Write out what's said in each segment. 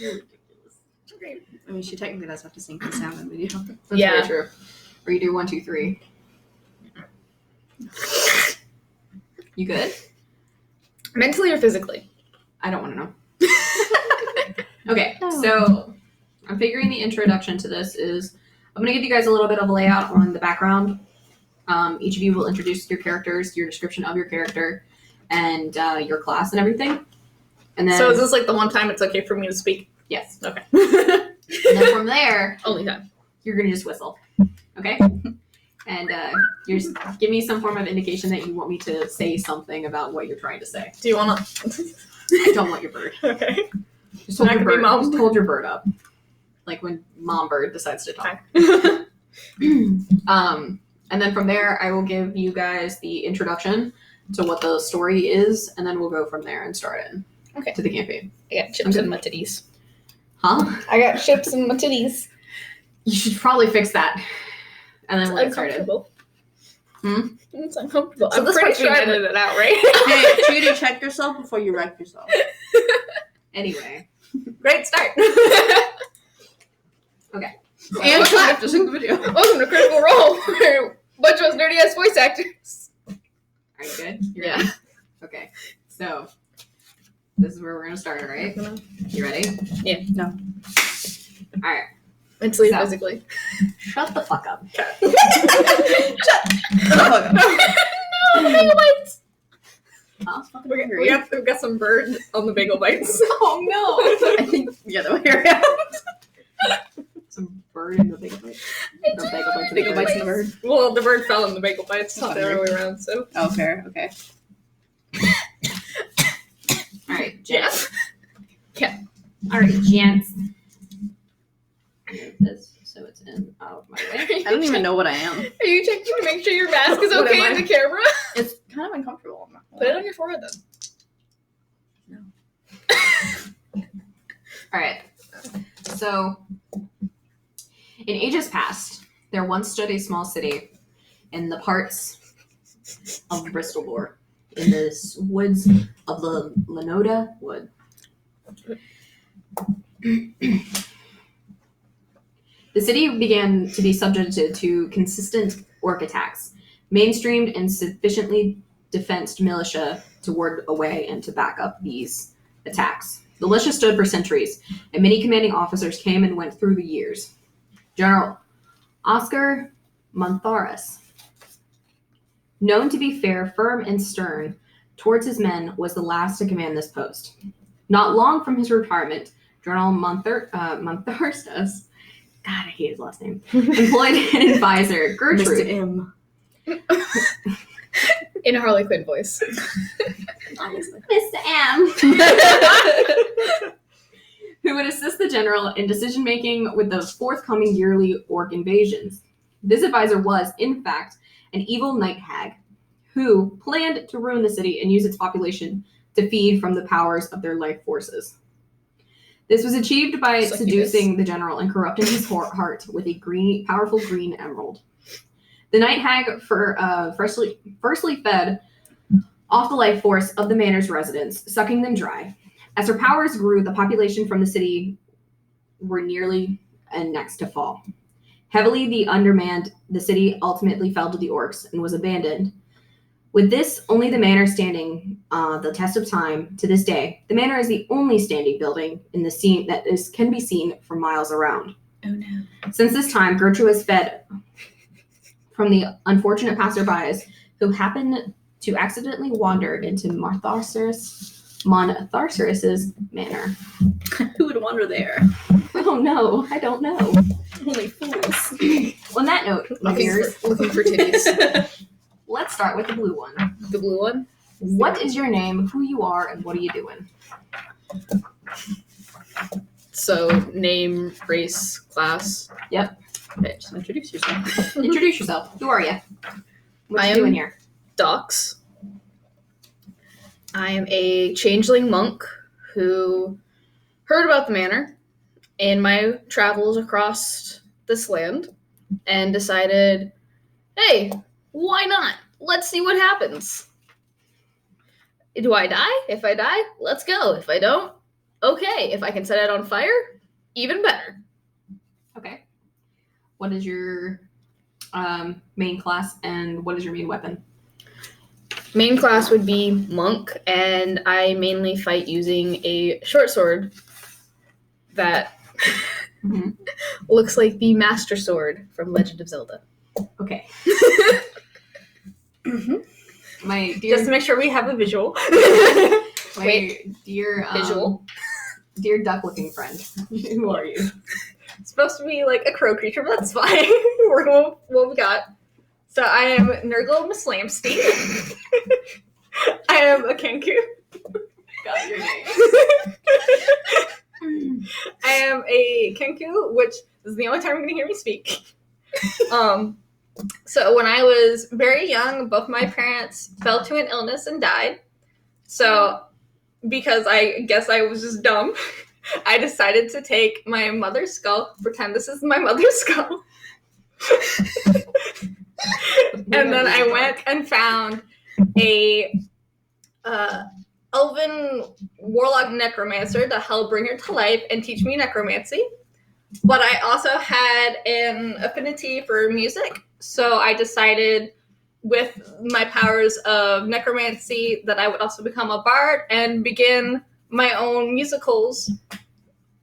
You're ridiculous. Okay. I mean, she technically does have to sing the sound in the video. That's very true. Or you do 1, 2, 3. You good? Mentally or physically? I don't want to know. Okay, so I'm figuring the introduction to this is I'm going to give you guys a little bit of a layout on the background. Each of you will introduce your characters, your description of your character, and your class and everything. And then, so is this like the one time it's okay for me to speak? Yes. Okay. And then from there, only time. You're going to just whistle. Okay? And you're just give me some form of indication that you want me to say something about what you're trying to say. Do you want to? I don't want your bird. Okay. Just hold your bird up. Like when mom bird decides to talk. And then from there, I will give you guys the introduction to what the story is, and then we'll go from there and start in. Okay. To the campaign. I got chips in my titties. Huh? I got chips in my titties. You should probably fix that. And then we'll get started. It's uncomfortable. So I'm pretty sure I edited it out, right? Hey, Judy, check yourself before you wreck yourself. Anyway. Great start. Okay. And clap to sing the video. Welcome to Critical Role. Bunch of us nerdy ass voice actors. Are you good? You're ready? Okay. So, this is where we're going to start, right? You ready? Yeah. No. All right. Mentally So. and physically. Shut the fuck up. Shut the fuck up. No, bagel bites. Huh? We've got some bird on the bagel bites. Oh no! I think the other way around. Some bird in the bagel bite. No, Bagel bites in the bird. Well, the bird fell in the bagel bites, not the other way around, so. Oh, fair. Okay. Alright, gents. Yeah. Alright, gents. This, so it's out of my way. I don't even know what I am. Are you checking to make sure your mask is What okay am in I? the camera? It's kind of uncomfortable. Put it on your forehead then. Alright. So, in ages past, there once stood a small city in the parts of Bristolbor, in the woods of the Lenoda Wood. The city began to be subjected to consistent orc attacks, mainstreamed and sufficiently defensed militia to ward away and to back up these attacks. The militia stood for centuries, and many commanding officers came and went through the years. General Oscar Montharis, known to be fair, firm, and stern towards his men, was the last to command this post. Not long from his retirement, General Montharis, God, I hate his last name, employed an advisor, Gertrude. Mr. M. In a Harley Quinn voice. Obviously. Mr. M. Who would assist the general in decision-making with the forthcoming yearly orc invasions. This advisor was, in fact, an evil night hag who planned to ruin the city and use its population to feed from the powers of their life forces. This was achieved by seducing the general and corrupting his heart with a powerful green emerald. The night hag firstly fed off the life force of the manor's residents, sucking them dry. As her powers grew, the population from the city were nearly and next to fall. Heavily undermanned, the city ultimately fell to the orcs and was abandoned. With this, only the manor standing the test of time to this day. The manor is the only standing building in the scene that can be seen for miles around. Oh no. Since this time, Gertrude has fed from the unfortunate passerbys who happened to accidentally wander into Montharsaris's manor. Who would wander there? Oh no, I don't know. Only fools. On that note, Looking for titties. let's start with the blue one. The blue one? What is your name, who you are, and what are you doing? So, name, race, class. Yep. Okay, just introduce yourself. Introduce yourself. Who are you? What I you am- doing here? Docs. I am a changeling monk who heard about the manor in my travels across this land and decided, hey, why not? Let's see what happens. Do I die? If I die, let's go. If I don't, okay, if I can set it on fire, even better. Okay. What is your main class and what is your main weapon? Main class would be monk, and I mainly fight using a short sword that Mhm. looks like the Master Sword from Legend of Zelda. Okay. Mm-hmm. My dear, Just to make sure we have a visual. my dear, Visual. dear duck-looking friend. Who are you? It's supposed to be like a crow creature, but that's fine. We're going with what we got. So I am Nurgle Mislamsty. I am a Kenku. Got your name. I am a Kenku, which is the only time you're going to hear me speak. So when I was very young, both my parents fell to an illness and died. So because I guess I was just dumb, I decided to take my mother's skull, pretend this is my mother's skull. And then I went and found a elven warlock necromancer to help bring her to life and teach me necromancy. But I also had an affinity for music, so I decided with my powers of necromancy that I would also become a bard and begin my own musicals,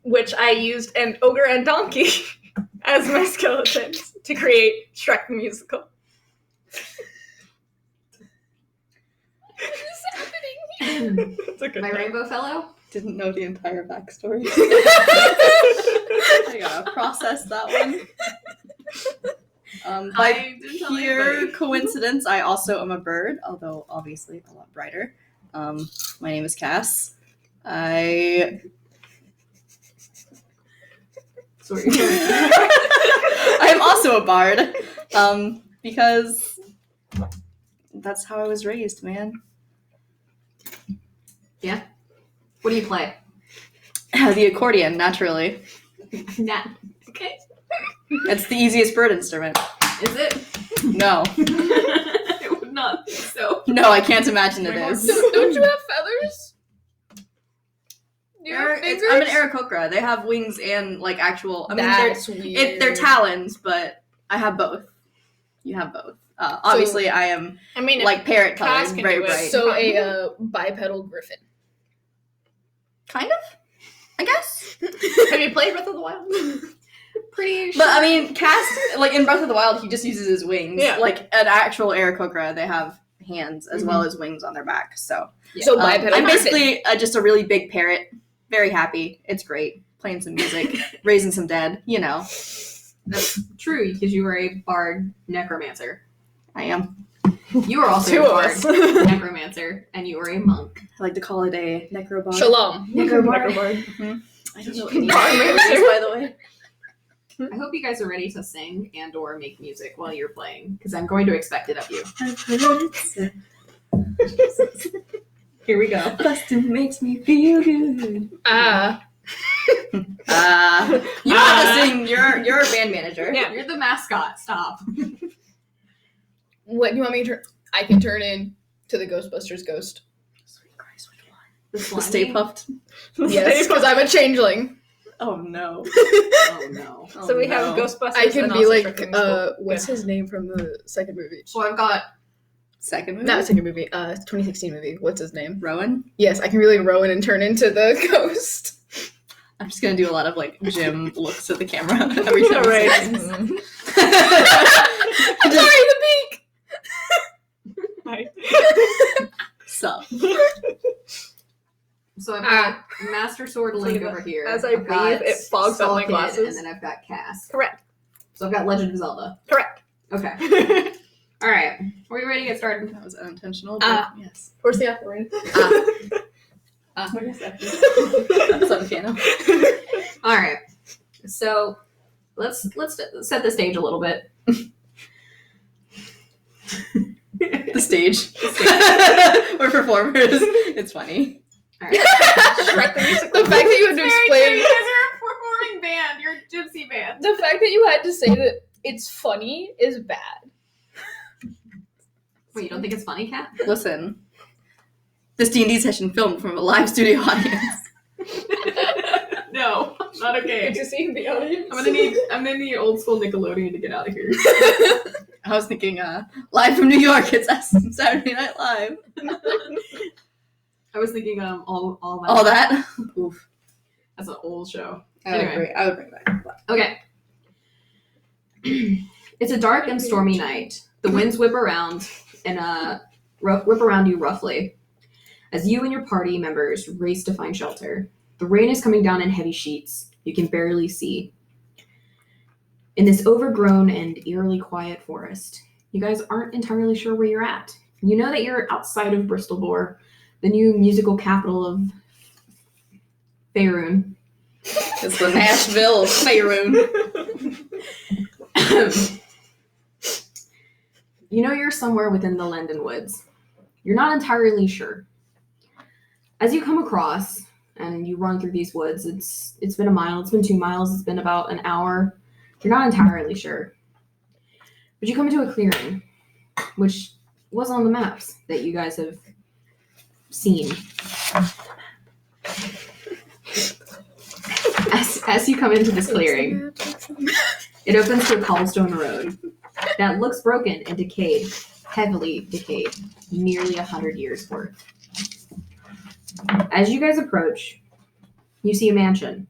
which I used an ogre and donkey as my skeletons to create Shrek the Musical. What is happening? It's a good My one. rainbow fellow? Didn't know the entire backstory. I gotta process that one. By I didn't tell pure anybody. coincidence, I also am a bird, although obviously a lot brighter. My name is Cass. I Sorry. am also a bard, because that's how I was raised, man. What do you play? The accordion, naturally. Nah. Okay. It's the easiest bird instrument. Is it? No. I would not think so. No, I can't imagine it My is. Don't you have feathers? Do you have fingers? I'm an Aarakocra. They have wings and like actual. I mean, That's weird. they're talons, but I have both. You have both. Obviously, I am I mean, like parrot Cass colored, can very do it. bright. So a bipedal griffin. Kind of, I guess. have you played Breath of the Wild? Pretty sure. But I mean, Cass, like in Breath of the Wild, he just uses his wings. Yeah. Like an actual Aarakocra, they have hands as well as wings on their back. So, So bipedal I'm griffin. basically just a really big parrot. Very happy. It's great. Playing some music, raising some dead. You know, That's true, because you are a bard necromancer. I am. You are also Two a of bard us. necromancer, and you are a monk. I like to call it a necrobard. Shalom. Necrobard. I don't know any Bard words, master. by the way. I hope you guys are ready to sing and or make music while you're playing, because I'm going to expect it of you. Here we go. Bustin' makes me feel good. You You know how to sing. You're a band manager. Yeah. You're the mascot. Stop. what do you want me to turn? I can turn in to the Ghostbusters ghost. Sweet Christ, which one? The The slimy? Stay Puffed. Yes, because I'm a changeling. Oh no. Oh no. So we have Ghostbusters. I can and be also like, Shrek the Musical. what's his name from the second movie? So I've got Second movie. Not second movie, 2016 movie. What's his name? Rowan. Yes, I can be like Rowan and turn into the ghost. I'm just gonna do a lot of like Jim looks at the camera every time. Right. he says I'm Just- sorry, the beak! Sup. so I've got Master Sword Link So over here. as I I've got breathe, it fogs up my Skullkid, glasses. and then I've got Cass. Correct. So I've got Legend of Zelda. Correct. Okay. All right. Are we ready to get started? That was unintentional. But yes. Where's the operator? What is that? That's on the piano. All right. So let's set the stage a little bit. The stage. We're performers. It's funny. All right. Shrek the Musical. The fact that you had to explain, You guys are a performing band. You're a gypsy band. the fact that you had to say that it's funny is bad. Wait, you don't think it's funny, Kat? Listen. This D&D session filmed from a live studio audience. No, not okay. Did you see the audience? I'm gonna need old school Nickelodeon to get out of here. I was thinking, live from New York, it's Saturday Night Live. I was thinking all that. All that? Oof. That's an old show. I would Anyway. bring it back. Okay. It's a dark and stormy night. The winds whip around and whip around you roughly as you and your party members race to find shelter. The rain is coming down in heavy sheets. You can barely see. In this overgrown and eerily quiet forest, you guys aren't entirely sure where you're at. You know that you're outside of Bristol, the new musical capital of Faerun. It's the Nashville of Faerun. You know you're somewhere within the Lendon Woods. You're not entirely sure. As you come across and you run through these woods, it's been a mile, it's been 2 miles, it's been about an hour. You're not entirely sure. But you come into a clearing, which was on the maps that you guys have seen. As you come into this clearing, it opens to a cobblestone road that looks broken and decayed, heavily decayed, nearly 100 years worth. As you guys approach, you see a mansion.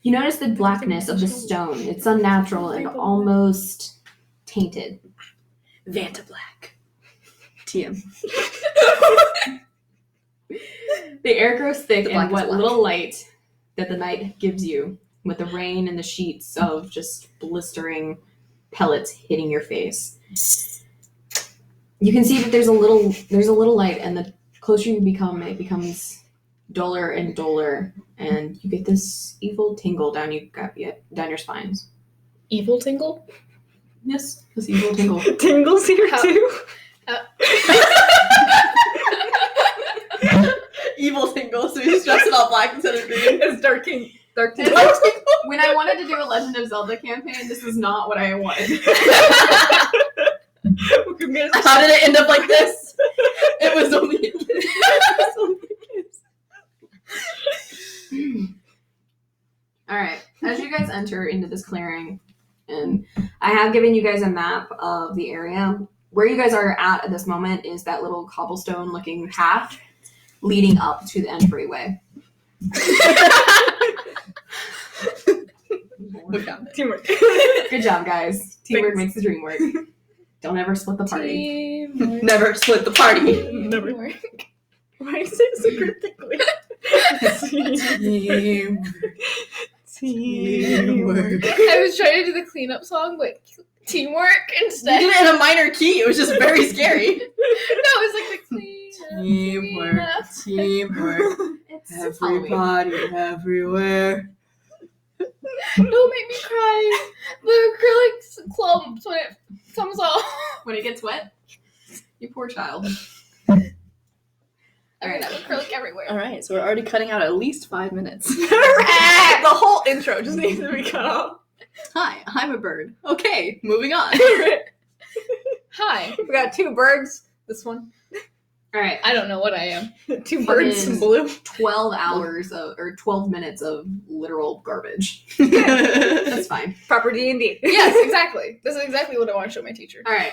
You notice the blackness of the stone. It's unnatural and almost tainted. Vanta Black. TM. The air grows thick The black and what is black. little light that the night gives you, with the rain and the sheets of just blistering pellets hitting your face. You can see that there's a little light, and the closer you become, it becomes duller and duller, and you get this evil tingle down your spines. Evil tingle? Yes, this evil tingle. Tingles here How- too. Evil tingle, so he's dressed in all black instead of green. It's dark tingle. When I wanted to do a Legend of Zelda campaign, this is not what I wanted. How did it end up like this? It was only a kiss. All right. As you guys enter into this clearing, and I have given you guys a map of the area. Where you guys are at this moment is that little cobblestone-looking path leading up to the entryway. We found it. Teamwork. Good job, guys. Teamwork Thanks. makes the dream work. Don't ever split the party. Teamwork. Never split the party. Never. Teamwork. Why do you say it so cryptically? Teamwork. I was trying to do the cleanup song, but teamwork You instead. did it in a minor key. It was just very scary. No, it was like the cleanup. Teamwork. It's Halloween. Everybody, everywhere. Don't make me cry. The acrylic clumps when it comes off. When it gets wet, you poor child. I mean, acrylic everywhere. All right, so we're already cutting out at least 5 minutes. The whole intro just needs to be cut off. Hi, I'm a bird. Okay, moving on. Hi. We got 2 birds. This one. All right. I don't know what I am. 2 birds in blue. 12 hours or 12 minutes of literal garbage. That's fine. Proper D&D. Yes, exactly. This is exactly what I want to show my teacher. All right.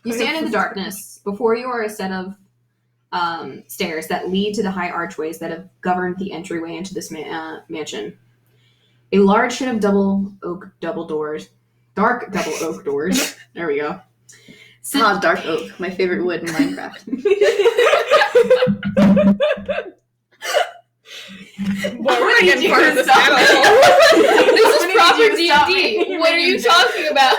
You stand in the darkness. Before you are a set of stairs that lead to the high archways that have governed the entryway into this mansion. A large set of dark double oak doors. There we go. Dark oak, my favorite wood in Minecraft. Boy, we're getting part of this Stop. panel. This is When proper did you stop D&D. me? What are you talking about?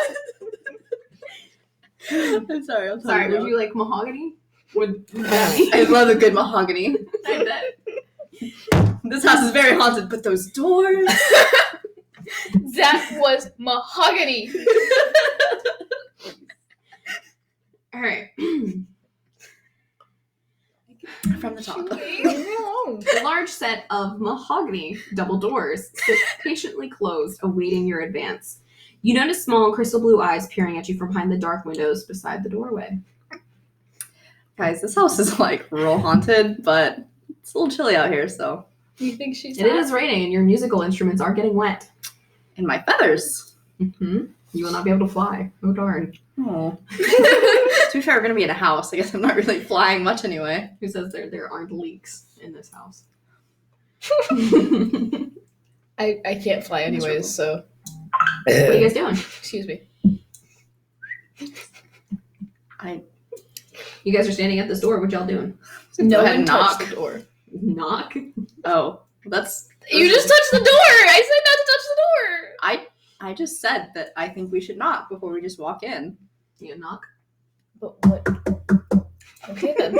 I'm sorry, I'm Sorry, would you like mahogany? Would that be? I love a good mahogany. I bet. This house is very haunted, but those doors. That was mahogany. All right. From the top. A large set of mahogany double doors sit patiently closed, awaiting your advance. You notice small crystal blue eyes peering at you from behind the dark windows beside the doorway. Guys, this house is like real haunted, but It's a little chilly out here, so. You think she's It is raining, and your musical instruments are getting wet. And my feathers. Mm-hmm. You will not be able to fly. Oh, darn. Oh. To be fair, we're going to be in a house. I guess I'm not really flying much anyway. Who says there aren't leaks in this house? I can't fly anyways, so. What are you guys doing? Excuse me. You guys are standing at this door. What y'all doing? No Go ahead one and touched knock. the door. Knock? Oh, that's. You just touched the door! I said not to touch the door! I just said that I think we should knock before we just walk in. You knock? But what? Okay then.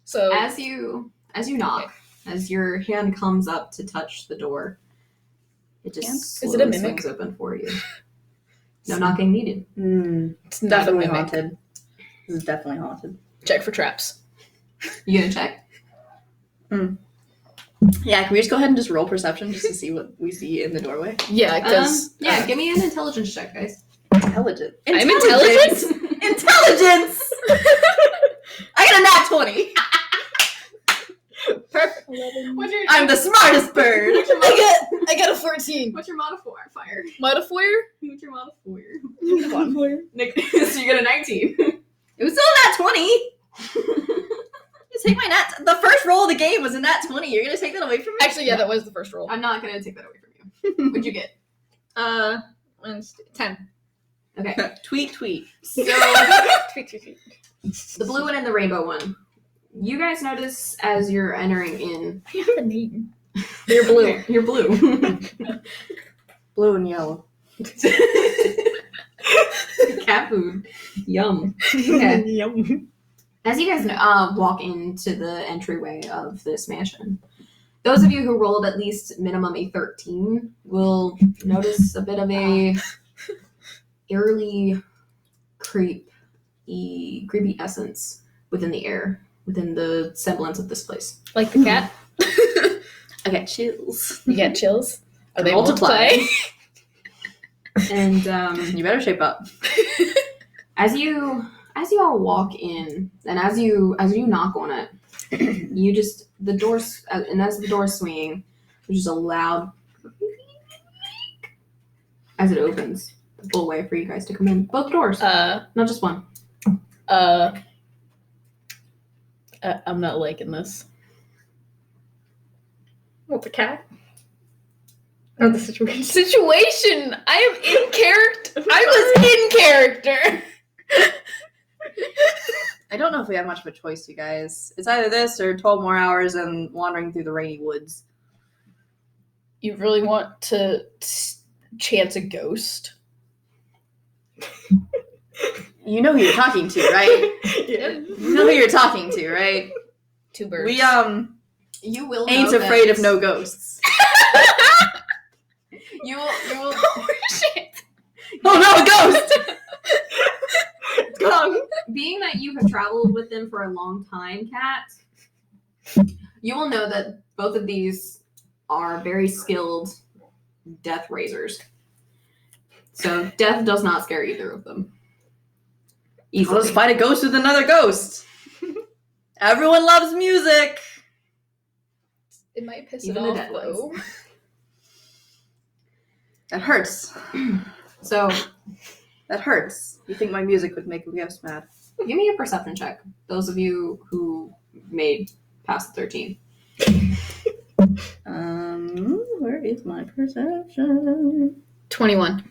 So As you knock, as your hand comes up to touch the door, it just Is slowly it a mimic? swings open for you. No knocking needed. it's not Definitely a mimic. haunted. This is definitely haunted. Check for traps. You gonna check? Yeah, can we just go ahead and just roll perception just to see what we see in the doorway? Yeah, because Yeah, give me an intelligence check, guys. Intelligent. I'm intelligent. Intelligence! I got a nat 20. Perfect. What's your I'm the smartest bird. I got a 14. What's your modifier? Fire. Modifier? What's your modifier? Modifier. Nick, so you get a 19. It was still a nat 20. You take my nat. The first roll of the game was a nat 20. You're gonna take that away from me? Actually, yeah, that was the first roll. I'm not gonna take that away from you. What'd you get? 10. Okay. tweet. So Tweet, tweet, tweet. the blue one and the rainbow one. You guys notice as you're entering in. I have a name. You're blue. You're blue. Blue and yellow. Cat food. Yum. Okay. Yum. As you guys walk into the entryway of this mansion, those of you who rolled at least minimum a 13 will notice a bit of a eerily creepy essence within the air, within the semblance of this place. Like the cat? I got chills. You get chills? Are they Multiply. multiply? And You better shape up. as you all walk in, and as you knock on it, you just the doors, and as the door's swinging, there's just a loud as it opens the full way for you guys to come in. Both doors, not just one. I'm not liking this. What, the cat? Or the situation? Situation! I am in character. I was in character. I don't know if we have much of a choice, you guys. It's either this or 12 more hours and wandering through the rainy woods. You really want to chance a ghost? You know who you're talking to, right? Yeah. You know who you're talking to, right? Two birds. We You will ain't know afraid that of no ghosts. You will. Oh shit! Oh no, a ghost! It's gone. Being that you have traveled with them for a long time, Kat, you will know that both of these are very skilled death raisers. So death does not scare either of them. Easily. Let's fight a ghost with another ghost. Everyone loves music. It might piss Even it the off dead though. That hurts. So That hurts. You think my music would make a ghost mad? give me a perception check. Those of you who made past 13. Where is my perception? 21.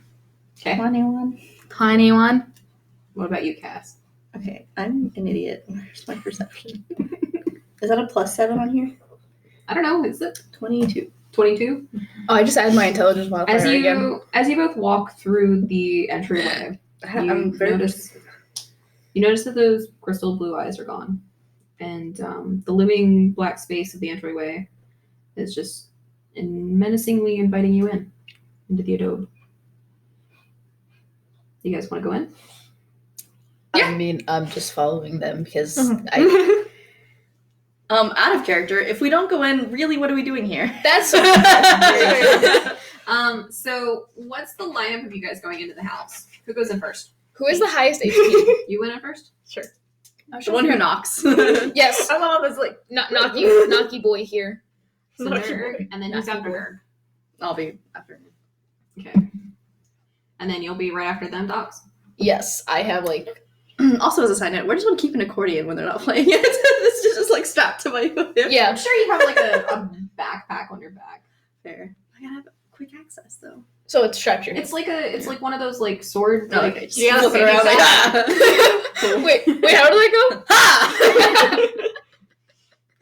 Okay. 21. 21. What about you, Cass? Okay, I'm an idiot. Where's my perception? Is that a +7 on here? I don't know. Is it 22. 22? Oh, I just added my intelligence modifier again. As you both walk through the entryway, I'm very you notice that those crystal blue eyes are gone, and the living black space of the entryway is just menacingly inviting you into the adobe. You guys want to go in? I mean, I'm just following them because out of character. If we don't go in, really, what are we doing here? that's So what's the lineup of you guys going into the house? Who goes in first? who is the highest HP? You went in first? Sure. The one who knocks. Yes. My mom is like, Knocky boy here. So Nerg, and then who's after Nerg? I'll be after him. Okay. And then you'll be right after them, Docs? Yes, I have like. Also, as a side note, where does one keep an accordion when they're not playing it? This is just like strapped to my hip. Yeah. I'm sure you have like a backpack on your back. Fair. I gotta have quick access though. So it's strapped your. It's like one of those like sword. No, like, okay, just yeah, flip it around like that. Wait, how did I go? Ha!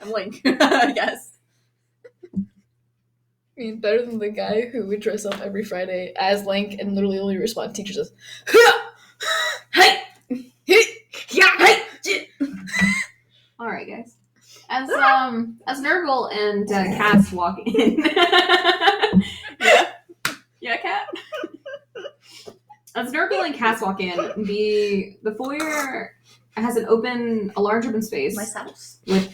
I'm Link, I guess. I mean, better than the guy who would dress up every Friday as Link and literally only respond to teachers as, Hey! Yeah! Hey! All right, guys. As Nurgle and Cass walk in. Yeah, Cat. As Nurgle and Cass walk in, the foyer has a large open space My saddles. with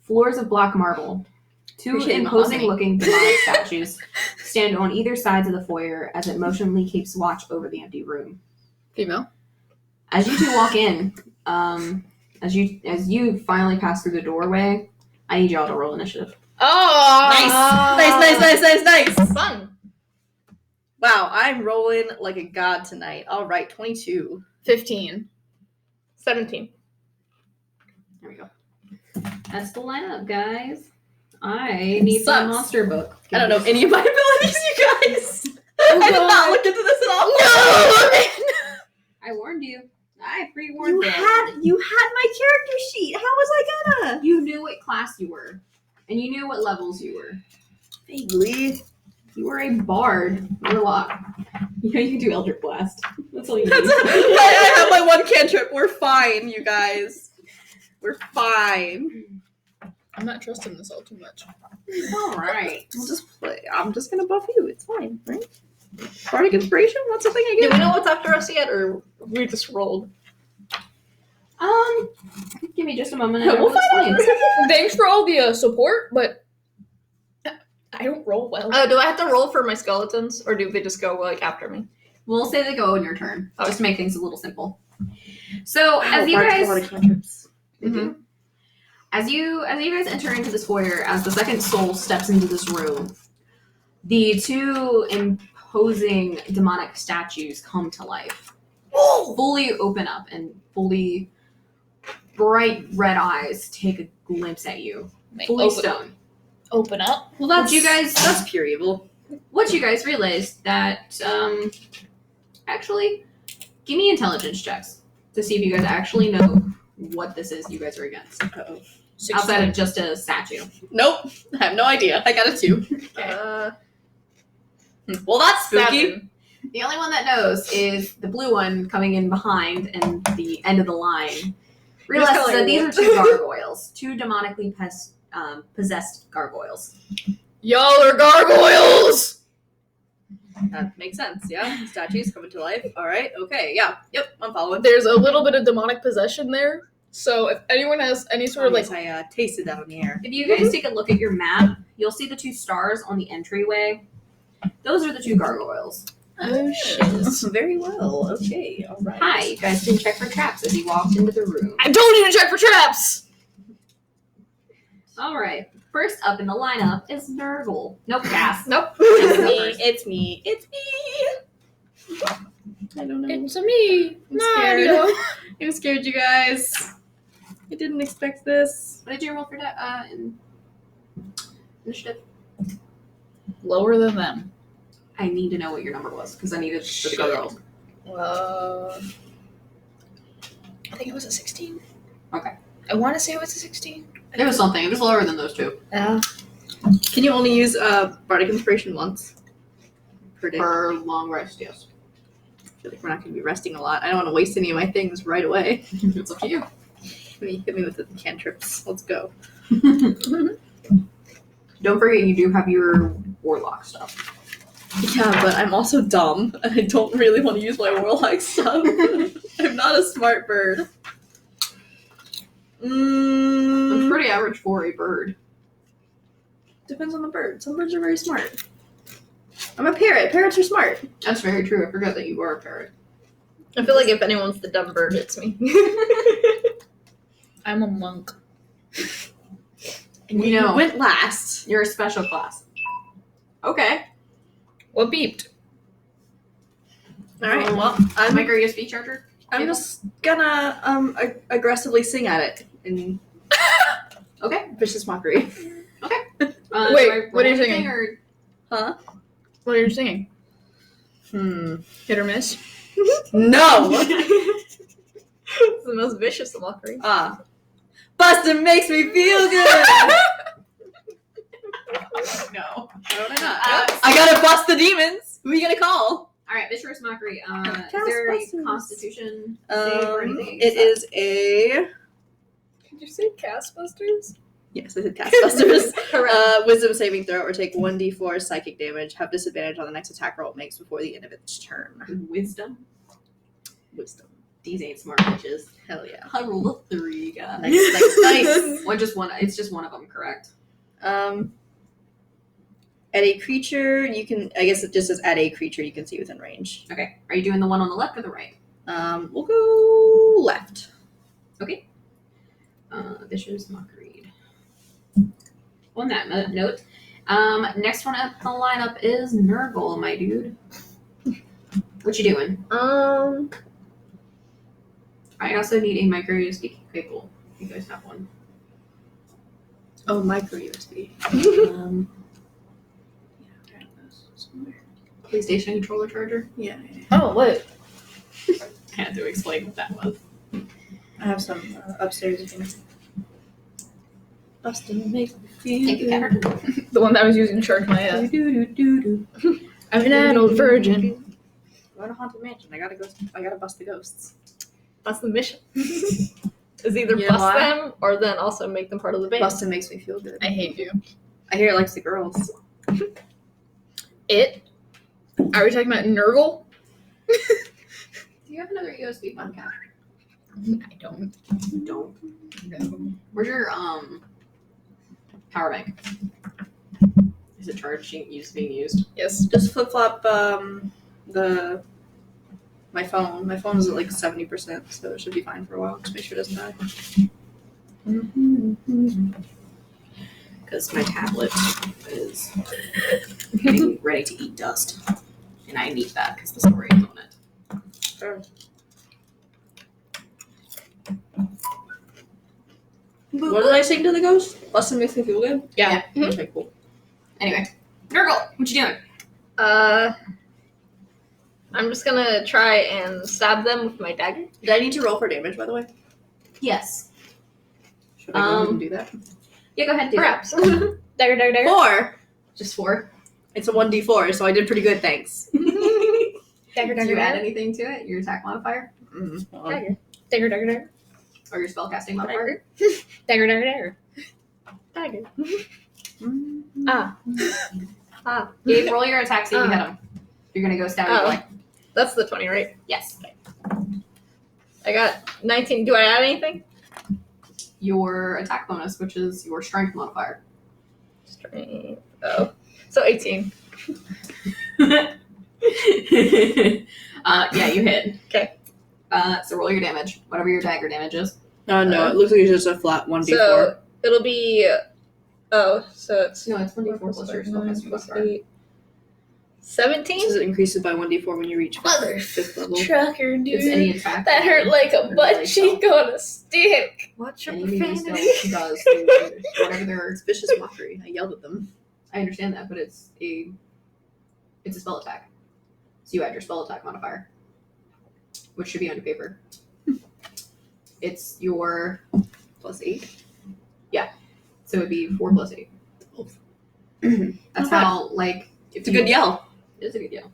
floors of black marble. Two Appreciate imposing-looking demonic statues stand on either sides of the foyer as it motionally keeps watch over the empty room. female. As you two walk in, as you finally pass through the doorway, I need y'all to roll initiative. Oh, Nice. fun. Wow, I'm rolling like a god tonight. All right, 22. 15. 17. There we go. That's the lineup, guys. I need my Sucks. monster book. I don't know any of my abilities, you guys. I did God. not look into this at all. I warned you. I pre-warned You had my character sheet. How was I gonna? You knew what class you were, and you knew what levels you were. Vaguely. You were a bard, warlock. You know you can do Eldritch Blast. That's all you need. I have my one cantrip. We're fine, you guys. We're fine. I'm not trusting this all too much. All right. We'll just play. I'm just gonna buff you. It's fine, right? Bardic inspiration. That's the thing I Do get. we know what's after us yet, or we just rolled? Give me just a moment. And We'll I will find explain. Thanks for all the support, but I don't roll well. Do I have to roll for my skeletons, or do they just go like after me? We'll say they go in your turn, Okay. just to make things a little simple. So Wow, as you Bard's guys, got a lot of cantrips. Mhm. as you guys enter into this foyer, as the second soul steps into this room, the two imposing demonic statues come to life, fully open up, and fully bright red eyes take a glimpse at you, fully stone. Open up. Well, that's you guys. That's pure evil. What you guys realized that actually, give me intelligence checks to see if you guys actually know what this is you guys are against. Uh-oh. Outside of just a statue. Nope. I have no idea. I got a 2. Well, that's spooky. 7. The only one that knows is the blue one coming in behind and the end of the line. Realizes kinda that like these are wolf. two gargoyles, two demonically possessed gargoyles. Y'all are gargoyles! That makes sense, yeah. Statues coming to life. All right. Okay. Yeah. Yep. I'm following. There's a little bit of demonic possession there, so if anyone has any sort of like. I tasted that on the air. If you guys take a look at your map, you'll see the two stars on the entryway. Those are the two gargoyles. Oh shit. Very well. Okay. All right. Hi, you guys can check for traps as you walked into the room. I don't even check for traps! All right. First up in the lineup is Nurgle. Nope, Cass. Nope. It's me. It's me. I don't know. It's a me. I'm scared. Mario. I'm scared, you guys. I didn't expect this. What did you roll for that? Initiative. Lower than them. I need to know what your number was because I need it for the Shit. gargoyles. I think it was a 16. Okay. I want to say it was a 16. It was something. It was lower than those two. Yeah. Can you only use Bardic Inspiration once per day? For long rest, yes. I feel like we're not going to be resting a lot. I don't want to waste any of my things right away. It's up to you. Hit me with the cantrips. Let's go. Don't forget you do have your warlock stuff. Yeah, but I'm also dumb, and I don't really want to use my warlock stuff. I'm not a smart bird. It's pretty average for a bird. Depends on the bird. Some birds are very smart. I'm a parrot. Parrots are smart. That's very true. I forgot that you are a parrot. I feel like if anyone's the dumb bird, it's me. I'm a monk. And We you know. went last. You're a special class. Okay. What beeped? All right. Well, I'm a I'm USB charger. just gonna aggressively sing at it in Okay. vicious mockery. Wait, do I what are you roll anything, singing? Or... Huh? What are you singing? Hmm. Hit or miss? No. It's the most vicious mockery. Bustin' makes me feel good. No. Why would I not? Uh, I gotta bust the demons. Who are you gonna call? All right, vicious mockery. Is there a Ghostbusters. Constitution save or anything? It is a Did you say Castbusters? yes. It is Castbusters. Correct. Wisdom saving throw or take 1d4 psychic damage. Have disadvantage on the next attack roll it makes before the end of its turn. Wisdom. Wisdom. These ain't smart bitches. Hell yeah. I rolled a 3, guys. Nice. One. It's just one of them, correct? At a creature, you can. I guess it just says at a creature you can see within range. Okay. Are you doing the one on the left or the right? We'll go left. Okay. Vicious mockery. On that note, next one up the lineup is Nurgle, my dude. What you doing? I also need a micro USB cable. You guys have one. Oh, micro USB. Yeah, I have those somewhere. PlayStation controller charger. Yeah. Oh, what? I had to explain what that was. I have some upstairs if you need. Bustin' makes me feel Thank you, Catherine. The one that I was using to charge my I'm an adult virgin. Go to Haunted Mansion. I gotta bust the ghosts. That's the mission. Is either You know bust why? them or then also make them part of the band. Bustin' makes me feel good. I hate you. I hear it likes the girls. It? Are we talking about Nurgle? Do you have another USB phone, Catherine? I don't. You don't. No. Where's your power bank? Is it charging? Being used? Yes. Just flip flop my phone. My phone is at like 70%, so it should be fine for a while. Just make sure it doesn't die. Because my tablet is getting ready to eat dust, and I need that because the story is on it. Sure. What did I sing to the ghost? Bustin' makes me feel good? Yeah. Okay, cool. Anyway, Nurgle, what you doing? I'm just gonna try and stab them with my dagger. Did I need to roll for damage, by the way? Yes. Should I go ahead and do that? Yeah, go ahead. Do Perhaps. Dagger, dagger, dagger. 4! that. Just 4. It's a 1d4, so I did pretty good, thanks. Dagger, Did you dagger, add dagger. anything to it? Your attack modifier Dagger. Dagger, dagger, dagger. or your spellcasting modifier? Dagger, dagger, dagger. Dagger. Ah. Gabe, roll your attack. See if you hit him. You're gonna go stab your boy. That's the 20, right? Yes. I got 19. Do I add anything? Your attack bonus, which is your strength modifier. Strength. Oh. So 18. Yeah, you hit. Okay. So roll your damage, whatever your dagger damage is. No, it looks like it's just a flat 1d4. So it'll be. Oh, so it's. No, it's 1d4 plus your spellcasting modifier. 8. It 17? says it increases by 1d4 when you reach fifth level. Trucker, It's dude. any attack. That hurt like a butt cheek on a stick. What's your Any melee spell profanity? does whatever their. It's vicious mockery. I yelled at them. I understand that, but it's a spell attack. So you add your spell attack modifier, which should be on your paper. It's your Plus 8. so it'd be 4 plus 8. That's Not how like if It's a good yell. It is a good yell.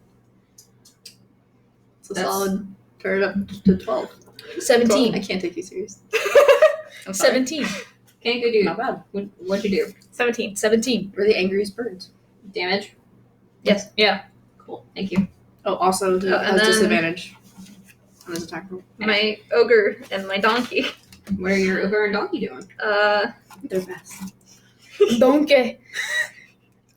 It's a That's- solid turn up to 12. 17. I can't take you serious. I'm sorry. 17. Okay, good dude. Not bad. What'd you do? 17. 17. We're the angriest birds. Damage? Yes. Yeah. Cool. Thank you. Oh, also and has then- disadvantage on his attack roll. My ogre and my donkey. What are your ogre and donkey doing? They're best. Donkey.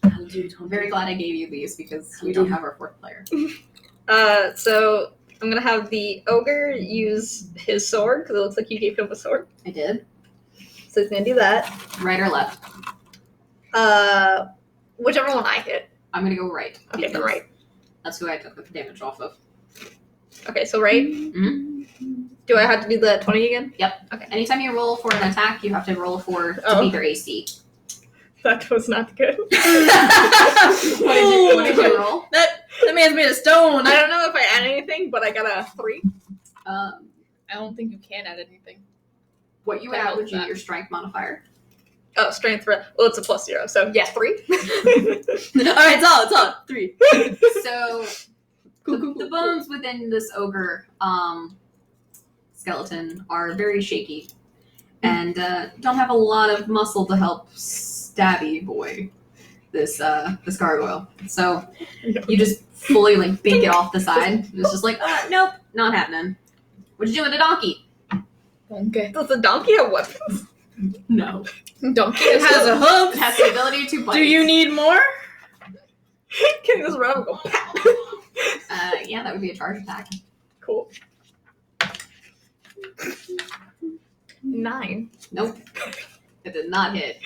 I'll do I'm very glad I gave you these because we How don't do- have our 4th player. So I'm gonna have the ogre use his sword because it looks like you gave him a sword. I did. So he's gonna do that. Right or left? Whichever one I hit. I'm gonna go right. Okay, because then right. That's who I took the damage off of. Okay, so right. Mhm. Do I have to do the 20 again? Anytime you roll for an attack, you have to roll for to Oh. beat their AC. That was not good. What did you roll? That man's made of stone. I don't know if I add anything, but I got a 3. I don't think you can add anything. What you would That add would helps be that. your strength modifier. Oh, strength. Well, it's a +0, so yeah, 3. All right, it's all 3. So the bones within this ogre skeleton are very shaky and don't have a lot of muscle to help stabby boy this gargoyle. So you just fully like bink it off the side. It's just like, nope, not happening. What'd you do with the donkey? Okay. Does the donkey have weapons? No. Donkey It has a hoof. It has the ability to bite. Do you need more? Can this run go? Pow? Yeah, that would be a charge attack. Cool. 9. Nope. It did not hit.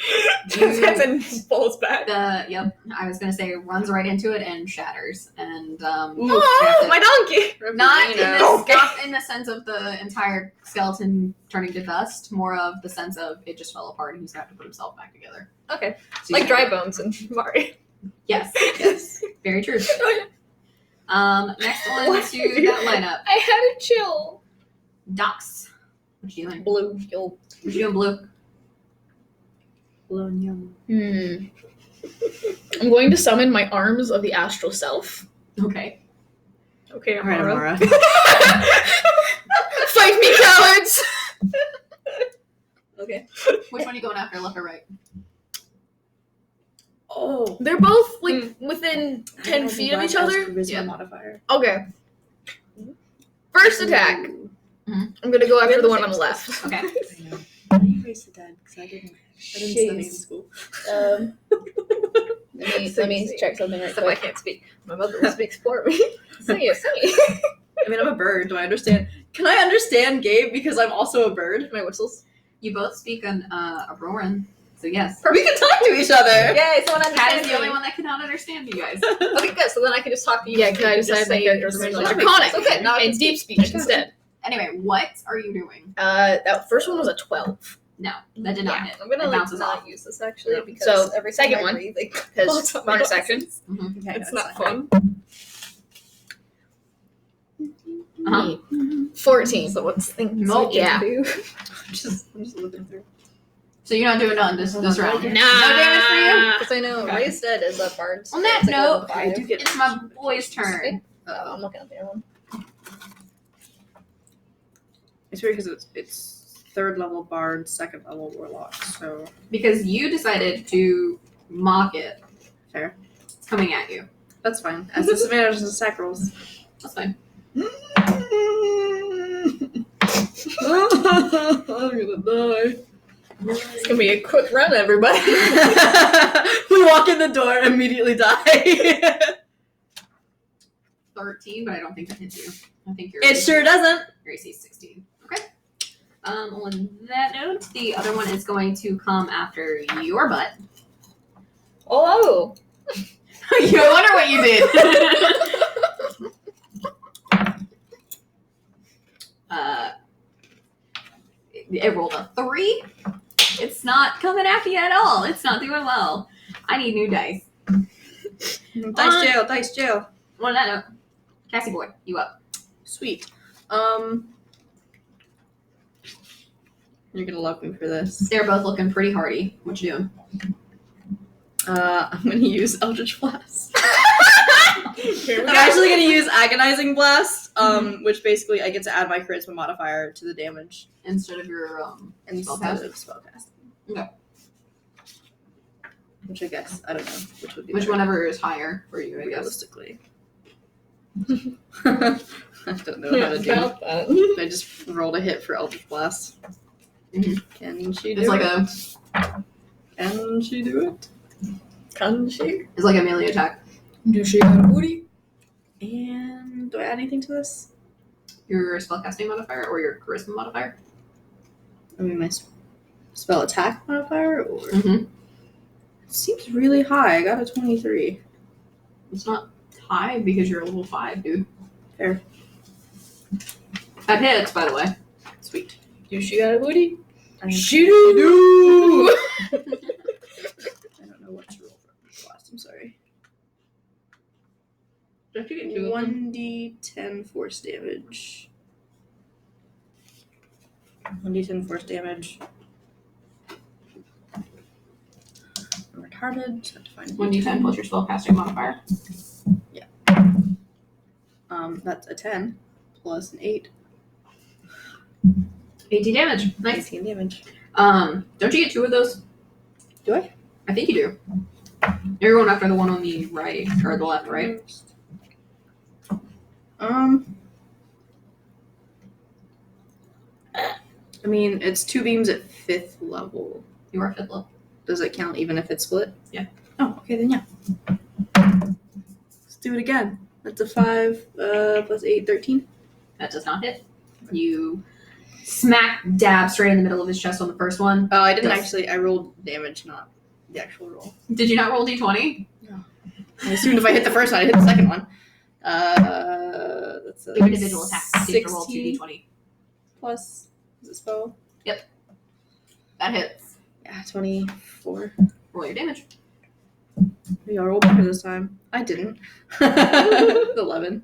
That's in falls back. Yep, I was gonna say it runs right into it and shatters. And Oh, my donkey! not in Revenge. not in the sense of the entire skeleton turning to dust, more of the sense of it just fell apart and he's gonna have to put himself back together. Okay, So like you- dry bones in Mario. Yes, yes, very true. Next one to that lineup, I had a chill. Docs. What you doing? Blue. What you doing, Blue? Blue and yellow. I'm going to summon my arms of the astral self. Okay. Okay, All right, Amara. Amara. Fight me, cowards! Okay. Which one are you going after, left or right? Oh. They're both like within 10 feet of each other. Charisma Yeah. modifier. Okay. First attack. Mhm. I'm gonna go We after have the the one same on the left. Okay. I know. Why do you raise the dead? Because I didn't study in Jeez. school. Let me check something right Except I quick. can't speak. My mother speaks for me. Say it. I mean, I'm a bird. Do I understand? Can I understand Gabe because I'm also a bird? My whistles. You both speak on Auroran, so yes. We can talk to each other. Yay, someone Kat understands is the only me. one that cannot understand you guys. Okay, good. So then I can just talk to you. Yeah, can I Just decide my say character's information. name? Okay, Draconic. Okay, now I can And deep speak. speech instead. Anyway, what are you doing? That first one was a 12. No, that did not hit. I'm gonna It like bounces not off. use this actually because So, every time second I one. breathe, it Because floats on my bonus glasses. action. Mhm. Okay, It's that's not fine. fun. Uh-huh. 14. So what's things Nope. we can Yeah. do? I'm just looking through. So you're not doing none this round. Nah. No damage for you? Because I know Okay. Ray's dead is a bard. On that It's like note, level 5. I do get. It's my boy's turn. Oh, I'm looking at the other one. It's weird because it's 3rd level bard, 2nd level warlock. So Because you decided to mock it. Fair. It's coming at you. that's fine. As disadvantage as sack rolls. That's fine. I'm gonna die. It's gonna be a quick run, everybody. We walk in the door, immediately die. 13, but I don't think that hits you. I think you're It sure doesn't. Your AC is 16. Okay. On that note, the other one is going to come after your butt. Oh. You wonder what you did. It rolled a 3. It's not coming after you at all. It's not doing well. I need new dice. Dice jail. On that note, Cassie boy, you up. Sweet. You're gonna love me for this. They're both looking pretty hardy. What you doing? I'm gonna use Eldritch Blast. Here we I'm go. actually gonna use Agonizing Blast, which basically I get to add my charisma modifier to the damage Instead of your instead of spellcasting. Okay. Which I guess I don't know which would be which better, whatever is higher for you, I guess. realistically. I don't know how to do. About that. I just rolled a hit for Eldritch Blast. Mhm. Can she do It's like it? Can she do it? Can she? it's like a melee attack. Do she got a booty? And do I add anything to this? Your spellcasting modifier or your charisma modifier? I mean, my spell attack modifier? Or Mm-hmm. it seems really high. I got a 23. It's not high because you're a level 5, dude. Fair. That hits, by the way. Sweet. You shoot out a booty? Shoot! I don't know what to roll for this last. I'm sorry. Don't you get 2 of them? 1d10 force damage. 1d10 force damage. I'm retarded. So I have to find 1d10 plus your spellcasting modifier. That's a 10 plus an 8. 18 damage. Nice. 18 damage. Don't you get 2 of those? Do I? I think you do. You're going after the one on the right, or the left, right? I mean, it's 2 beams at 5th level. You are 5th level. Does it count even if it's split? Yeah. Oh, okay, then yeah. Let's do it again. That's a 5 plus 8, 13. That does not hit. You smack dab straight in the middle of his chest on the first one. Oh, I didn't Does- actually. I rolled damage, not the actual roll. Did you not roll d20? I assumed if I hit the first one, I hit the second one. That's a Your individual attack. You have to roll 16 2d20. plus. Is it spell? That hits. Yeah, 24. Roll your damage. Maybe I'll roll better this time. I didn't. 11.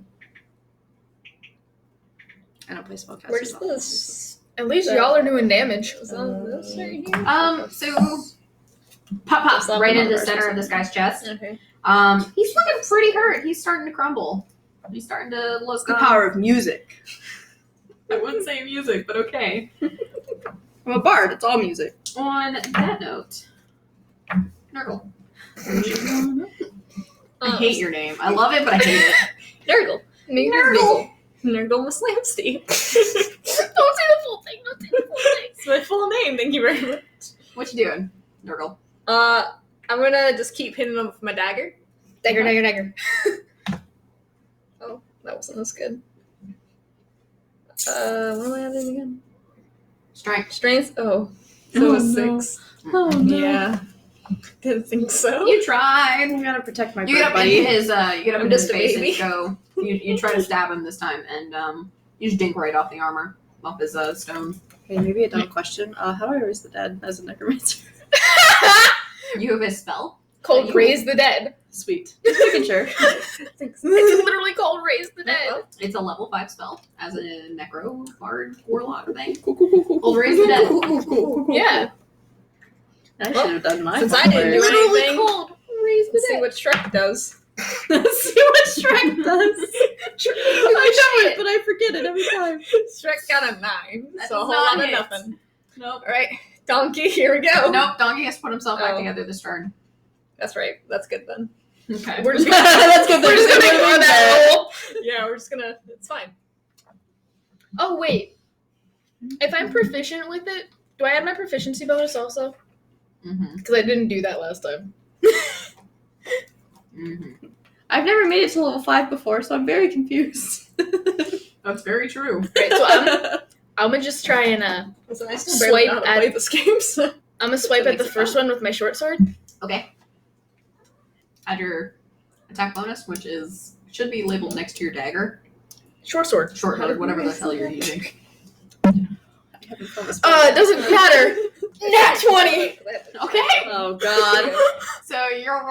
I don't play spellcasters. Where's often. this? At least y'all are doing damage. Is that this right here? So pop Just level right into the numbers or center of this guy's chest. Okay. He's looking pretty hurt. He's starting to crumble. He's starting to look. It's the power of music. I wouldn't say music, but okay. I'm a bard. It's all music. On that note, Nurgle. I hate your name. I love it, but I hate it. Nurgle. Nurgle. Nurgle Miss Lampstein. Don't say the full thing. Don't say the full thing. It's my full name. Thank you very much. What you doing, Nurgle? I'm gonna just keep hitting him with my dagger. Dagger, dagger, dagger. Oh, that wasn't as good. What am I adding again? Strength. Strength. Oh, so Oh, a no. 6. Oh no. Yeah. Didn't think so. You tried. I gotta protect my You get bird up buddy. into his. You get up I'm into his just a face baby. and go. You try to stab him this time, and you just dink right off the armor, off his stone. Hey, maybe a dumb question. How do I raise the dead as a necromancer? You have his spell. Called Raise the Dead. Sweet. Just making sure. It's literally called Raise the Dead. It's a level 5 spell as a necro bard warlock thing. Cool, cool, cool, cool. We'll raise the dead. Cool. Yeah. I should Well, have done mine. since I didn't do first. Literally anything. called Raise the Let's see Dead. what Shrek does. Let's see what Shrek does. I know it, but I forget it every time. Shrek got a 9, That so a does whole not lot of hit. nothing. Nope. All right, Donkey, here we go. Nope. Donkey has to put himself back Oh. together this turn. That's right. That's good then. Okay. We're just gonna. That's good. We're just gonna There's ignore no that roll. Yeah, we're just gonna. It's fine. Oh, wait. If I'm proficient with it, do I add my proficiency bonus also? Mm-hmm. Because I didn't do that last time. Mm-hmm. I've never made it to level 5 before, so I'm very confused. That's very true. Right, so I'm gonna just try and Listen, I still barely Swipe know how to at- play this game. So. I'm gonna swipe at makes the it first fun. one with my short sword. Okay. Add your attack bonus, which should be labeled next to your dagger. Short sword. Short-handed, whatever the hell you're using. It doesn't matter. Nat 20. Okay. Oh god. So you'll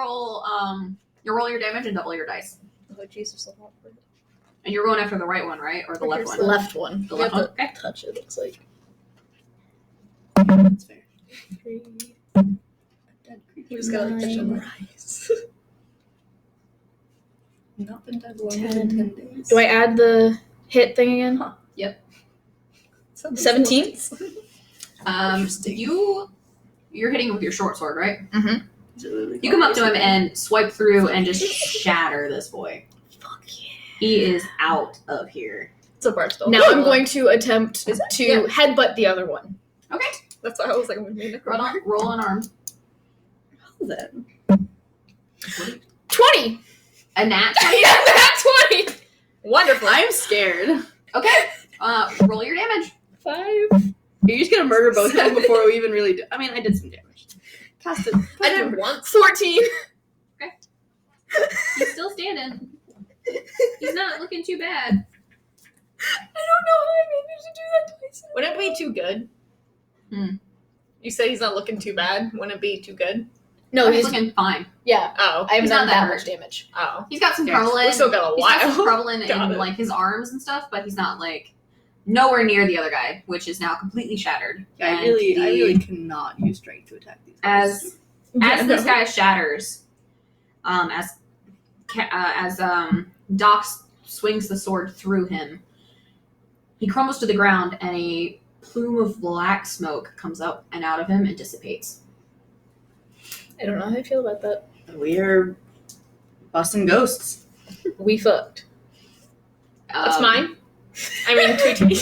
roll your damage and double your dice. Oh Jesus! I'm not worried. And you're going after the right one, right? Or the left one? Left one. The You left have one. Okay. Touch it. Looks like. That's fair. You just gotta like touch on the eyes. Not been dead longer than 10 days. Do I add the hit thing again? 17? You're hitting with your short sword, right? Mm-hmm. You come up to him and swipe through and just shatter this boy. Fuck yeah. He is out of here. It's a bar spell. Now I'm going to attempt Is it? to Yeah. headbutt the other one. Okay. That's why I was like, I'm gonna be a Roll an arm. Then. 20! A nat. Yeah, that's 20! Wonderful. I'm scared. Okay. Roll your damage. 5, You're just gonna murder both of them before we even really do. I mean, I did some damage. Cast it. I did once. 14. He's still standing. He's not looking too bad. I don't know how I managed to do that twice. Wouldn't it be too good? You said he's not looking too bad. Wouldn't it be too good? No, He's he's looking fine. yeah. Oh. I haven't He's done not that that much hurt. damage. Oh. He's got some Yeah, trouble in. We still got a He's got some while. trouble in Got it. like his arms and stuff, but he's not like nowhere near the other guy, which is now completely shattered. Yeah, I And really cannot use strength to attack these guys. as this guy shatters, as Doc swings the sword through him, he crumbles to the ground, and a plume of black smoke comes up and out of him and dissipates. I don't know how I feel about that. We're busting ghosts. We fucked. That's Um, mine. I mean, Tweety.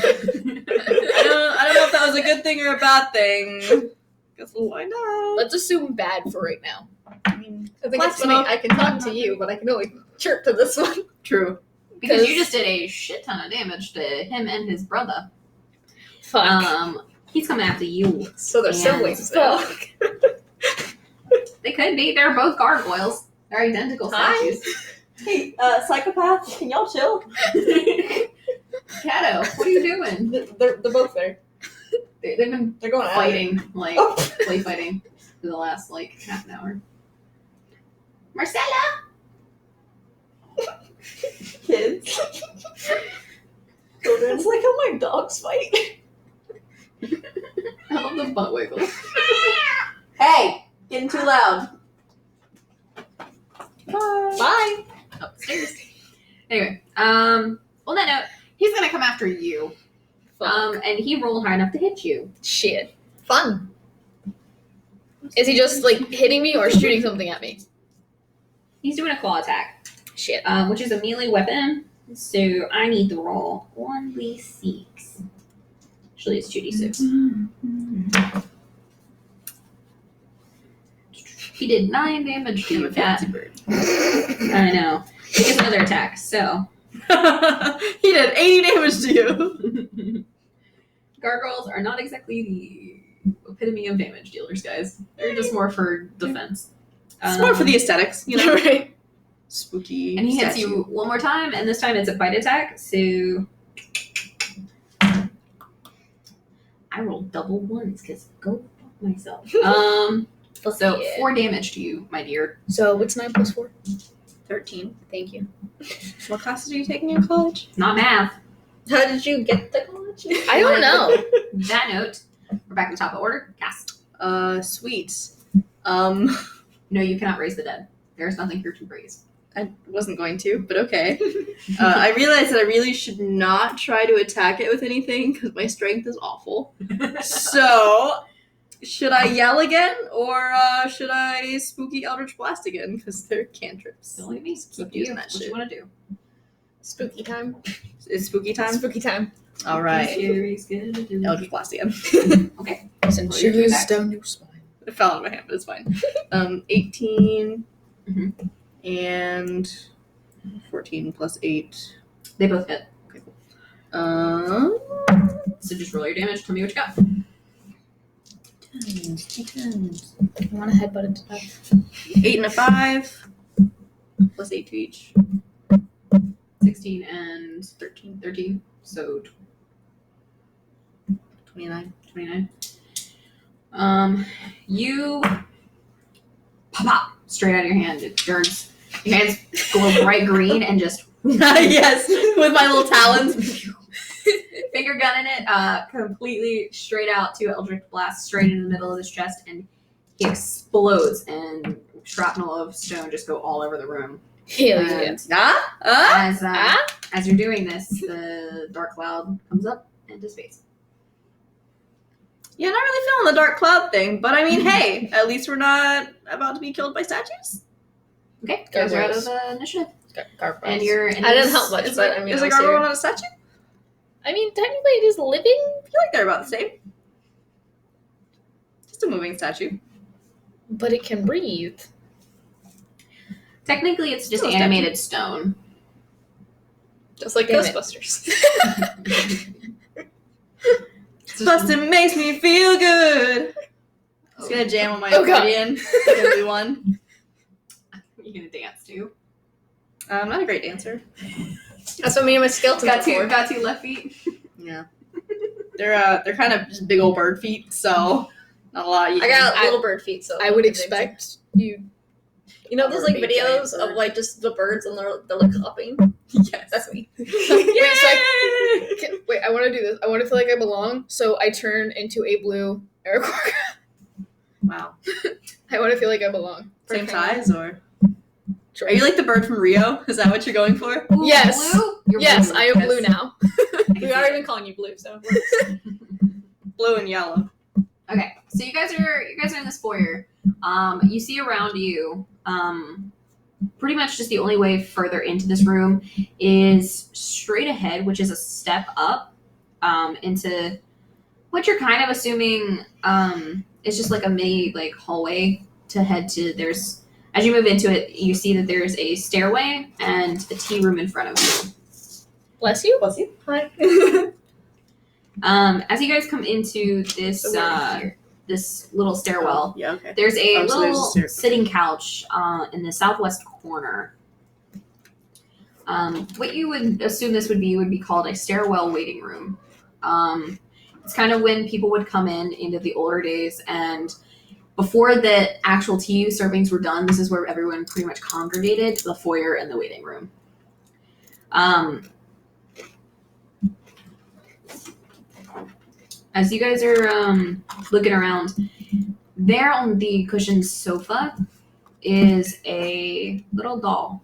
I don't know if that was a good thing or a bad thing. Guess we'll find out. Let's assume bad for right now. I mean, I think Black it's funny. smoke. I can talk to you, but I can only chirp to this one. true. Because you just did a shit ton of damage to him and his brother. Fuck. He's coming after you. So they're And siblings. now. Fuck. They could be. They're both gargoyles. They're identical Hi. statues. Hey, psychopath, can y'all chill? Cato, what are you doing? They're both there. They've been They're going at it. fighting, like, Oh. play fighting for the last, like, half an hour. Marcella! Kids. Children. It's like how my dogs fight. I love the butt wiggle. Hey, getting too loud. Bye. Upstairs. Anyway, on that note, he's gonna come after you. Fuck. And he rolled high enough to hit you. Shit. Fun. Is he just like hitting me or shooting something at me? He's doing a claw attack, Shit. which is a melee weapon. So I need to roll 1d6. Actually, it's 2d6. He did 9 damage to you, Cat. bird. I know. He gets another attack, so. He did 80 damage to you. Gargoyles are not exactly the epitome of damage dealers, guys. They're just more for defense. It's more for the aesthetics, you know. Right. Spooky. And he hits statue. you one more time, and this time it's a bite attack, so. I rolled double ones, because go fuck myself. So yeah. 4 damage to you, my dear. So what's 9 plus 4? 13. Thank you. What classes are you taking in college? It's not math. How did you get the college? I don't know. That note, we're back to the top of order. Cast. Sweet. No, you cannot raise the dead. There's nothing here to raise. I wasn't going to, but okay. I realized that I really should not try to attack it with anything because my strength is awful. So, should I yell again or should I spooky Eldritch Blast again? Because they're cantrips. Don't leave me. Keep Up to using you. that What shit. you want to do? Spooky time. It's spooky time? Spooky time. All right. Scary's gonna do. Eldritch Blast again. Okay. Send Roll your shivers attacks. down your spine. It fell out of my hand, but it's fine. 18 Mhm. and 14 plus 8. They both hit. Okay, cool. So just roll your damage. Tell me what you got. 10s, 10s. I want to headbutt into that. 8 and a 5. Plus 8 to each. 16 and 13. 13. So 29. 29. You pop straight out of your hand. It turns. Your hands glow bright green and just Yes, with my little talons. finger gun in it, completely straight out to Eldritch Blast, straight in the middle of his chest, and he explodes, and shrapnel of stone just go all over the room. Hell yeah. And as you're doing this, the dark cloud comes up and dissipates. Yeah, not really feeling the dark cloud thing, but I mean, hey, at least we're not about to be killed by statues. Okay, guys are out of Gargoyles. initiative, Gargoyles. and you're. I didn't help much, Is but it, I mean, is I a was gargoyle here. not a statue? I mean, technically it is living. I feel like they're about the same. Just a moving statue. But it can breathe. Technically, it's just Still a animated stone. Just like Damn it. Ghostbusters. Bustin' makes me feel good. It's gonna jam on my Oh, God. accordion. It's gonna be one. You gonna dance too? I'm not a great dancer. That's what me and my skeletons Got are two, for. got two left feet. Yeah. They're kind of just big old bird feet, so not a lot. You I can- got little bird feet, so I would expect you. You know those like Or a big giant videos bird. of like just the birds and they're like hopping. Yes. That's me. Wait, wait, I want to do this. I want to feel like I belong, so I turn into a blue Airquark. Wow. I want to feel like I belong. Same size, or Sure. are you like the bird from Rio? Is that what you're going for? Ooh, Yes. Blue? You're Yes, blue. I am blue now. We are even calling you blue, so Blue and yellow. Okay, so you guys are in this foyer. You see around you, pretty much just the only way further into this room is straight ahead, which is a step up into what you're kind of assuming is just like a mini like hallway to head to. There's as you move into it, you see that there's a stairway and a tea room in front of you. Bless you. Bless you. hi. As you guys come into this this little stairwell, Yeah. Okay. there's a Oh, so there's a little stair- sitting couch in the southwest corner. What you would assume this would be called a stairwell waiting room. It's kind of when people would come into the older days, and before the actual tea servings were done, this is where everyone pretty much congregated, the foyer and the waiting room. As you guys are looking around, there on the cushioned sofa is a little doll.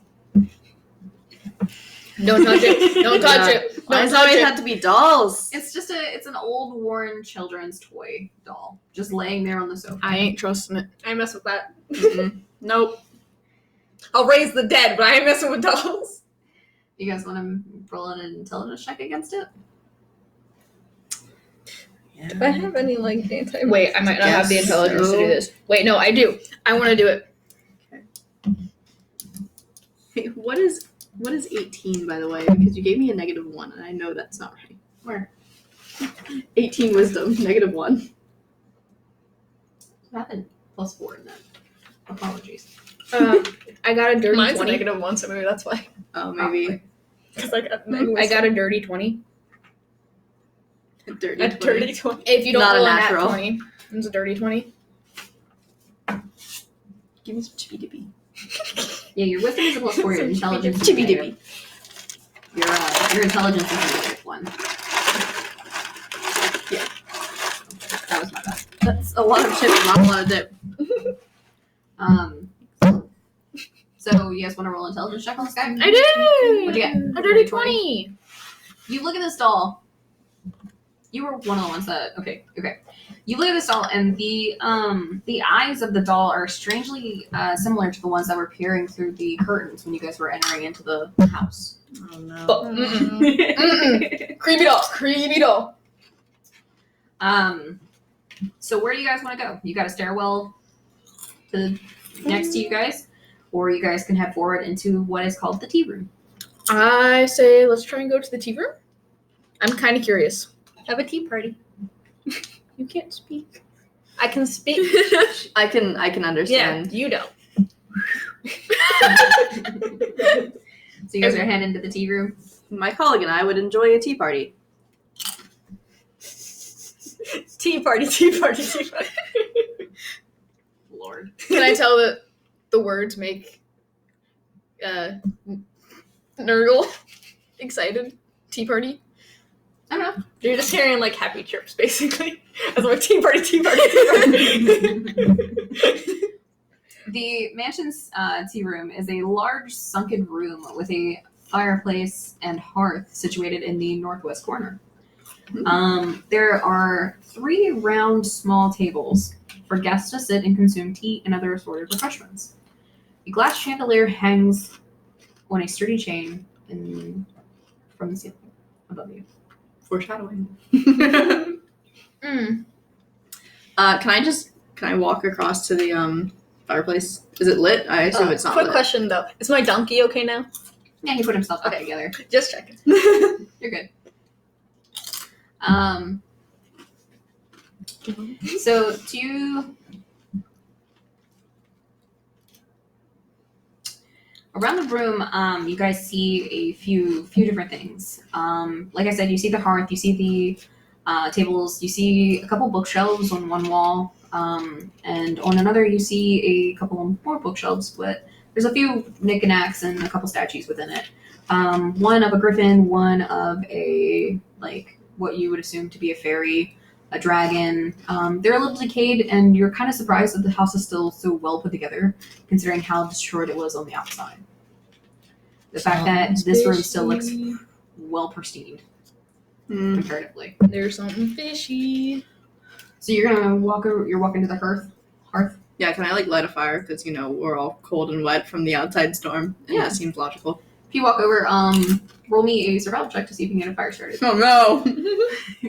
Don't touch it. Don't touch it. Why Don't does it touch always it. have to be dolls? It's an old worn children's toy doll just laying there on the sofa. I ain't trusting it. I mess with that. Mm-mm. Nope. I'll raise the dead, but I ain't messing with dolls. You guys want to roll an intelligence check against it? If I have any like anti Wait, I might not have the Guess intelligence to do so. this. Wait, no, I do. I want to do it. Hey, what is 18, by the way? Because you gave me a -1, and I know that's not right. Where? 18 wisdom, -1. What happened? +4 in that. Apologies. I got a dirty Mine's 20. a -1, so maybe that's why. Oh, maybe Because I got I got a dirty 20. a dirty. a 20. dirty 20. If you don't Not a roll a nat natural. 20, it's a dirty 20. Give me some chippy dippy. Yeah, your wisdom is a +4. Your intelligence is Chippy negative. dippy. Your intelligence is -1. Yeah. That was my bad. That's a lot of chips, not a lot of dip. So you guys want to roll intelligence check on this guy? I did! What'd you get? A dirty 20. You look at this doll. You were one of the ones that okay. You look at this doll, and the eyes of the doll are strangely similar to the ones that were peering through the curtains when you guys were entering into the house. Oh no. But, Creepy doll. Creepy doll. So where do you guys want to go? You got a stairwell to next to you guys, or you guys can head forward into what is called the tea room. I say let's try and go to the tea room. I'm kind of curious. Have a tea party. You can't speak. I can speak. I can Yeah, understand. you don't. So you guys are heading to the tea room. My colleague and I would enjoy a tea party. Tea party, tea party, tea party. Lord. Can I tell that the words make Nurgle excited? Tea party? I don't know. You're just hearing like happy chirps, basically. As I'm like, tea party, tea party, tea party. The mansion's tea room is a large sunken room with a fireplace and hearth situated in the northwest corner. There are 3 round small tables for guests to sit and consume tea and other assorted refreshments. A glass chandelier hangs on a sturdy chain from the ceiling above you. Foreshadowing. Mm. Can I walk across to the fireplace? Is it lit? I assume it's not Quick lit. question though. Is my donkey okay now? Yeah, he put himself back Okay. together. Just checking. You're good. So around the room, you guys see a few different things. Like I said, you see the hearth, you see the tables, you see a couple bookshelves on one wall, and on another you see a couple more bookshelves, but there's a few knickknacks and a couple statues within it. One of a griffin, one of a what you would assume to be a fairy, a dragon. They're a little decayed, and you're kind of surprised that the house is still so well put together, considering how destroyed it was on the outside. The fact that this room still looks well pristine comparatively. There's something fishy. So you're walking to the hearth. Yeah, can I light a fire? Because we're all cold and wet from the outside storm, and Yeah. that seems logical. If you walk over, roll me a survival check to see if you can get a fire started. Oh no!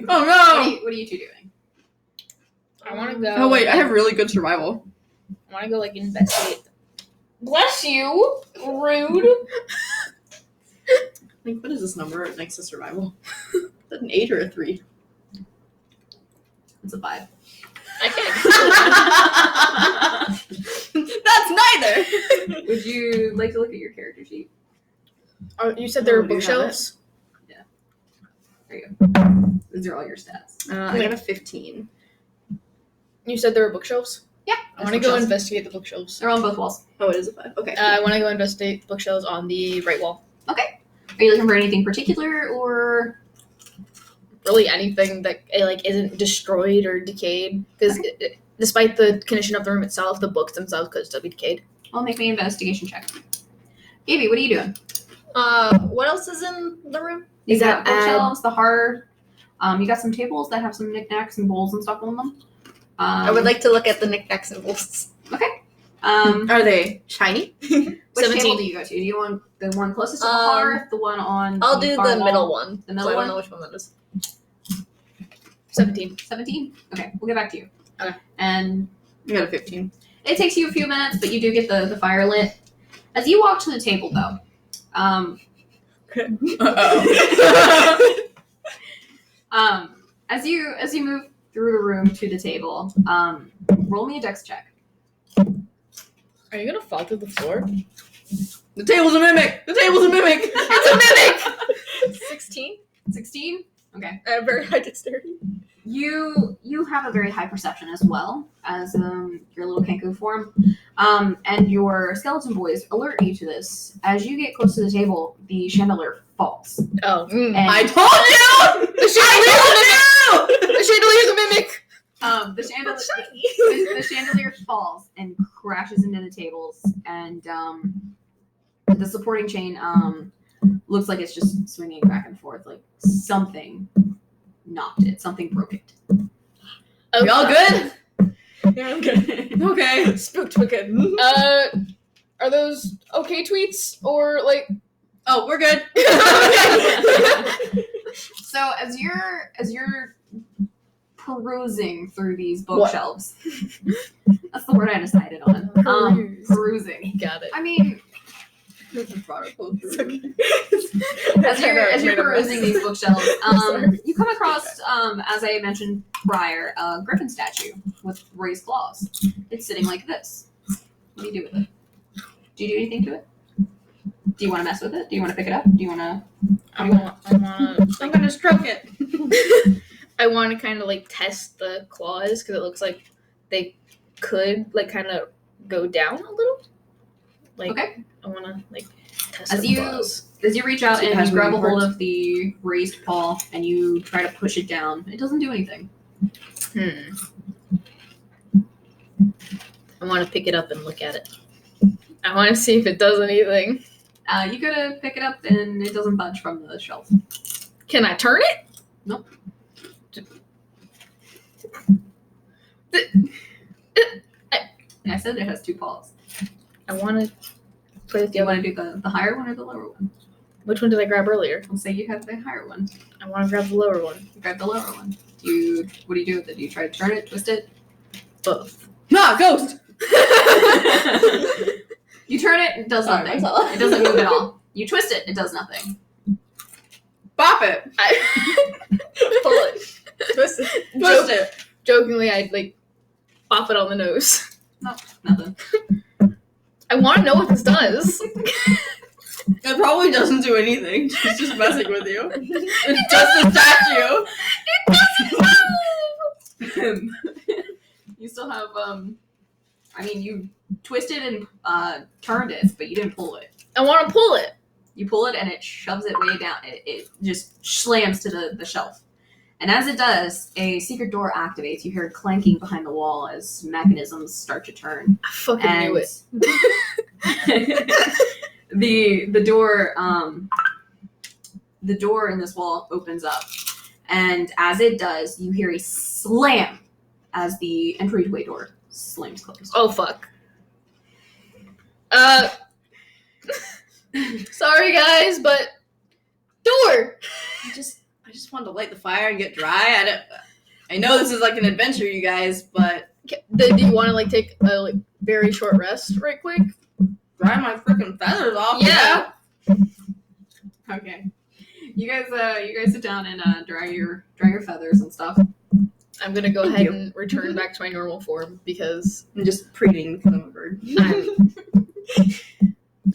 Oh What are you two doing? I want to go. no! Oh wait, I have really good survival. I want to go investigate. Bless you. Rude. What is this number next to survival? Is that an 8 or a 3? It's a 5. I can't. That's neither. Would you like to look at your character sheet? Oh, you said there were Oh, do you have bookshelves? There you go. These are all your stats. I got a 15. You said there were bookshelves? Yeah. I want to go investigate the bookshelves. They're on both walls. Oh, it is a 5. Okay. I want to go investigate the bookshelves on the right wall. Okay. Are you looking for anything particular, or Really anything that isn't destroyed or decayed. Because despite the condition of the room itself, the books themselves could still be decayed. I'll make my investigation check. Gabe, what are you doing? What else is in the room? You Is got that bookshelves, the hearth. You got some tables that have some knickknacks and bowls and stuff on them. I would like to look at the knickknacks and bowls. Are they shiny? Which 17. table do you go to? Do you want the one closest to the Um, hearth, the one on I'll do far the wall? middle one. The middle so I one? don't know which one that is. 17. 17? Okay, we'll get back to you. Okay. And I got a 15. it takes you a few minutes, but you do get the fire lit. As you walk to the table, though, as you move through the room to the table, roll me a dex check. Are you going to fall through the floor? The table's a mimic! The table's a mimic! It's a mimic! 16. 16? Okay. I have very high dexterity. You have a very high perception as well as your little Kenku form, and your skeleton boys alert you to this. As you get close to the table, the chandelier falls. Oh. And, I told you! The chandelier's a mimic! the chandelier It's shiny. the chandelier falls and crashes into the tables, and the supporting chain looks like it's just swinging back and forth, like something knocked it, something broke it. We all good? Yeah, I'm good. Okay. Spooked wicked. Are those okay tweets? Or, Oh, we're good. So as you're perusing through these bookshelves, that's the word I decided on. Perusing. Got it. I mean, as you're perusing these bookshelves, you come across, as I mentioned prior, a griffin statue with raised claws. It's sitting like this. What do you do with it? Do you do anything to it? Do you want to mess with it? Do you want to pick it up? Do you want to? I'm gonna stroke it. I want to kind of test the claws because it looks like they could kind of go down a little. Okay. I want to test As the you claws. as you reach out So it and has you grab a moving hold parts. of the raised paw and you try to push it down, it doesn't do anything. I want to pick it up and look at it. I want to see if it does anything. You go to pick it up and it doesn't budge from the shelf. Can I turn it? Nope. I said it has two paws. I want to put it Do the you other. want to do the higher one or the lower one? Which one did I grab earlier? I'll say you have the higher one. I want to grab the lower one. You grab the lower one. What do you do with it? Do you try to turn it, twist it? Both. Nah, ghost! You turn it, it does Sorry, nothing. Marcella. It doesn't move at all. You twist it, it does nothing. Bop it. Pull it. Twist it. Twist it. Jokingly, I'd like pop it on the nose. Nothing. I want to know what this does. It probably doesn't do anything. She's just messing with you. It's just a statue. You still have, you twisted and turned it, but you didn't pull it. I want to pull it. You pull it and it shoves it way down. It just slams to the shelf. And as it does, a secret door activates. You hear clanking behind the wall as mechanisms start to turn. I fucking knew it. the door in this wall opens up. And as it does, you hear a slam as the entryway door slams closed. Oh, fuck. Sorry, guys, but door. I just wanted to light the fire and get dry. I know this is like an adventure, you guys, but Do you want to like take a very short rest, right quick? dry my freaking feathers off. Yeah. Okay. You guys sit down and dry your feathers and stuff. I'm gonna go Thank ahead you. and return back to my normal form because I'm just preening because I'm a bird. I'm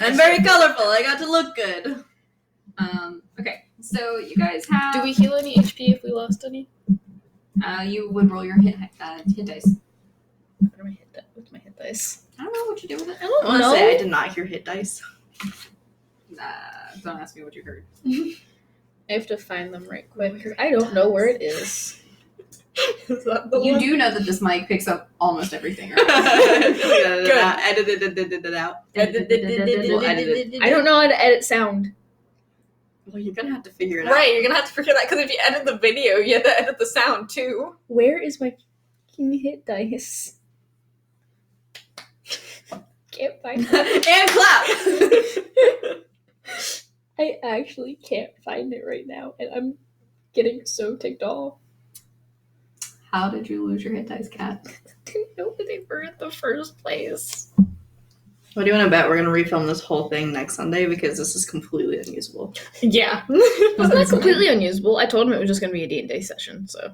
I'm very colorful. I got to look good. Okay. So you guys have. Do we heal any HP if we lost any? You would roll your hit dice. What's my hit dice? I don't know what you do with it. I don't I want to know. say I did not hear hit dice. Don't ask me what you heard. I have to find them right quick because I don't know where it is. Is that the You one? do know that this mic picks up almost everything, right? Edited it out. We'll edit it. I don't know how to edit sound. Well, you're gonna have to figure it out. Right, you're gonna have to figure that because if you edit the video, you have to edit the sound too. Where is my fucking hit dice? Can't find it. And clap. I actually can't find it right now, and I'm getting so ticked off. How did you lose your hit dice, Kat? I didn't know where they were in the first place. What do you want to bet? We're gonna refilm this whole thing next Sunday because this is completely unusable. Yeah. It's not completely unusable. I told him it was just going to be a D&D session, so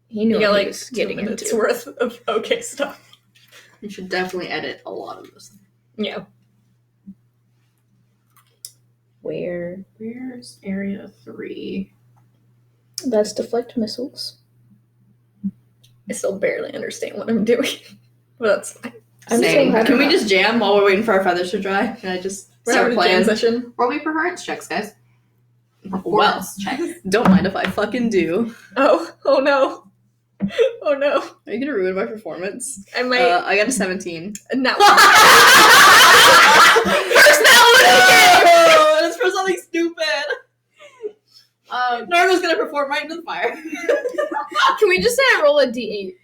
he knew You got what like he was 2 getting minutes into. worth of okay stuff. You should definitely edit a lot of this. Yeah. Where's area 3? That's deflect missiles. I still barely understand what I'm doing. But that's fine. I'm Same. so happy. Can we just jam while we're waiting for our feathers to dry? Can I just We're start having a jam playing? session. Roll me performance checks, guys. Well, Performance checks. don't mind if I fucking do. Oh no. Oh no. Are you gonna ruin my performance? I might I got a 17. no. It's for something stupid. Nargo's gonna perform right into the fire. Can we just say I roll a D8?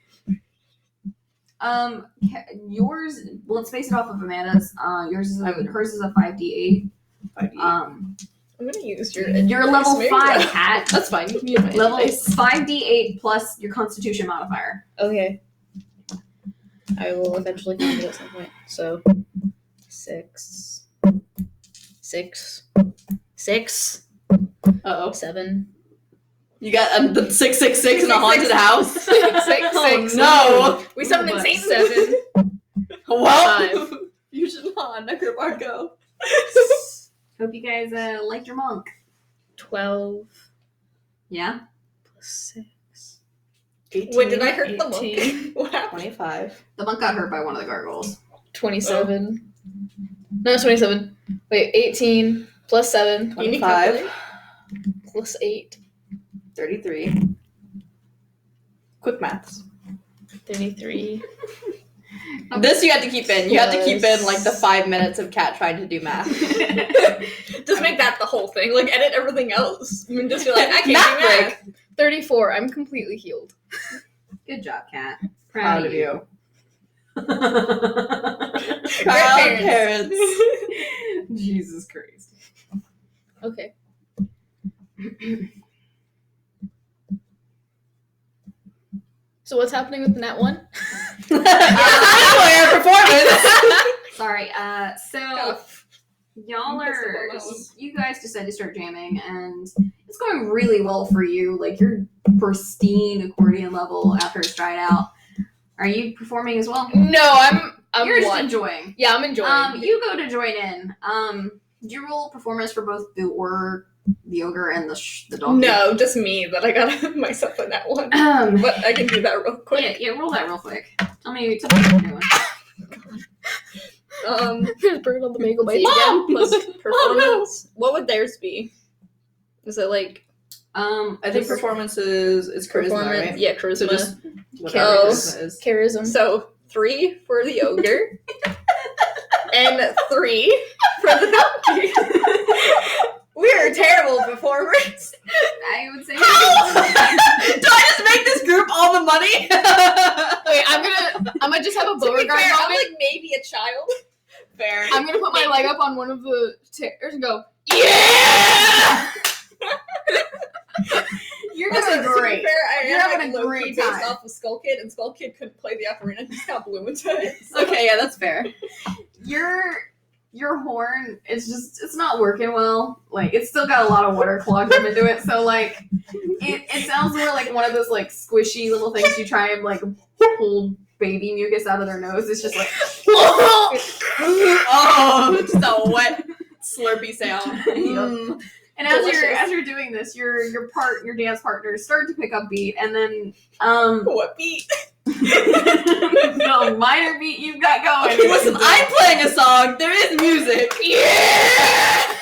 Yours. Well, let's base it off of Amanda's. Hers is a 5d8. I'm gonna use your You're level maybe. 5, Kat. That's fine. You can use my Level advice. 5d8 plus your Constitution modifier. Okay. I will eventually find it at some point. So, 6. Uh-oh. 7. You got the 666 in a haunted house? 666. Oh, We summoned What? insane 7. no! Well, 5. Fusion on Necrobarco. Hope you guys liked your monk. 12 Yeah? plus 6. 18, Wait, did I hurt the 18. monk? What happened? 25. The monk got hurt by one of the gargoyles. 27. No, it's 27. Wait, 18 plus 7 You need 25. calculator? plus 8. 33. Quick maths. 33. This you have to keep in. You have to keep in Plus- like the 5 minutes of Kat trying to do math. Just make that the whole thing. Like edit everything else. You can just be like, I can't Math do break. math. 34. I'm completely healed. Good job, Kat. Proud of you. Great Proud parents. parents. Jesus Christ. Okay. So what's happening with the Nat 1? Player performance. Sorry. So y'all Missed are it on that one. you guys decide to start jamming, and it's going really well for you. Like you're pristine accordion level after it's dried out. Are you performing as well? No, I'm You're just watching. enjoying. Yeah, I'm enjoying. You go to join in. Do you roll performance for both the ogre and the donkey? No, just me. That I got myself in that one. But I can do that real quick. Yeah, roll that real quick. Tell me what you're doing. There's bird on the bagel See, bite. again, plus performance. What would theirs be? Is it like I think performance is charisma, performance? right? Yeah, charisma. So just whatever Kills. charisma is. Charism. So 3 for the ogre, and 3 for the donkey. We are terrible performers. I would say. Do I just make this group all the money? Wait, I'm gonna just have a To be Beauregard fair, I'm moment. like maybe a child. Fair. I'm gonna put my leg up on one of the stairs and go, yeah! You're Also, doing to be great. fair, I You're am having like a low-key great based time. off of Skull Kid, and Skull Kid couldn't play the ocarina. He's got blue into it. Okay, yeah, that's fair. Your horn it's not working well. Like it's still got a lot of water clogged up into it, so like it sounds more like one of those like squishy little things you try and like pull baby mucus out of their nose. It's just like Oh, just a wet, slurpy sound. Mm. and as Delicious. you're doing this, your dance partners start to pick up beat, and then What beat? the minor beat you've got going. Listen, I'm playing a song. There is music. Yeah!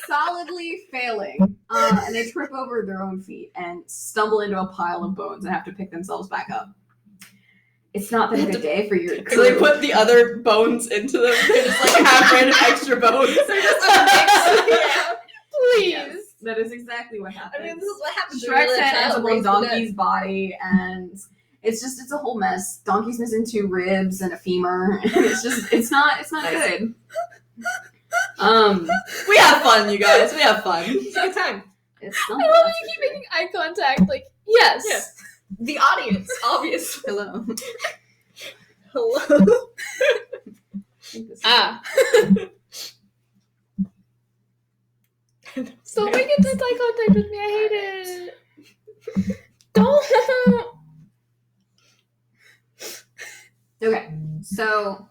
Solidly failing, and they trip over their own feet and stumble into a pile of bones and have to pick themselves back up. It's not been a good day for your crew. So they put the other bones into them. They just like have random extra bones. They're just a mix. Yeah. Please. Yes, that is exactly what happened. I mean, this is what happens when Shrek's you're a head ends child up on raised to death. Donkey's body, and it's a whole mess. Donkey's missing 2 ribs and a femur. It's not good. We have fun, you guys. We have fun. It's a good time. It's I not love that's you keep for sure. making eye contact. Like, yes. Yeah. The audience, obviously. Hello. Hello. I think this is- Ah. Don't make it touch eye contact with me. I hate it. Don't. Okay, so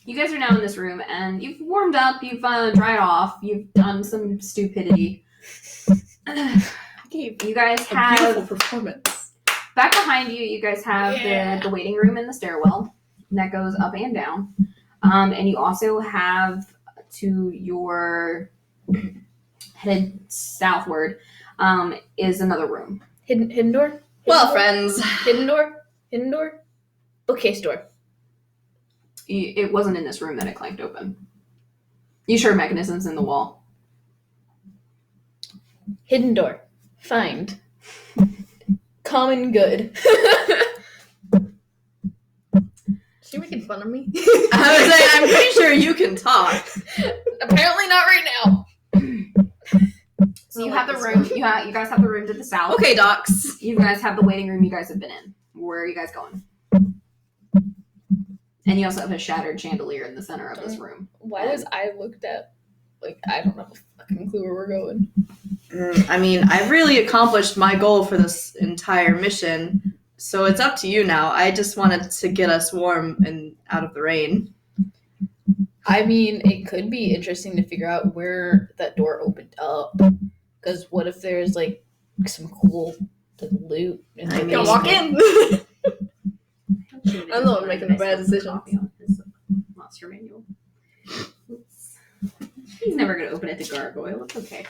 you guys are now in this room, and you've warmed up, you've dried off, you've done some stupidity. Gabe, You guys A have beautiful performance. back behind you. You guys have the waiting room and the stairwell that goes up and down, and you also have to your headed southward is another room. Hidden door. Well, friends. Hidden door. Hidden door. Bookcase door. It wasn't in this room that it clanked open. You sure mechanisms in the wall. Hidden door. Find. Common good. she making fun of me? I was like, I'm pretty sure you can talk. Apparently not right now. So you have the room. You guys have the room to the south. Okay, docs. You guys have the waiting room you guys have been in. Where are you guys going? And you also have a shattered chandelier in the center of this room. Why was I looked at? Like, I don't have a fucking clue where we're going. I mean, I've really accomplished my goal for this entire mission, so it's up to you now. I just wanted to get us warm and out of the rain. I mean, it could be interesting to figure out where that door opened up. Because what if there's, like, some cool loot? And I mean- Gonna walk in. I'm the one making the bad decisions. Monster manual. Oops. He's never gonna open it to gargoyle. It's okay.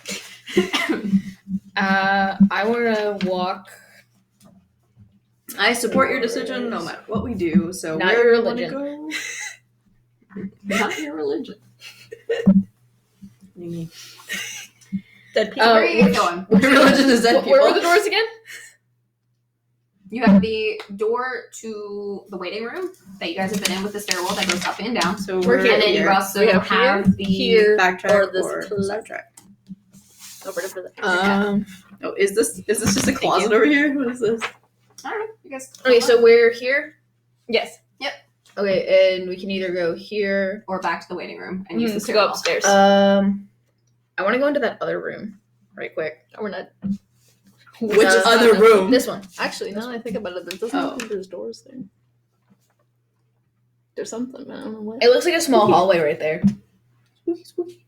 I want to walk. I support your decision no matter what we do, so Not where your do you wanna religion. go? Not your religion. Dead people. Oh, Where are you guys going? What religion is that, Where were people? the doors again? You have the door to the waiting room that you guys have been in with the stairwell that goes up and down. So We're we're And then here. you also We have have the here, Backtrack or this or close. sidetrack? Over to the Oh, is this just a closet over here? What is this? I don't know. You guys. Okay, so we're here. Yes. Okay, and we can either go here. or back to the waiting room and use the To go stairwell. upstairs. I want to go into that other room right quick. We're not. Which other room? This one. Actually, now that I think about it, there doesn't Oh. look like there's doors there. There's something, but I don't know what. It looks like a small hallway right there. Spooky, spooky.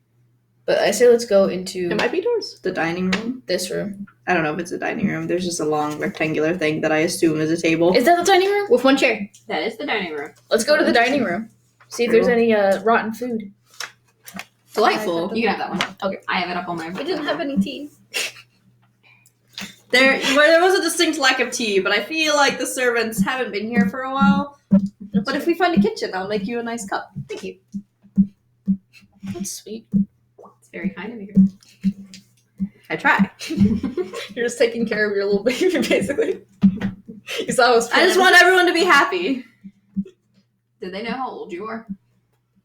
But I say let's go into It might be doors. The dining room? this room. I don't know if it's a dining room. There's just a long rectangular thing that I assume is a table. Is that the dining room? With one chair. That is the dining room. Let's go to the dining room. See if there's any rotten food. Delightful. You can have that one. Okay. I have it up on my. We didn't have any tea. There was a distinct lack of tea, but I feel like the servants haven't been here for a while. But if we find a kitchen, I'll make you a nice cup. Thank you. That's sweet. It's very kind of you. I try. You're just taking care of your little baby, basically. You saw us. I just want everyone to be happy. Did they know how old you are?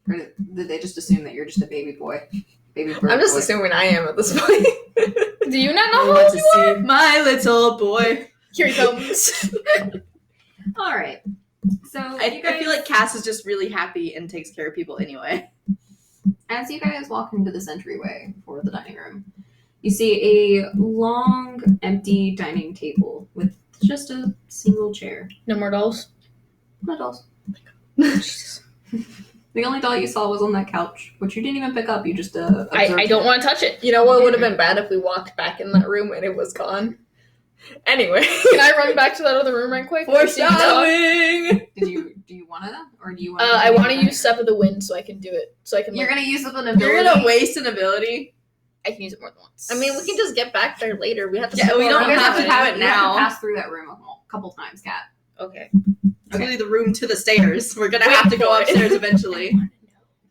Or did they just assume that you're just a baby boy? Baby bird I'm just boy? assuming I am at this point. Do you not know I how want old to you are? see my little boy. Here he comes. All right. So I feel like Cass is just really happy and takes care of people anyway. as you guys walk into this entryway for the dining room, you see a long, empty dining table with just a single chair. No more dolls. No dolls. Jesus. The only doll you saw was on that couch, which you didn't even pick up. You just I don't want to touch it. You know what would have been bad if we walked back in that room and it was gone? Anyway. Can I run back to that other room right quick? Foreshadowing! Do you want to, or do you want? I want to use Step of the Wind so I can do it. So I can. You're like, gonna use up an ability. You're gonna waste an ability. I can use it more than once. I mean, we can just get back there later. We have to. Yeah, we You don't guys have to have it you have now. to pass through that room a couple times, Kat. Okay. It's really the room to the stairs. We're gonna Wait have to go for it. upstairs eventually.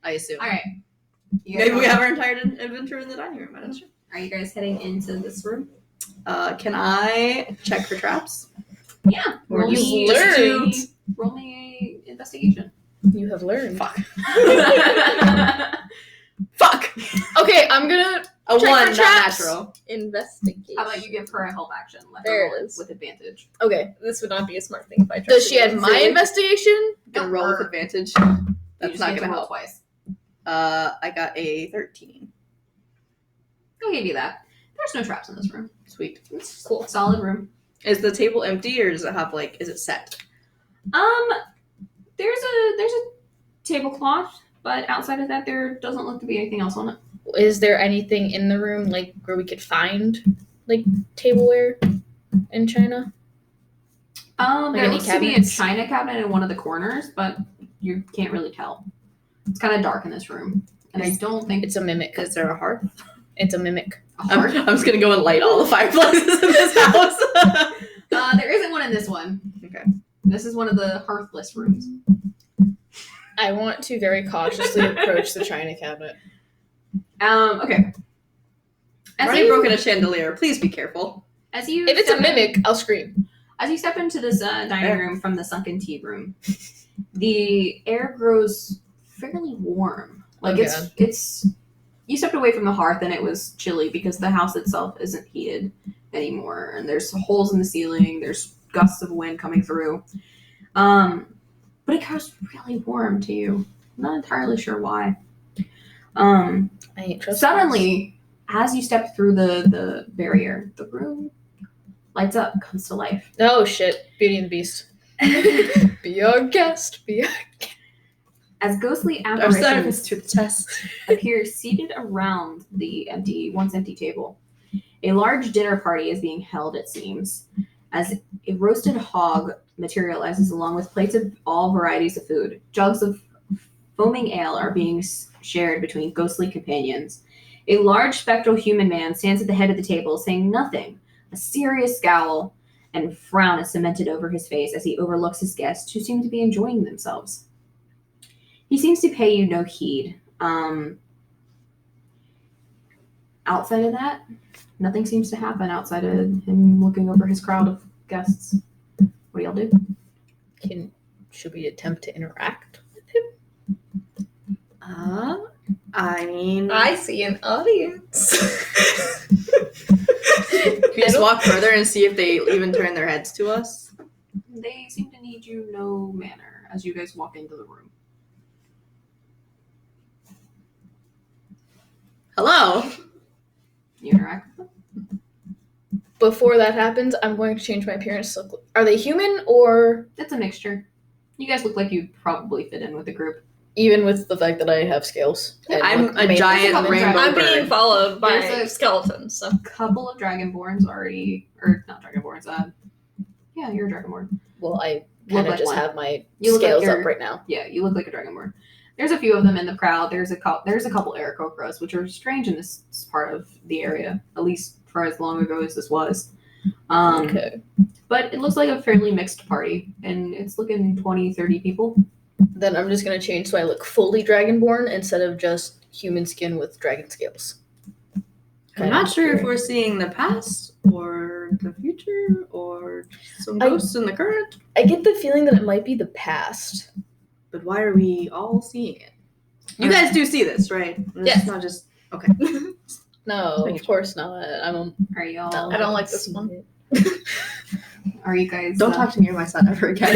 I assume. All right. You guys Maybe we want- have our entire adventure in the dining room. I'm not sure. Are you guys heading into this room? Can I check for traps? Yeah. Or Roll you me learned. roll me a investigation. You have learned. Fuck. How Fuck! Okay, I'm gonna. A Check 1, for not traps. natural. Investigate. about you give her a help action? Let her There it roll is. with advantage. Okay. This would not be a smart thing if I tried. Does to she do have it. my Really? investigation? Gonna roll with her. advantage. You That's just not get to gonna roll help. twice. I got a 13. I'll give you that. There's no traps in this room. Sweet. It's cool. Solid room. Is the table empty or does it have is it set? There's a tablecloth, but outside of that, there doesn't look to be anything else on it. Is there anything in the room like where we could find like tableware in China? Like There any looks to be a cabinets? china cabinet in one of the corners, but you can't really tell. It's kind of dark in this room, and I don't think It's a mimic. Is there a hearth? It's a mimic. a hearth. I'm just gonna go and light all the fireplaces in this house. There isn't one in this one. Okay. This is one of the hearthless rooms. I want to very cautiously approach the china cabinet. Okay. As Already you, broken a chandelier. Please be careful. as you If it's a step in- mimic, I'll scream. As you step into this dining Fair. room from the sunken tea room, the air grows fairly warm. Like Oh, it's you stepped away from the hearth and it was chilly because the house itself isn't heated anymore, and there's holes in the ceiling. There's gusts of wind coming through, but it grows really warm to you. I'm not entirely sure why. I ain't trust. Suddenly, as you step through the barrier, the room lights up, comes to life. Oh shit! Beauty and the Beast. Be our guest. Be our... As ghostly Our apparitions service to the test. appear seated around the once empty table. A large dinner party is being held, it seems, as a roasted hog materializes along with plates of all varieties of food. Jugs of foaming ale are being shared between ghostly companions. A large spectral human man stands at the head of the table, saying nothing. A serious scowl and frown is cemented over his face as he overlooks his guests, who seem to be enjoying themselves. He seems to pay you no heed. Outside of that, nothing seems to happen outside of him looking over his crowd of guests. What do y'all do? Should we attempt to interact? I mean, I see an audience. can we just walk further and see if they even turn their heads to us? They seem to need you no manner as you guys walk into the room. Hello. You interact with them. Before that happens, I'm going to change my appearance. Are they human or It's a mixture. You guys look like you'd probably fit in with the group. even with the fact that I have scales? and I'm look a amazing? giant couple rainbow I'm being bird. followed by There's a- skeletons. So A couple of Dragonborns already, or not Dragonborns. Yeah, you're a Dragonborn. Well, I Look kind of like just one. have my You look like scales you're- up right now. Yeah, you look like a Dragonborn. There's a few of them in the crowd. There's a couple Aarakocras, which are strange in this part of the area, at least for as long ago as this was. Okay. But it looks like a fairly mixed party, and it's looking 20, 30 people. Then I'm just going to change so I look fully dragonborn instead of just human skin with dragon scales. I'm not sure if we're seeing the past or the future or some ghosts in the current. I get the feeling that it might be the past. But why are we all seeing it? You guys do see this, right? It's Yes. not just okay. No, Thank of course not. Are y'all? No. I don't like this one. Are you guys? Don't talk to me or my son ever again.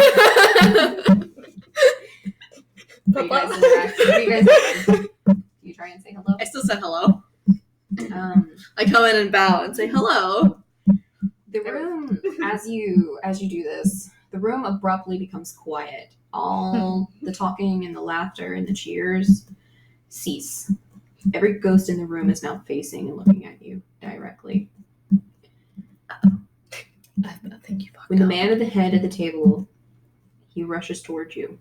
Are you guys interact? What do you guys do? You try and say hello. I still said hello. Um, I come in and bow and say hello. the room, as you do this, the room abruptly becomes quiet. All the talking and the laughter and the cheers cease. Every ghost in the room is now facing and looking at you directly. I think you fucked When the up. man at the head of the table, he rushes towards you,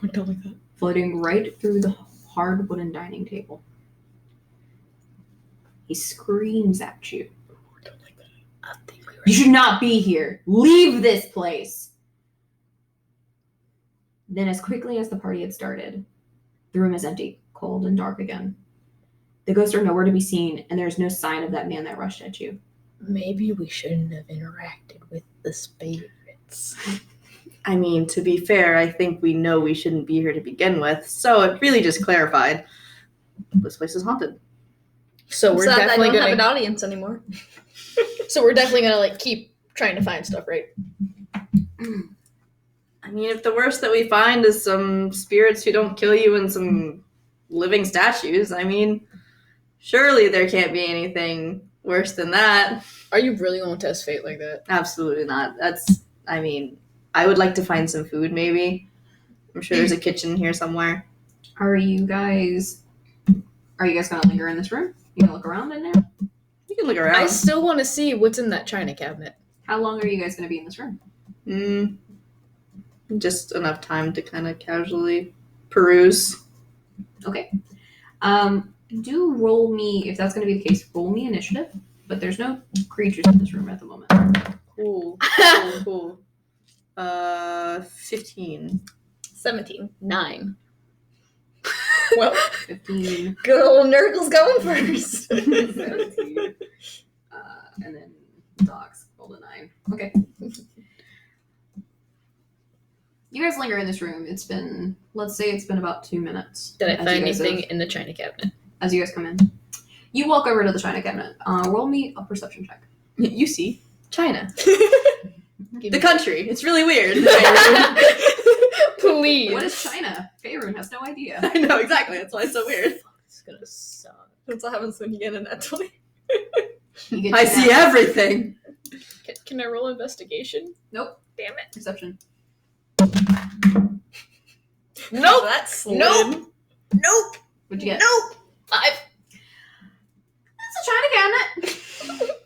I don't like that. floating right through the hard wooden dining table. He screams at you. I don't like that. I think we were. You should not be here. Leave this place. Then, as quickly as the party had started, the room is empty, cold, and dark again. The ghosts are nowhere to be seen, and there is no sign of that man that rushed at you. Maybe we shouldn't have interacted with the spirits. I mean, to be fair, I think we know we shouldn't be here to begin with, so it really just clarified. This place is haunted. So we're Sad that I definitely don't have an gonna. audience anymore. So we're definitely gonna like keep trying to find stuff, right? I mean, if the worst that we find is some spirits who don't kill you and some living statues, I mean, surely there can't be anything worse than that. Are you really going to test fate like that? Absolutely not. I would like to find some food, maybe. I'm sure there's a kitchen here somewhere. Are you guys gonna linger in this room? You gonna look around in there? You can look around. I still want to see what's in that china cabinet. How long are you guys gonna be in this room? Just enough time to kind of casually peruse. Okay. Do roll me, if that's gonna be the case, roll me initiative. But there's no creatures in this room at the moment. Cool. Cool. 15. 17. 9. Well, 15. good old Nurgle's going first. 17. And then dogs rolled a 9. Okay. You guys linger in this room. Let's say it's been about 2 minutes. Did I as find you guys anything have- in the china cabinet? As you guys come in. You walk over to the china cabinet. Roll me a perception check. You see, China. Give The me- country. It's really weird. Please. What is China? Faerun has no idea. I know, exactly. That's why it's so weird. It's gonna suck. That's what happens when you get in that 20. You get I two see nats. everything. Can I roll investigation? Nope. Damn it. Perception. Nope. That's Nope. Nope. What'd you get? Nope. 5. It's a china cabinet.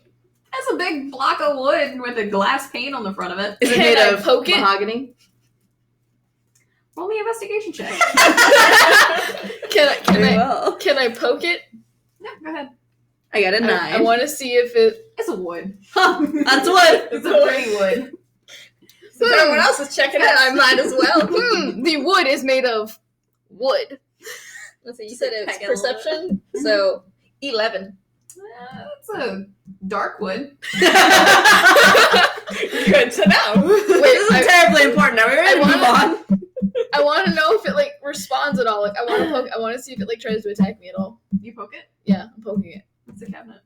That's a big block of wood with a glass pane on the front of it. Is it Can made I of poke it? mahogany? Roll me an investigation check. Can I poke it? Yeah, go ahead. I got a 9. I want to see if it. It's a wood. Huh, that's wood. It's a pretty wood. Since everyone else is checking it, I might as well. The wood is made of wood. Let's see, you said it's Peck it a little perception, so 11. It's a dark wood. Good to know. Wait, This is terribly important. Are we ready to move on? I want to know if it like responds at all. Like I want to poke. I want to see if it like tries to attack me at all. You poke it. Yeah, I'm poking it. It's a cabinet.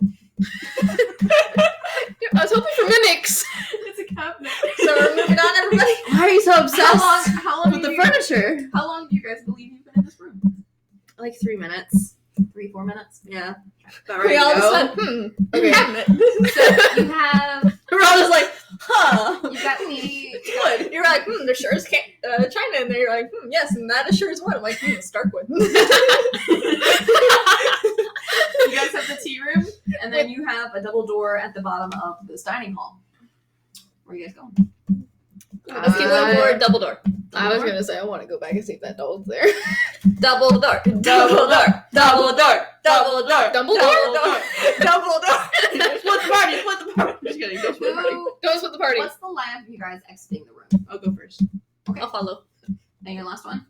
I was hoping for mimics. It's a cabinet. So we're moving on, everybody. Why are you so obsessed How long with the have you furniture. How long do you guys believe you've been in this room? Like 3 minutes. 3-4 minutes. Yeah. About We ready to all go. just went, Okay. cabinet. So you have We're all just like, huh. you got the Wood. You're like, there sure is China in there. You're like, yes, and that is sure is wood. I'm like, it's dark wood. you guys have the tea room, and then you have a double door at the bottom of this dining hall. Where are you guys going? Let's keep one more double door. I was gonna say I want to go back and see if that dog's there. Double door. Double door. Double door. Double door. Double door? Double door. Double door. Split the party. Split the party. Just kidding. Don't split the party. Who, Goes with the party. what's the line of you guys exiting the room? I'll go first. I'll follow. And your last one?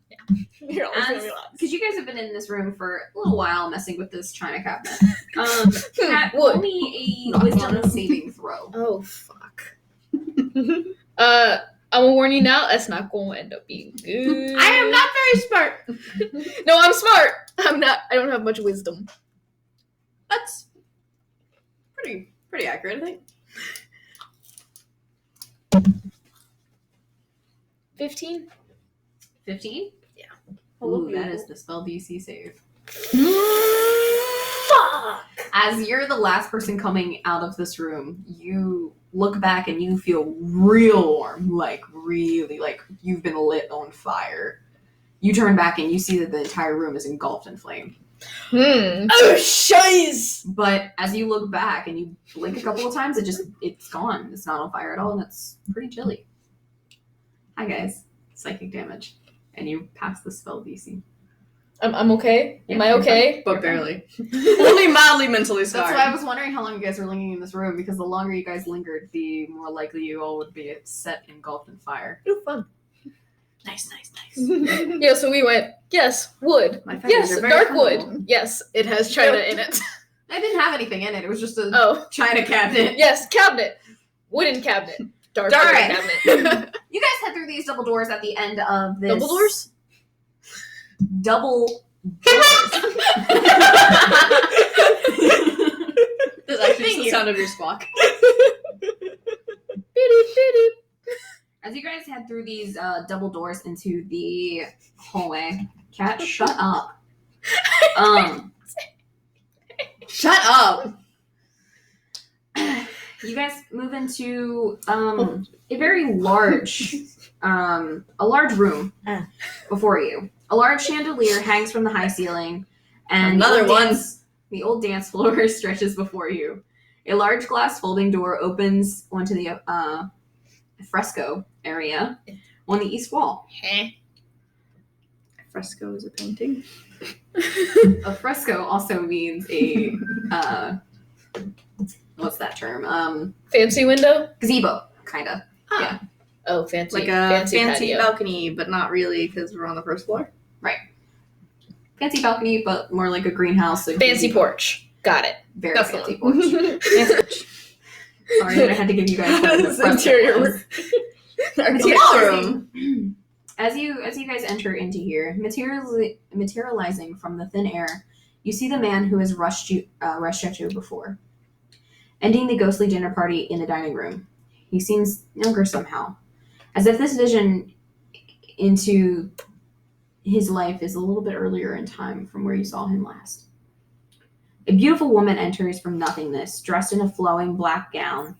You're always gonna be last. Because you guys have been in this room for a little while messing with this china cabinet. Kat, Wood. roll me a wisdom saving throw. Oh fuck. I will warn you now. That's not going to end up being good. I am not very smart. No, I'm smart. I'm not. I don't have much wisdom. That's pretty accurate, I think. 15. 15? Yeah. Ooh, that is the spell DC save. Fuck. As you're the last person coming out of this room, you look back and you feel real warm, like really, like you've been lit on fire. You turn back and you see that the entire room is engulfed in flame. Oh, shiz! But as you look back and you blink a couple of times, it's gone. It's not on fire at all, and it's pretty chilly. Hi guys, psychic damage, and you pass the spell DC. I'm okay. Am Yeah, I you're okay? But barely. Only mildly mentally That's scarred. why I was wondering how long you guys were lingering in this room, because the longer you guys lingered, the more likely you all would be set engulfed in fire. Ooh, fun. Nice. Yeah, so we went, yes, wood. My feathers Yes, are very dark comfortable. wood. Yes, it has china in it. I didn't have anything in it. It was just a Oh, china cabinet. yes, cabinet. Wooden cabinet. Dark Dark. wooden cabinet. You guys head through these double doors at the end of this. Double doors? Double doors. That's actually Thank the you. sound of your squawk. As you guys head through these double doors into the hallway, Cat, shut up. Shut up! You guys move into a very large, room before you. A large chandelier hangs from the high ceiling, and Another one. The old dance floor stretches before you. A large glass folding door opens onto the fresco area on the east wall. Fresco is a painting. A fresco also means a what's that term? Fancy window? Gazebo, kinda. Yeah. Oh, fancy. Like a fancy patio. balcony, but not really because we're on the first floor. Fancy balcony, but more like a greenhouse. So Fancy porch. Got it. Very That's fancy the porch. Fancy porch. Sorry that I had to give you guys what the This fresco interior was. It's a ballroom. As you guys enter into here, materializing from the thin air, you see the man who has rushed at you before, ending the ghostly dinner party in the dining room. He seems younger somehow, as if this vision into his life is a little bit earlier in time from where you saw him last. A beautiful woman enters from nothingness, dressed in a flowing black gown,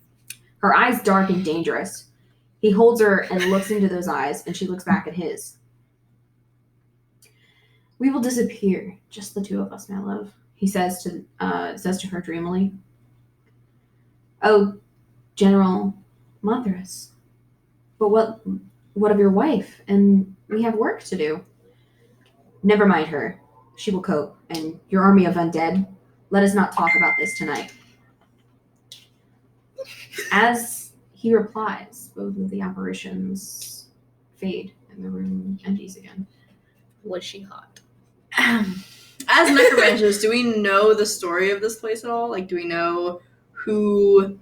her eyes dark and dangerous. He holds her and looks into those eyes, and she looks back at his. "We will disappear, just the two of us, my love," he says to her dreamily. "Oh, General Monthras, but what of your wife? And we have work to do." "Never mind her. She will cope. And your army of undead? Let us not talk about this tonight." As he replies, both of the apparitions fade and the room empties again. Was she hot? As necromancers, do we know the story of this place at all? Like, do we know who?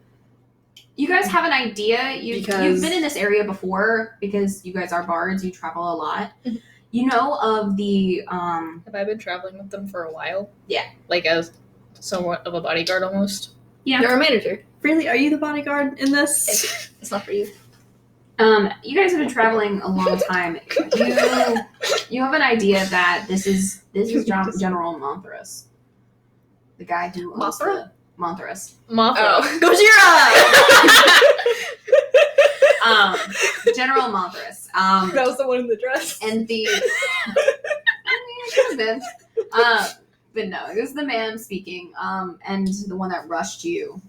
You guys have an idea. You've Because- been in this area before because you guys are bards. You travel a lot. Mhm. You know of the Have I been traveling with them for a while? Yeah. Like as somewhat of a bodyguard almost? Yeah. You're a manager. Really, are you the bodyguard in this? It's not for you. You guys have been traveling a long time. You have an idea that this is General Monthras, the guy who owns Mothra? Monthras. Mothra. Gojira! General Monthras. That was the one in the dress. And the I mean, it could have been. But no, it was the man speaking. And the one that rushed you.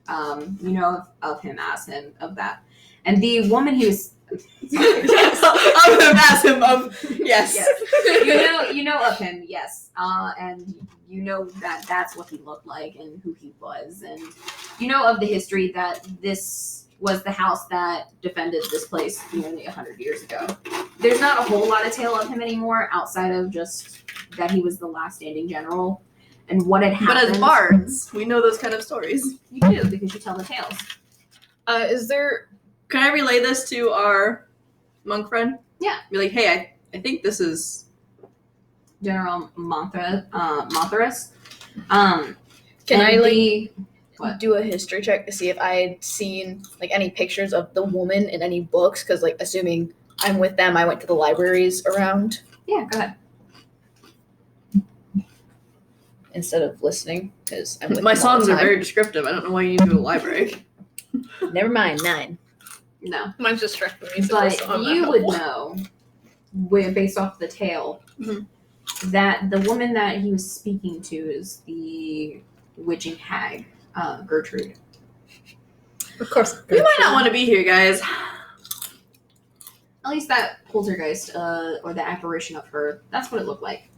You know of him as him of that. And the woman he was Yes. Of him as him of yes. you know of him, yes. And you know that that's what he looked like and who he was, and you know of the history that this was the house that defended this place nearly 100 years ago. There's not a whole lot of tale of him anymore outside of just that he was the last standing general and what had happened. But as bards, we know those kind of stories. You do, because you tell the tales. Is there... Can I relay this to our monk friend? Yeah. Be like, hey, I think this is General Monthras. Can I, what? do a history check to see if I had seen, any pictures of the woman in any books? Because, assuming I'm with them, I went to the libraries around Yeah, go ahead. instead of listening, because I'm with my them all the songs are time. very descriptive. I don't know why you need to go to the library. Never mind, 9. No. Mine's just Shrek the Musical. But so I'm you not would helpful. know, based off the tale, Mhm. that the woman that he was speaking to is the witching hag, Gertrude. Of course. You might not want to be here, guys. At least that poltergeist, or the apparition of her, that's what it looked like.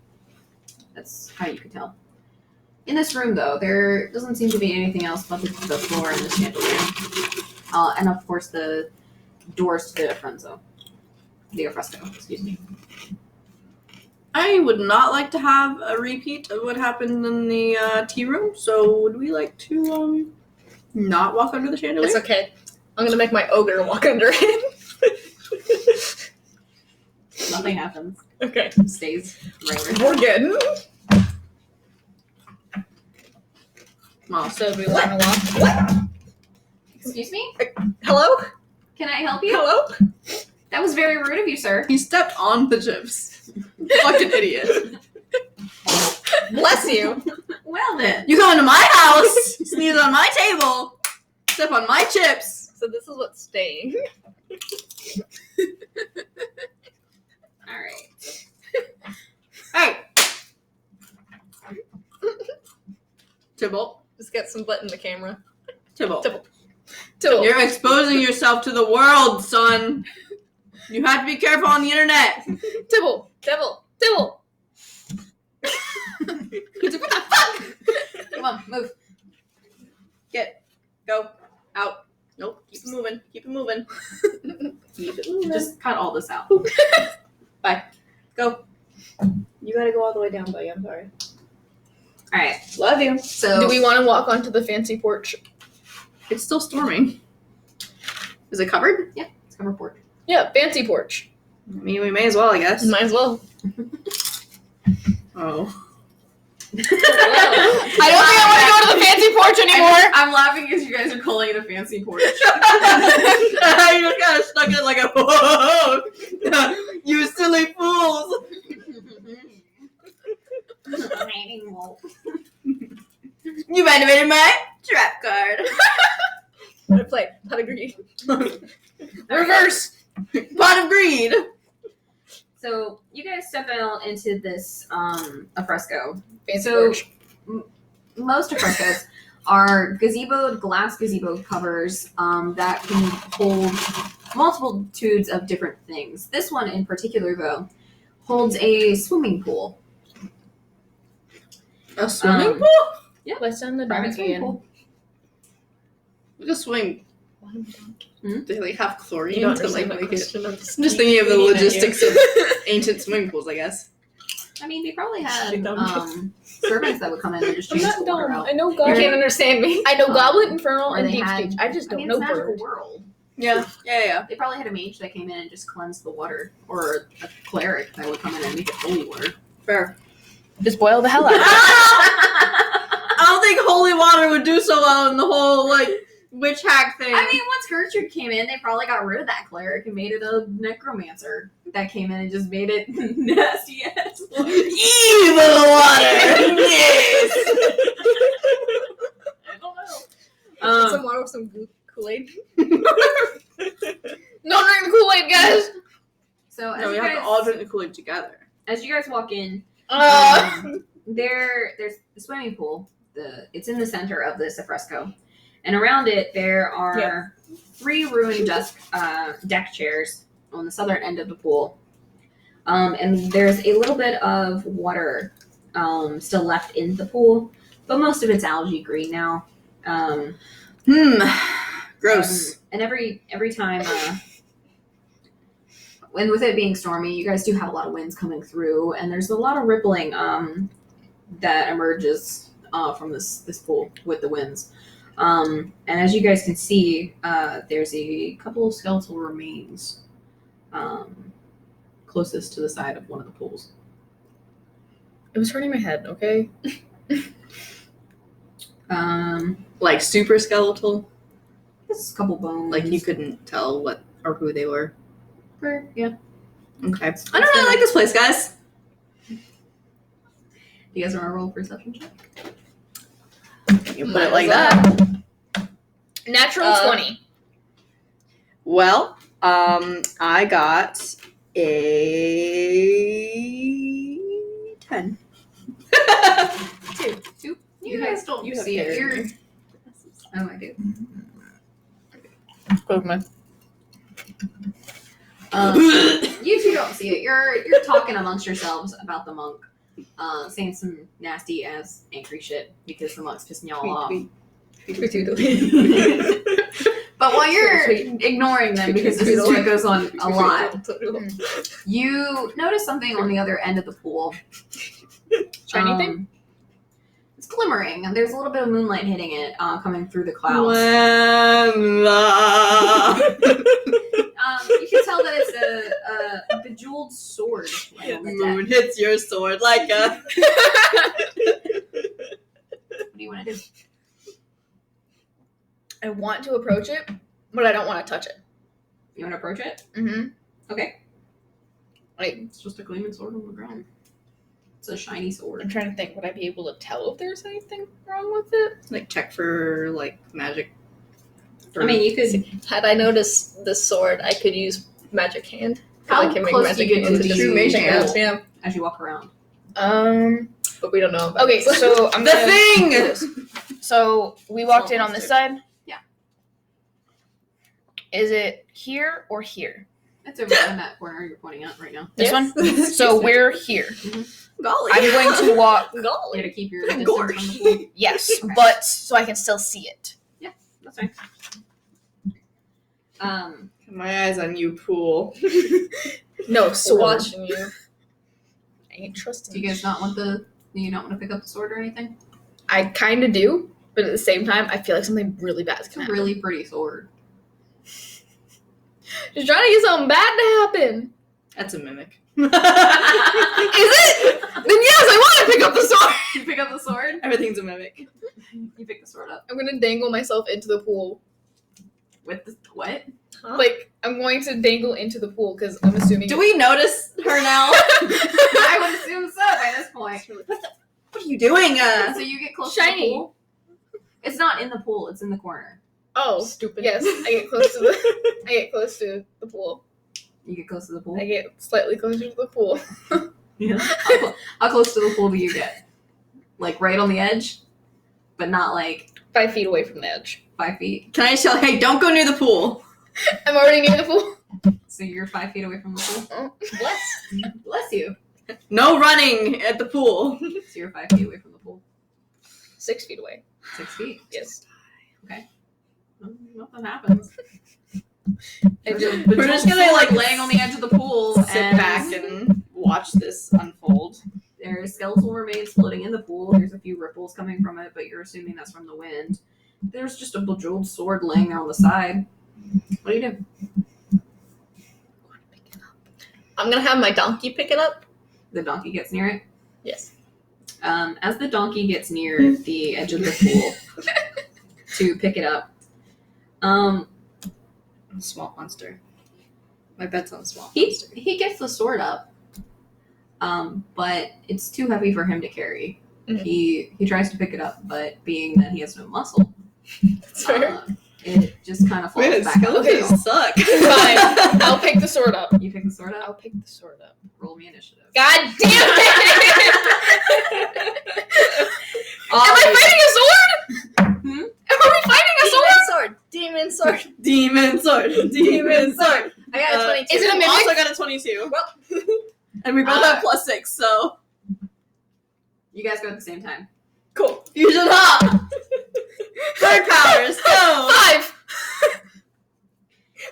That's how you could tell. In this room, though, there doesn't seem to be anything else but the floor and the chandelier. And of course the doors to the fresco. The fresco, excuse me. I would not like to have a repeat of what happened in the tea room, so would we like to not walk under the chandelier? It's okay. I'm gonna make my ogre walk under it. Nothing happens. Okay. It stays right where We're good. Well, So do we want to walk? Excuse me? Hello? Can I help you? Hello? That was very rude of you, sir. he stepped on the chips. Fucking idiot. Bless you. Well then. You go into my house, sneeze on my table, step on my chips. So this is what's staying. Alright. Hey! Tybalt. Just get some butt in the camera. Tybalt. Tybalt. You're exposing yourself to the world, son. You have to be careful on the internet. Tibble! Devil. Tibble! He's like, what the fuck? Come on, move. Go. Out. Nope. Keep it moving. Keep it moving. Keep it moving. Just cut all this out. Go. You gotta go all the way down, buddy. I'm sorry. Alright. Love you. So Do we want to walk onto the fancy porch? It's still storming. Is it covered? it's covered porch. Yeah, fancy porch. I mean, we may as well, I guess. Might as well. Oh. I don't think I want to go to the fancy porch anymore. I'm laughing because you guys are calling it a fancy porch. You just kind of stuck it like a whoa. You silly fools. You've activated my trap card. I'm gonna play Pedigree. Reverse. Pot of greed. So you guys step out into this fresco. Fancy So porch. Most frescoes are glass gazebo covers that can hold multitudes of different things. This one in particular, though, holds a swimming pool. A swimming pool? Let's send the Private donkey swimming in. pool. We just swing. They like have chlorine You don't to like understand my make it. question. I'm just thinking of the leaning at you. logistics of ancient swimming pools, I guess. I mean, they probably She had dumb. servants that would come in and just I'm change not the water dumb. out. I know You Goblin. can't understand me. I know Goblin, Infernal, Or and they Deep had- Speech. I just don't it's know a magical bird. world. Yeah. They probably had a mage that came in and just cleansed the water, or a cleric that would come in and make it holy water. Fair. Just boil the hell out of it. I don't think holy water would do so well in the whole, like, witch hack thing. I mean, once Gertrude came in, they probably got rid of that cleric and made it a necromancer that came in and just made it nasty ass. Evil water. Yes. I don't know. Some water with some Kool-Aid. No drink the Kool-Aid, guys. So as No, we you have guys, to all drink the Kool-Aid together. as you guys walk in, there's the swimming pool. It's in the center of this fresco, and around it there are 3 ruined deck chairs on the southern end of the pool. And there's a little bit of water still left in the pool, but most of it's algae green now. Gross. And every time, and with it being stormy, you guys do have a lot of winds coming through, and there's a lot of rippling that emerges from this pool with the winds. And as you guys can see, there's a couple of skeletal remains closest to the side of one of the pools. It was hurting my head, okay? Like super skeletal. There's a couple bones. Like you couldn't tell what or who they were. Yeah. Okay. I don't really like this place, guys. You guys want to roll perception check? You put it like that. Natural 20. Well, I got a 10. 2. You guys don't see it. You're... Oh, I do. You two don't see it. You're talking amongst yourselves about the monk, saying some nasty ass angry shit because the monk's pissing y'all off. But while you're ignoring them because this is what goes on a lot, you notice something on the other end of the pool. Shiny thing? It's glimmering, and there's a little bit of moonlight hitting it, coming through the clouds. You can tell that it's a bejeweled sword. Right on the Moon deck. hits your sword like a... What do you want to do? I want to approach it, but I don't want to touch it. You want to approach it? Mm-hmm. Okay. Like, It's just a gleaming sword on the ground. It's a shiny I'm sword. trying to think, would I be able to tell if there's anything wrong with it? Like check for like magic. I mean, you could. Had I noticed this sword, I could use magic hand. How I can make close magic do you get hand to just the mage check it hand? out. Yeah, as you walk around. but we don't know. About Okay, this. so I'm The gonna thing! do this. So we walked in on this side. Yeah. Is it here or here? It's over in that corner you're pointing at right now. This one? So we're here. Golly. I'm going to walk. You Golly. to keep your distance from the pool. Yes, but so I can still see it. That's fine. My eyes on you, pool. No, So watching you. I ain't trusting. Do you guys not want do you not want to pick up the sword or anything? I kind of do, but at the same time, I feel like something really bad is It's gonna a happen. really pretty sword. Just trying to get something bad to happen. That's a mimic. Is it? Then yes, I want to pick up the sword. You pick up the sword? Everything's a mimic. You pick the sword up. I'm gonna dangle myself into the pool. With the what? Huh? Like, I'm going to dangle into the pool because I'm assuming. Do we notice her now? I would assume so by this point. What are you doing? So you get close to the Shiny. pool. It's not in the pool, it's in the corner. Oh, Stupid. yes, I get close to the. I get close to the pool. You get close to the pool? I get slightly closer to the pool. Yeah. How close to the pool do you get? Like right on the edge? But not like 5 feet away from the edge. 5 feet. Can I tell? Hey, don't go near the pool. I'm already near the pool. So you're 5 feet away from the pool? Oh, Bless. Bless you. No running at the pool. So you're 5 feet away from the pool. 6 feet away. 6 feet. Yes. Well, nothing happens. I just, We're just gonna, like, laying on the edge of the pool Sit and back and watch this unfold. there's skeletal remains floating in the pool. There's a few ripples coming from it, but you're assuming that's from the wind. There's just a bejeweled sword laying there on the side. What do you do? I'm gonna have my donkey pick it up. The donkey gets near it. Yes. As the donkey gets near the edge of the pool to pick it up, Swamp monster. My bet's on swamp He monster. he gets the sword up, but it's too heavy for him to carry. Mhm. He tries to pick it up, but being that he has no muscle, That's fair. it just kind of falls Man, back out. skeletons suck. Fine. I'll pick the sword up. You pick the sword I'll up. pick the sword up. Roll me initiative. God damn it! Am I fighting a sword? Hmm? Are we fighting a sword? Demon sword. Demon sword. Demon sword. I got a 22. Is it a mimic? Also got a 22. Well, And we both have +6, so. You guys go at the same time. Cool. Fusion hop! Third powers, go! 5!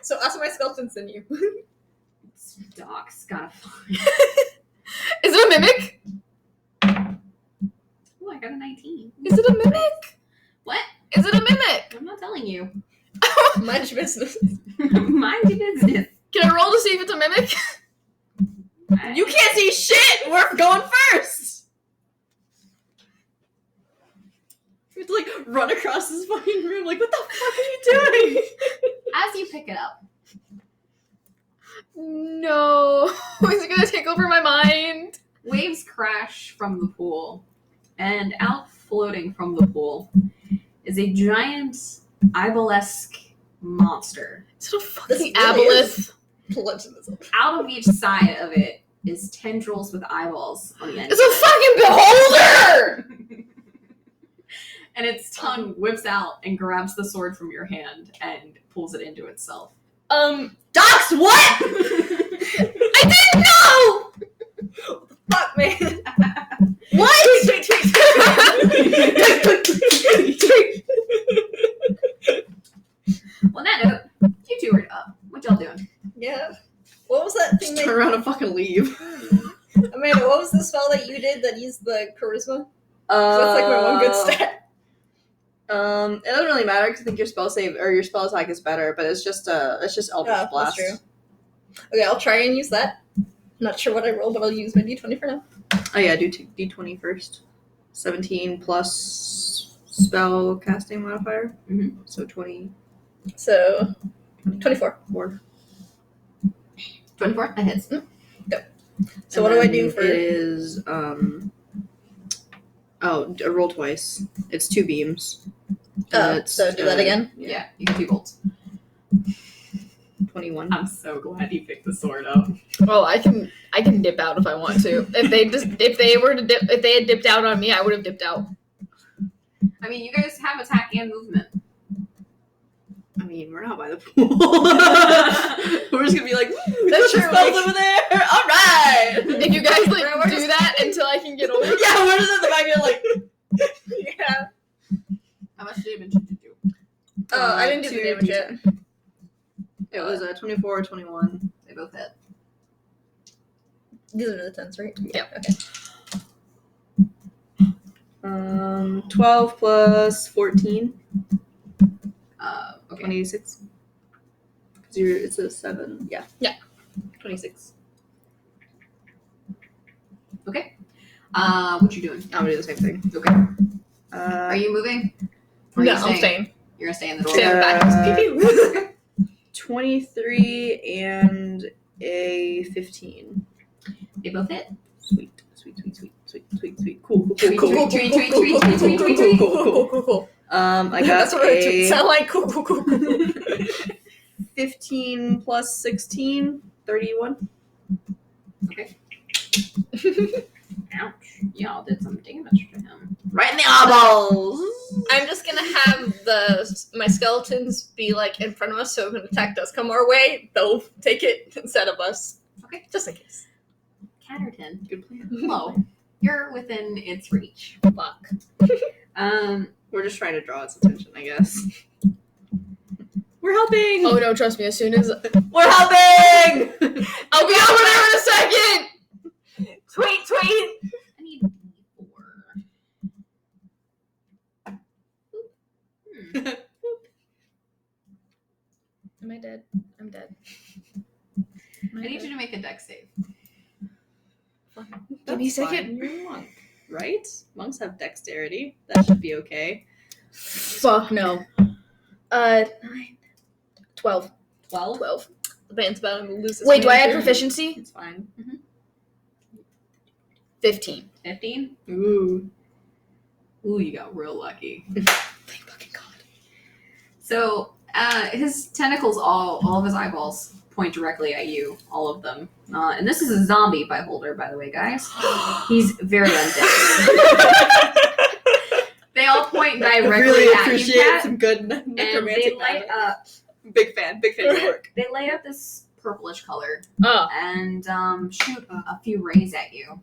so us my skeletons than you. Doc's gotta fly. Is it a mimic? Oh, I got a 19. Is it a mimic? What? Is it a mimic? I'm not telling you. Mind your business. Mind your business. Can I roll to see if it's a mimic? You can't see shit! We're going first! We have to, like, run across this fucking room, like, what the fuck are you doing? As you pick it up, No. Is it gonna take over my mind? waves crash from the pool, and out floating from the pool is a giant eyeball-esque monster. Is it a fucking This really aboleth? Legend. Out of each side of it is tendrils with eyeballs on the end. It's a fucking beholder! And its tongue whips out and grabs the sword from your hand and pulls it into itself. Docs, what? I didn't know! Fuck, man. What? On that note, you two are up. What y'all doing? Yeah. What was that thing Just that turn around and fucking leave. Amanda, what was the spell that you did that used the charisma? That's like my one good stat. It doesn't really matter because I think your spell save or your spell attack is better, but it's just Eldritch Blast. That's true. Okay, I'll try and use that. Not sure what I rolled, but I'll use my d20 for now. Oh yeah, do d20 first. 17 plus spell casting modifier. Mhm. So 20. So, 24. 24? That hits. So what do I do for... It is, roll twice. It's 2 beams. so do that again? Yeah, you can do bolts. 21. I'm so glad you picked the sword up. Well, I can dip out if I want to. If they had dipped out on me, I would have dipped out. I mean, you guys have attack and movement. I mean, we're not by the pool. We're just gonna be like, That's put the true, spells like- over there. All right. If you guys We're do just- that until I can get over. Yeah, we're just at the back here like. Yeah. How much damage did you do? Oh, I didn't do the 2 damage yet. D10. It was 24 or 21. They both hit. These are the 10s, right? Yeah. Okay. 12 plus 14. Okay. 26. It's a 7. Yeah. Yeah. 26. Okay. What you doing? I'm gonna do the same thing. Okay. Are you moving? Or are No, you I'm staying. You're gonna stay in the door. Stay in the back. Pew, pew. 23 and a 15. They both hit. Sweet. Cool. Tweet, tweet, tweet, tweet, tweet, tweet, tweet, tweet, tweet. Cool. I got That's what it sound like. Cool. 15 plus 16, 31. Okay. Ouch. Y'all did some damage to him. Right in the eyeballs. I'm just gonna have my skeletons be like in front of us, so if an attack does come our way, they'll take it instead of us. Okay. Just in case. Catterton. Good plan. Hello. You're within its reach. Fuck. We're just trying to draw its attention, I guess. We're helping. Oh no, trust me. As soon as We're helping. I'll be over there in a second. Tweet. I need 4. Am I dead? I'm dead. I need you to make a dex save. Give me a second. You're a monk, right? Monks have dexterity. That should be okay. Fuck no. 9, 12. 12? 12. The band's about to lose its Wait, do I add manager. proficiency? It's fine. 15. 15? Ooh. Ooh, you got real lucky. Thank fucking God. So, his tentacles, all of his eyeballs point directly at you, all of them. And this is a zombie beholder, by the way, guys. He's very undead. They all point I directly really at you, appreciate Kat, some good and they necromantic light magic. up. Big fan of your work. They light up this purplish color Oh. and shoot a few rays at you.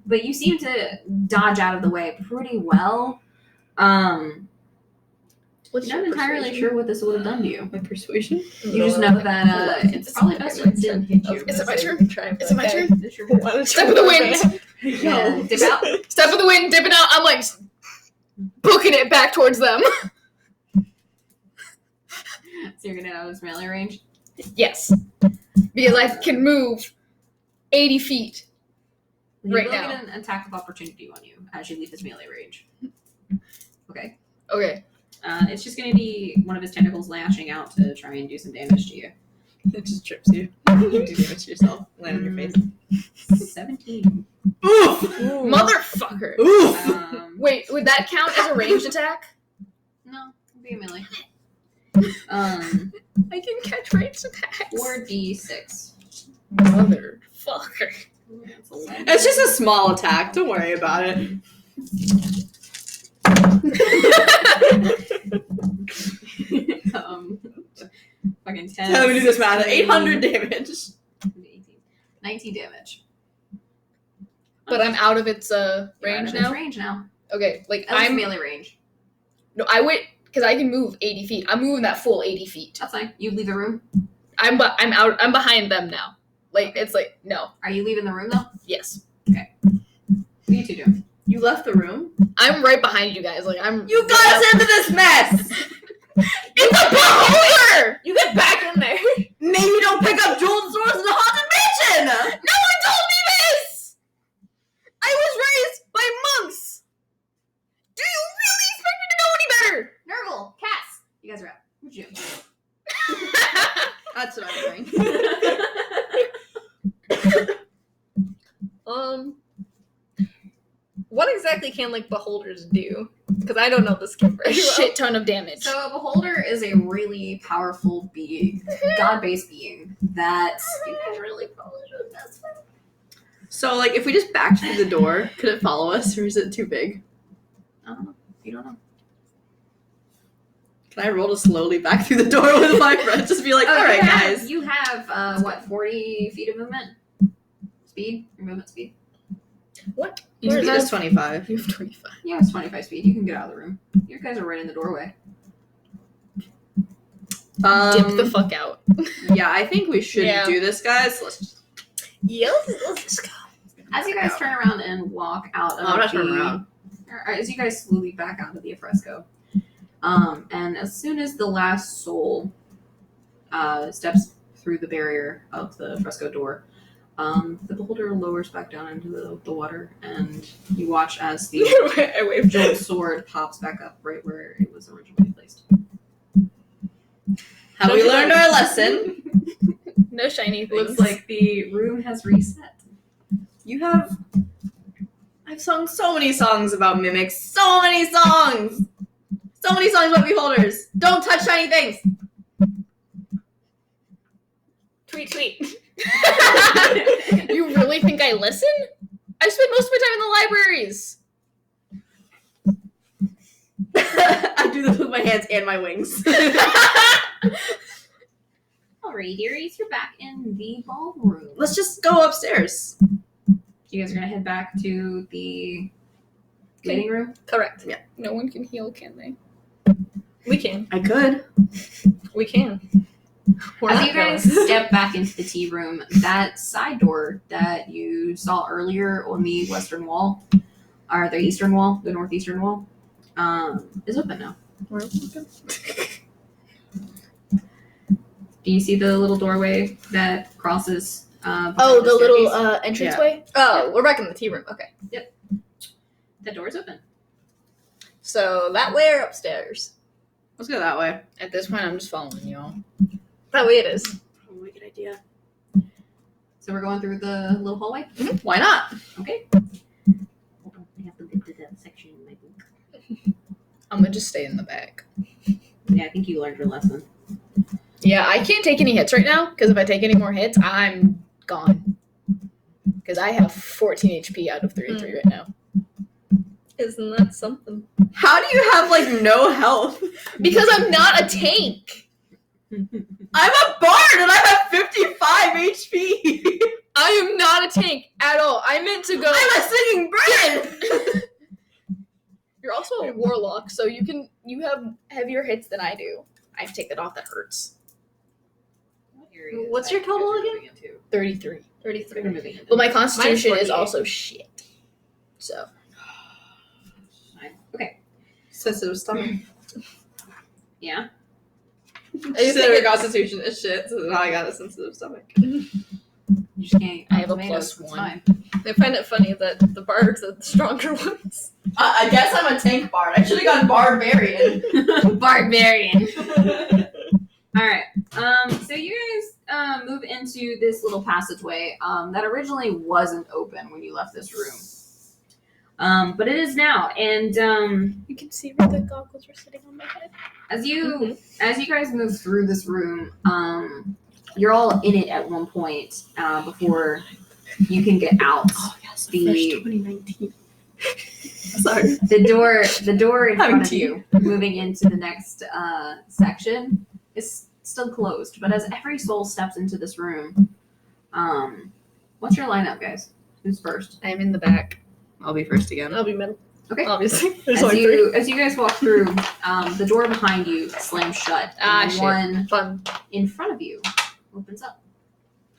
But you seem to dodge out of the way pretty well. What's You're your not entirely persuasion? sure what this would have done to you. My persuasion? You just know that it's probably best if it didn't hit you. Is it my turn? Try, Is it my okay. turn? It's your turn. Why don't you Step of the go wind. back? Yeah, dip out. Step of the wind, dipping out. I'm like booking it back towards them. So you're gonna get out of his melee range? Yes. Because I can move 80 feet. You Right will now. get an attack of opportunity on you as you leave his melee range. Okay. Okay. It's just gonna be one of his tentacles lashing out to try and do some damage to you. It just trips you. You do damage to yourself. Land on your face. 17. Oof! Motherfucker. Oof! Wait, would that count as a ranged attack? No, it'll be a melee. I can catch ranged attacks. 4d6. Motherfucker. That's 11. It's just a small attack. Don't worry about it. Fucking 10. Let me do this math. 800 damage. 19 damage. But I'm out of its You're out range of its now. range now. Okay, like That's I'm melee range. no, I went because I can move 80 feet. I'm moving that full 80 feet. That's fine. You leave the room. I'm out. I'm behind them now. Like it's like no. Are you leaving the room though? Yes, What are you two doing? You left the room? I'm right behind you guys. Like I'm. You got us into this mess! It's a beholder. You get back in there. Maybe don't pick up jeweled swords in the haunted mansion! No one told me this. I was raised by monks. Do you really expect me to know any better? Nurgle, Cass. You guys are out. What'd you do? That's what I'm doing. What exactly can like beholders do? Because I don't know this skill A very well. shit ton of damage. So a beholder is a really powerful being, god-based being that you guys really probably should mess with. So, like, if we just backed through the door, could it follow us, or is it too big? I don't know. You don't know. Can I roll to slowly back through the door with my friends? Just be like, alright, guys. You have, 40 feet of movement? Speed? Your movement speed? What? Your Where speed is is 25. You have 25. Yeah, it's 25 speed. You can get out of the room. You guys are right in the doorway. Dip the fuck out. Yeah, I think we should Yeah. do this, guys. Let's just... Yeah, let's just go. As you guys turn around and walk out of I'm not turning around. or as you guys slowly back out of the fresco, and as soon as the last soul steps through the barrier of the fresco door, the beholder lowers back down into the water, and you watch as the I waved. jeweled sword pops back up right where it was originally placed. Have we learned our lesson? No shiny things. Looks like the room has reset. You have... I've sung so many songs about mimics. So many songs! So many songs about beholders. Don't touch shiny things! Tweet, tweet. You really think I listen? I spend most of my time in the libraries. I do this with my hands and my wings. Alrighty, dearies, you're back in the ballroom. Let's just go upstairs. You guys are gonna head back to the waiting room. Correct. No one can heal, can they? We can. I could. We can. We're As not you guys going. step back into the tea room, that side door that you saw earlier on the western wall, or the eastern wall, the northeastern wall, is open now. Do you see the little doorway that crosses? Oh, behind the little staircase? entranceway? Oh, we're back in the tea room. Okay. The door's open. So that way or upstairs? Let's go that way. At this point, I'm just following y'all. That way it is. Probably a good idea. So we're going through the little hallway? Why not? Okay. Hold on, I have to get to that section in my book. I'm gonna just stay in the back. Yeah, I think you learned your lesson. Yeah, I can't take any hits right now, because if I take any more hits, I'm gone. Because I have 14 HP out of 33 right now. Isn't that something? How do you have like no health? Because I'm not a tank! I'm a bard and I have 55 HP. I am not a tank at all. I meant to go. I'm a singing bird. You're also a warlock, so you have heavier hits than I do. I have to take that off. That hurts. What area is What's that your you total guys are again? moving into? 33. 33. We're moving into But my this. constitution is 48. also shit. So. Fine. Okay. Sensitive stomach. Yeah. I said her constitution is shit, so now I got a sensitive stomach. You just can't. I have a tomatoes, plus it's one. fine. I find it funny that the bards are the stronger ones. I guess I'm a tank bard. I should have gone barbarian. Barbarian. All right. So you guys move into this little passageway that originally wasn't open when you left this room, but it is now. And You can see where the goggles were sitting on my head. as you guys move through this room, you're all in it at one point before you can get out. Oh yes, The- fresh 2019. Sorry. The door in Having front of tea. you, moving into the next section, is still closed. But as every soul steps into this room, what's your lineup, guys? Who's first? I'm in the back. I'll be first again. I'll be middle. Okay. Obviously. There's As only three. as you guys walk through, the door behind you slams shut, and the shit. one Fun. in front of you opens up.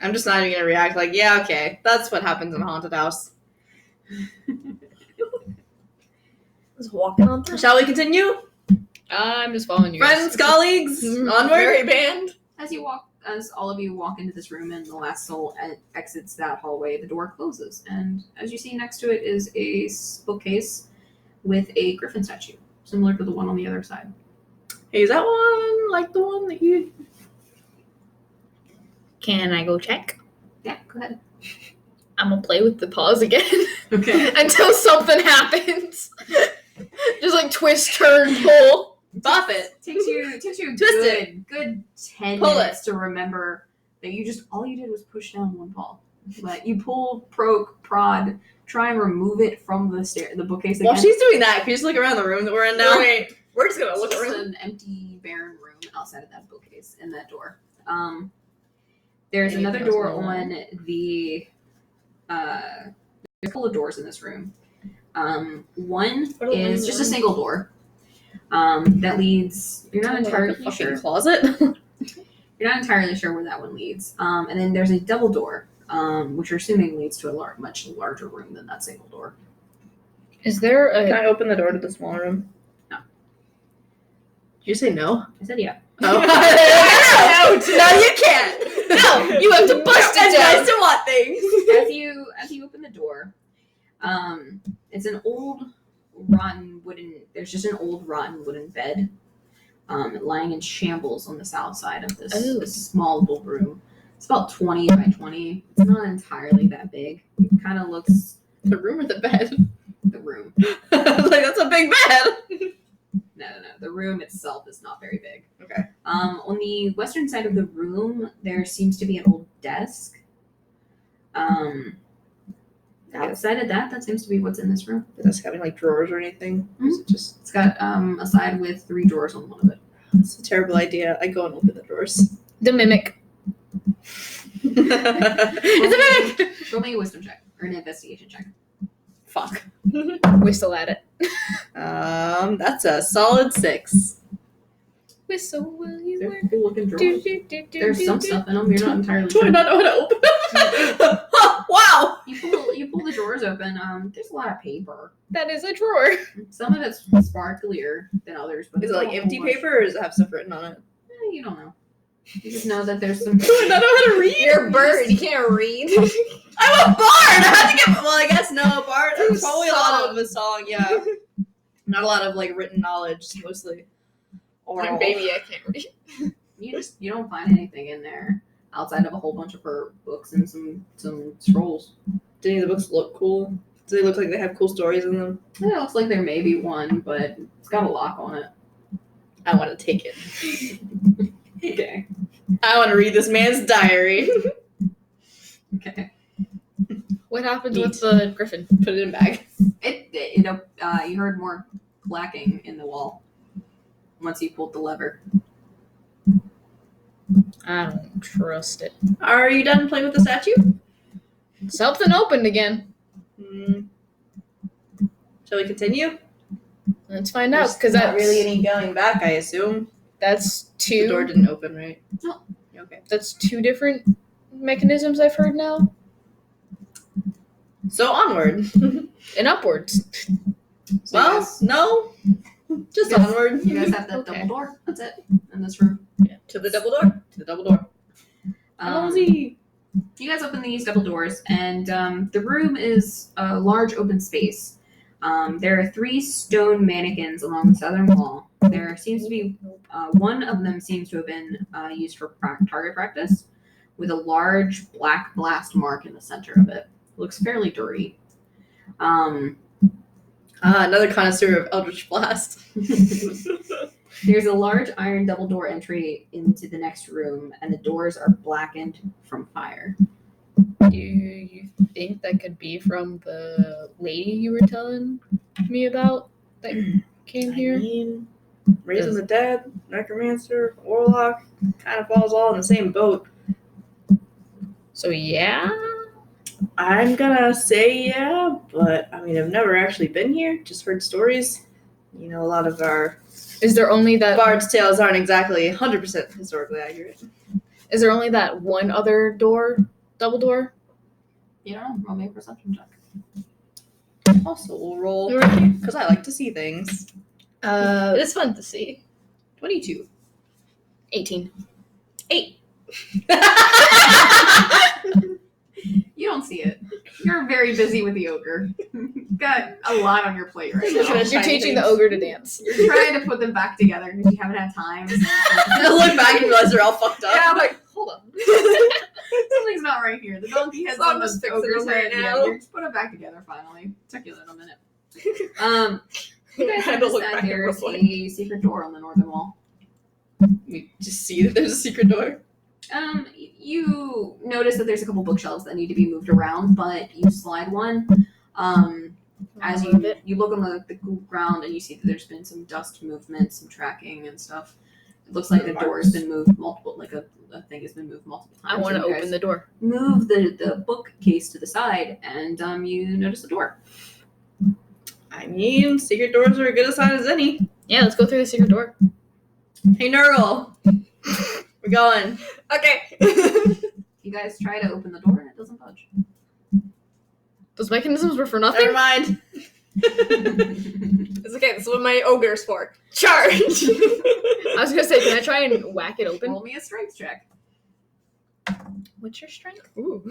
I'm just not even gonna react like, yeah, okay. That's what happens in a haunted house. Just walking on through. Shall we continue? I'm just following you. Friends, colleagues, onward. Merry band. As all of you walk into this room and the last soul exits that hallway, the door closes, and as you see next to it is a bookcase with a griffin statue, similar to the one on the other side. Hey, is that one like the one that you... Can I go check? Yeah, go ahead. I'm gonna play with the paws again Okay. until something happens. Just like twist, turn, pull. Buff it. Takes you Twist good 10 Pull minutes to remember that all you did was push down one paw. But you pull, poke, prod, try and remove it from the bookcase again. While she's doing that, can you just look around the room that we're in now? Wait, we're just gonna It's look just around. an empty, barren room outside of that bookcase and that door. There's Anything another else door going on? on the. There's a couple of doors in this room. One What are the ones is just a in- single door that leads. You're not Like a entirely fucking sure. closet. You're not entirely sure where that one leads. And then there's a double door, which you're assuming leads to a much larger room than that single door. Is there Can a? I open the door to the small room? No. Did you say no? I said yeah. Oh. No, you can't. No, you have to bust it It's down. nice to want things. As you open the door, it's an old rotten wooden. There's just an old rotten wooden bed, lying in shambles on the south side of this, Oh. this small little room. It's about 20 by 20. It's not entirely that big. It kind of looks The room or the bed? the room. Like, that's a big bed. No. The room itself is not very big. Okay. On the western side of the room, there seems to be an old desk. Outside of that seems to be what's in this room. Does this have any like drawers or anything? Or is it just It's got a side with 3 drawers on one of it. it's a terrible idea. I go and open the drawers. The mimic. It's a mimic. Roll me a wisdom check or an investigation check. Fuck. We're still at it. That's a solid 6. Whistle, will you They're work? cool looking Do, drawers. do, do, do, There's do, some do. stuff in them. You're not entirely Do I sure. not know how to open them? Wow. You pull the drawers open. There's a lot of paper. That is a drawer. Some of it's sparklier than others, but Is it it's like not a empty whole bunch. paper or does it have stuff written on it? You don't know. You just know that there's some. Do I not know how to read? You're a bird. You can't read. I'm a bard! I had to get. Well, I guess no, bard. You That's probably a lot song. of a song, yeah. Not a lot of like written knowledge, mostly oral. Baby, I can't read. You don't find anything in there outside of a whole bunch of her books and some scrolls. Do any of the books look cool? Do they look like they have cool stories in them? It looks like there may be one, but it's got a lock on it. I want to take it. Okay. I want to read this man's diary. Okay. What happens Neat. with the griffin? Put it in a bag. You heard more clacking in the wall once you pulled the lever. I don't trust it. Are you done playing with the statue? Something opened again. Shall we continue? Let's find out, because not that's really any going back, I assume. that's The door two. didn't open, right? No. Okay. That's two different mechanisms I've heard now, So onward. and upwards. So Well, you guys, no. Just Yes. onward. you guys have that Okay. double door. That's it in this room. To the double door. To the double door. You guys open these double doors, and the room is a large open space. There are 3 stone mannequins along the southern wall. There seems to be one of them seems to have been used for target practice, with a large black blast mark in the center of it. Looks fairly dirty. Another connoisseur of Eldritch Blast. There's a large iron double door entry into the next room, and the doors are blackened from fire. Do you think that could be from the lady you were telling me about that came here? Raising the Dead, Necromancer, Warlock, kind of falls all in the same boat. So yeah, I'm gonna say yeah, but I mean, I've never actually been here, just heard stories. You know, a lot of our is there only that Bard's tales aren't exactly 100% historically accurate. is there only that one other door, double door? You don't know. Roll me a perception check. Also, we'll roll, Right. because I like to see things. It is fun to see. 22. 18. 8. You don't see it. You're very busy with the ogre. Got a lot on your plate right now. You're teaching the ogre to dance. You're trying to put them back together because you haven't had time. I look back and realize they're all fucked up. Yeah, I'm like, hold on. Something's not right here. The donkey head's on the Someone's fixing ogre's them right head. now. Yeah, you just put them back together finally. Took you a little minute. You guys I had to notice look that back and there's reflect. a secret door on the northern wall. We just see that there's a secret door. You notice that there's a couple bookshelves that need to be moved around, but you slide one. As Love it. you look on the ground and you see that there's been some dust movement, some tracking and stuff. It looks like the door's been moved multiple, like a thing has been moved multiple times. I want to So you guys open the door. move the bookcase to the side, and you notice the door. I mean, secret doors are as good a sign as any. Yeah, let's go through the secret door. Hey, Nurgle. We're going. Okay. You guys try to open the door, and it doesn't budge. Those mechanisms were for Never nothing. mind. It's okay. This is what my ogre's for. Charge. I was gonna say, can I try and whack it open? Roll me a strength check. What's your strength? Ooh.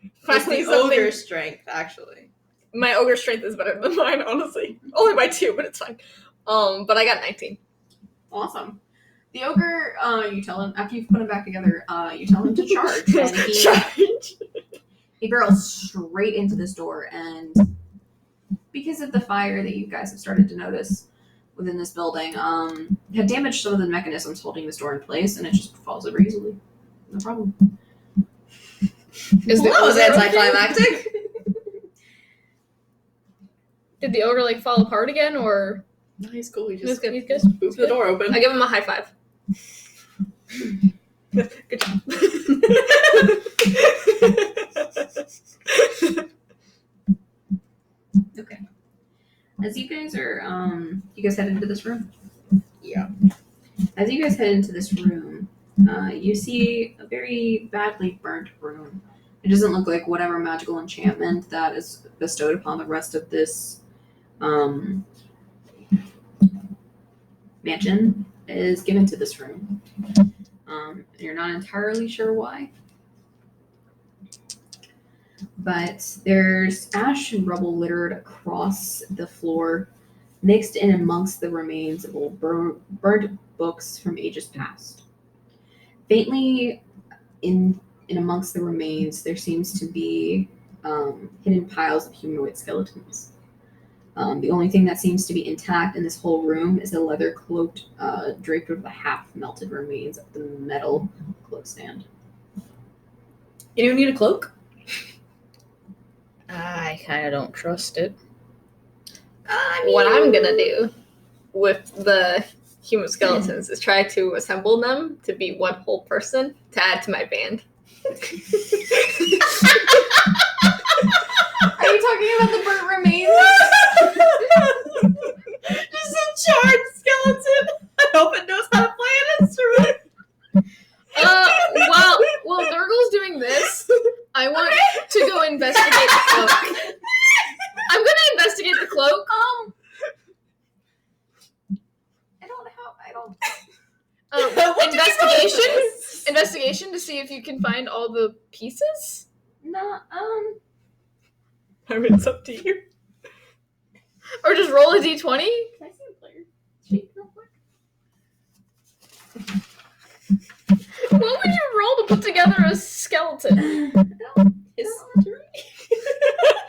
It's Finally, the something. ogre strength, actually. My ogre strength is better than mine, honestly. Only by 2, but it's fine. But I got 19. Awesome. The ogre, you tell him after you've put him back together. You tell him to charge, and Charge. he barrels straight into this door. And because of the fire that you guys have started to notice within this building, had damaged some of the mechanisms holding this door in place, and it just falls over easily. No problem. Is Well, that was ogre okay? anticlimactic. Did the ogre fall apart again, or No, he's cool. He he's just good? He's good. booped the door open. I give him a high five. Good job. Okay. As you guys are, you guys head into this room. Yeah. As you guys head into this room, you see a very badly burnt room. It doesn't look like whatever magical enchantment that is bestowed upon the rest of this mansion is given to this room. You're not entirely sure why. But there's ash and rubble littered across the floor, mixed in amongst the remains of old burnt books from ages past. Faintly in amongst the remains, there seems to be hidden piles of humanoid skeletons. The only thing that seems to be intact in this whole room is a leather cloaked draped over the half-melted remains of the metal cloak stand. Anyone need a cloak? I kind of don't trust it. What I'm gonna do with the human skeletons is try to assemble them to be one whole person to add to my band. Are you talking about the burnt remains? Just a charred skeleton. I hope it knows how to play an instrument. While Nurgle's doing this, I want to go investigate the cloak. I'm gonna investigate the cloak. Investigation to see if you can find all the pieces. No, I mean, it's up to you. Or just roll a d20. Can I see the player sheet real quick? What would you roll to put together a skeleton? History.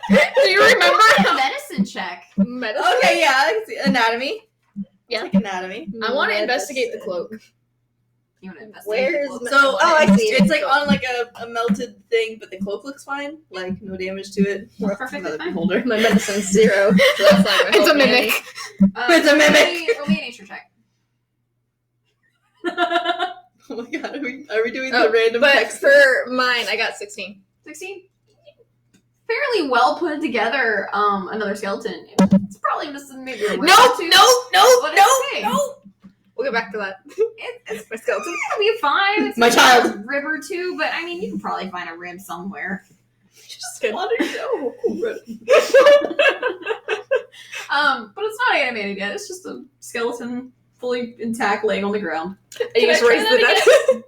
Do you remember? A medicine check. Medicine? Okay, yeah, I can see. Anatomy. Yeah. Like anatomy. I want to investigate the cloak. You want to investigate? Where's the cloak? So, I see. It's like Cloak. on like a melted thing, but the cloak looks fine. Like, no damage to it. It's perfectly Another fine. beholder. My medicine's 0. So that's like my It's a whole mimic. It's a mimic. Roll me a nature check. Oh my god, are we doing Oh, the random But text? for mine, I got 16. 16. Fairly well put together. Another skeleton. It's probably just maybe a No, rib or two. But it's okay. We'll get back to that. It's My skeleton. It'll be fine. It's My just child. a rib or two, but I mean, you can probably find a rib somewhere. Just good. What are you? But it's not animated yet. It's just a skeleton, fully intact, laying on the ground. I Can just I try raised that the dead.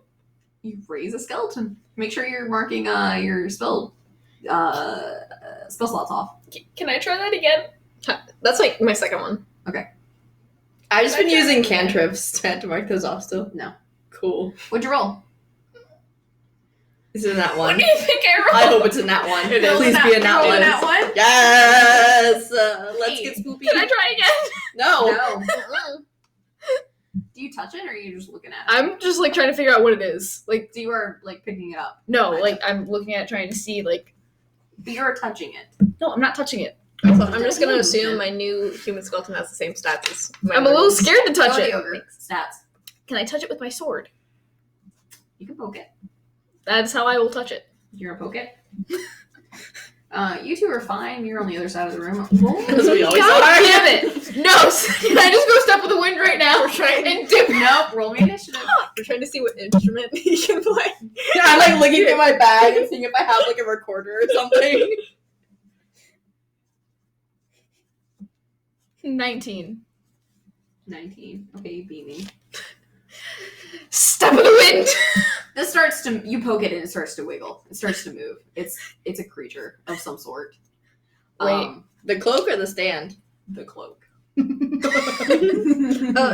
You raise a skeleton. Make sure you're marking your spell slots off. Can I try that again? That's like my second one. I've just been using cantrips to mark those off still. No. Cool. What'd you roll? This is that What one. do you think I rolled? I hope it's in that one. It is. Please be in that Roll one. that one? Yes! Let's Hey. get spoopy. Can I try again? No. No. Mm-mm. Do you touch it, or are you just looking at it? I'm just like trying to figure out what it is. Like, So you are like picking it up. no, like I'm looking at it trying to see. Like, But you're touching it. no, I'm not touching it. I'm just gonna assume my new human skeleton has the same stats as my I'm a little old. scared to touch Go to it. the ogre. Stats. Can I touch it with my sword? You can poke it. That's how I will touch it. You're gonna poke it. You two are fine. You're on the other side of the room. Because we always God are. damn it! No, can I just go step with the wind right now We're trying. and dip? Nope. Roll me initiative. We're trying to see what instrument he can play. I'm like looking through my bag and seeing if I have like a recorder or something. 19. 19. Okay, you beat me. Step of the wind. This starts to. You poke it and it starts to wiggle. It starts to move. It's a creature of some sort. Wait. The cloak or the stand? The cloak. Oh,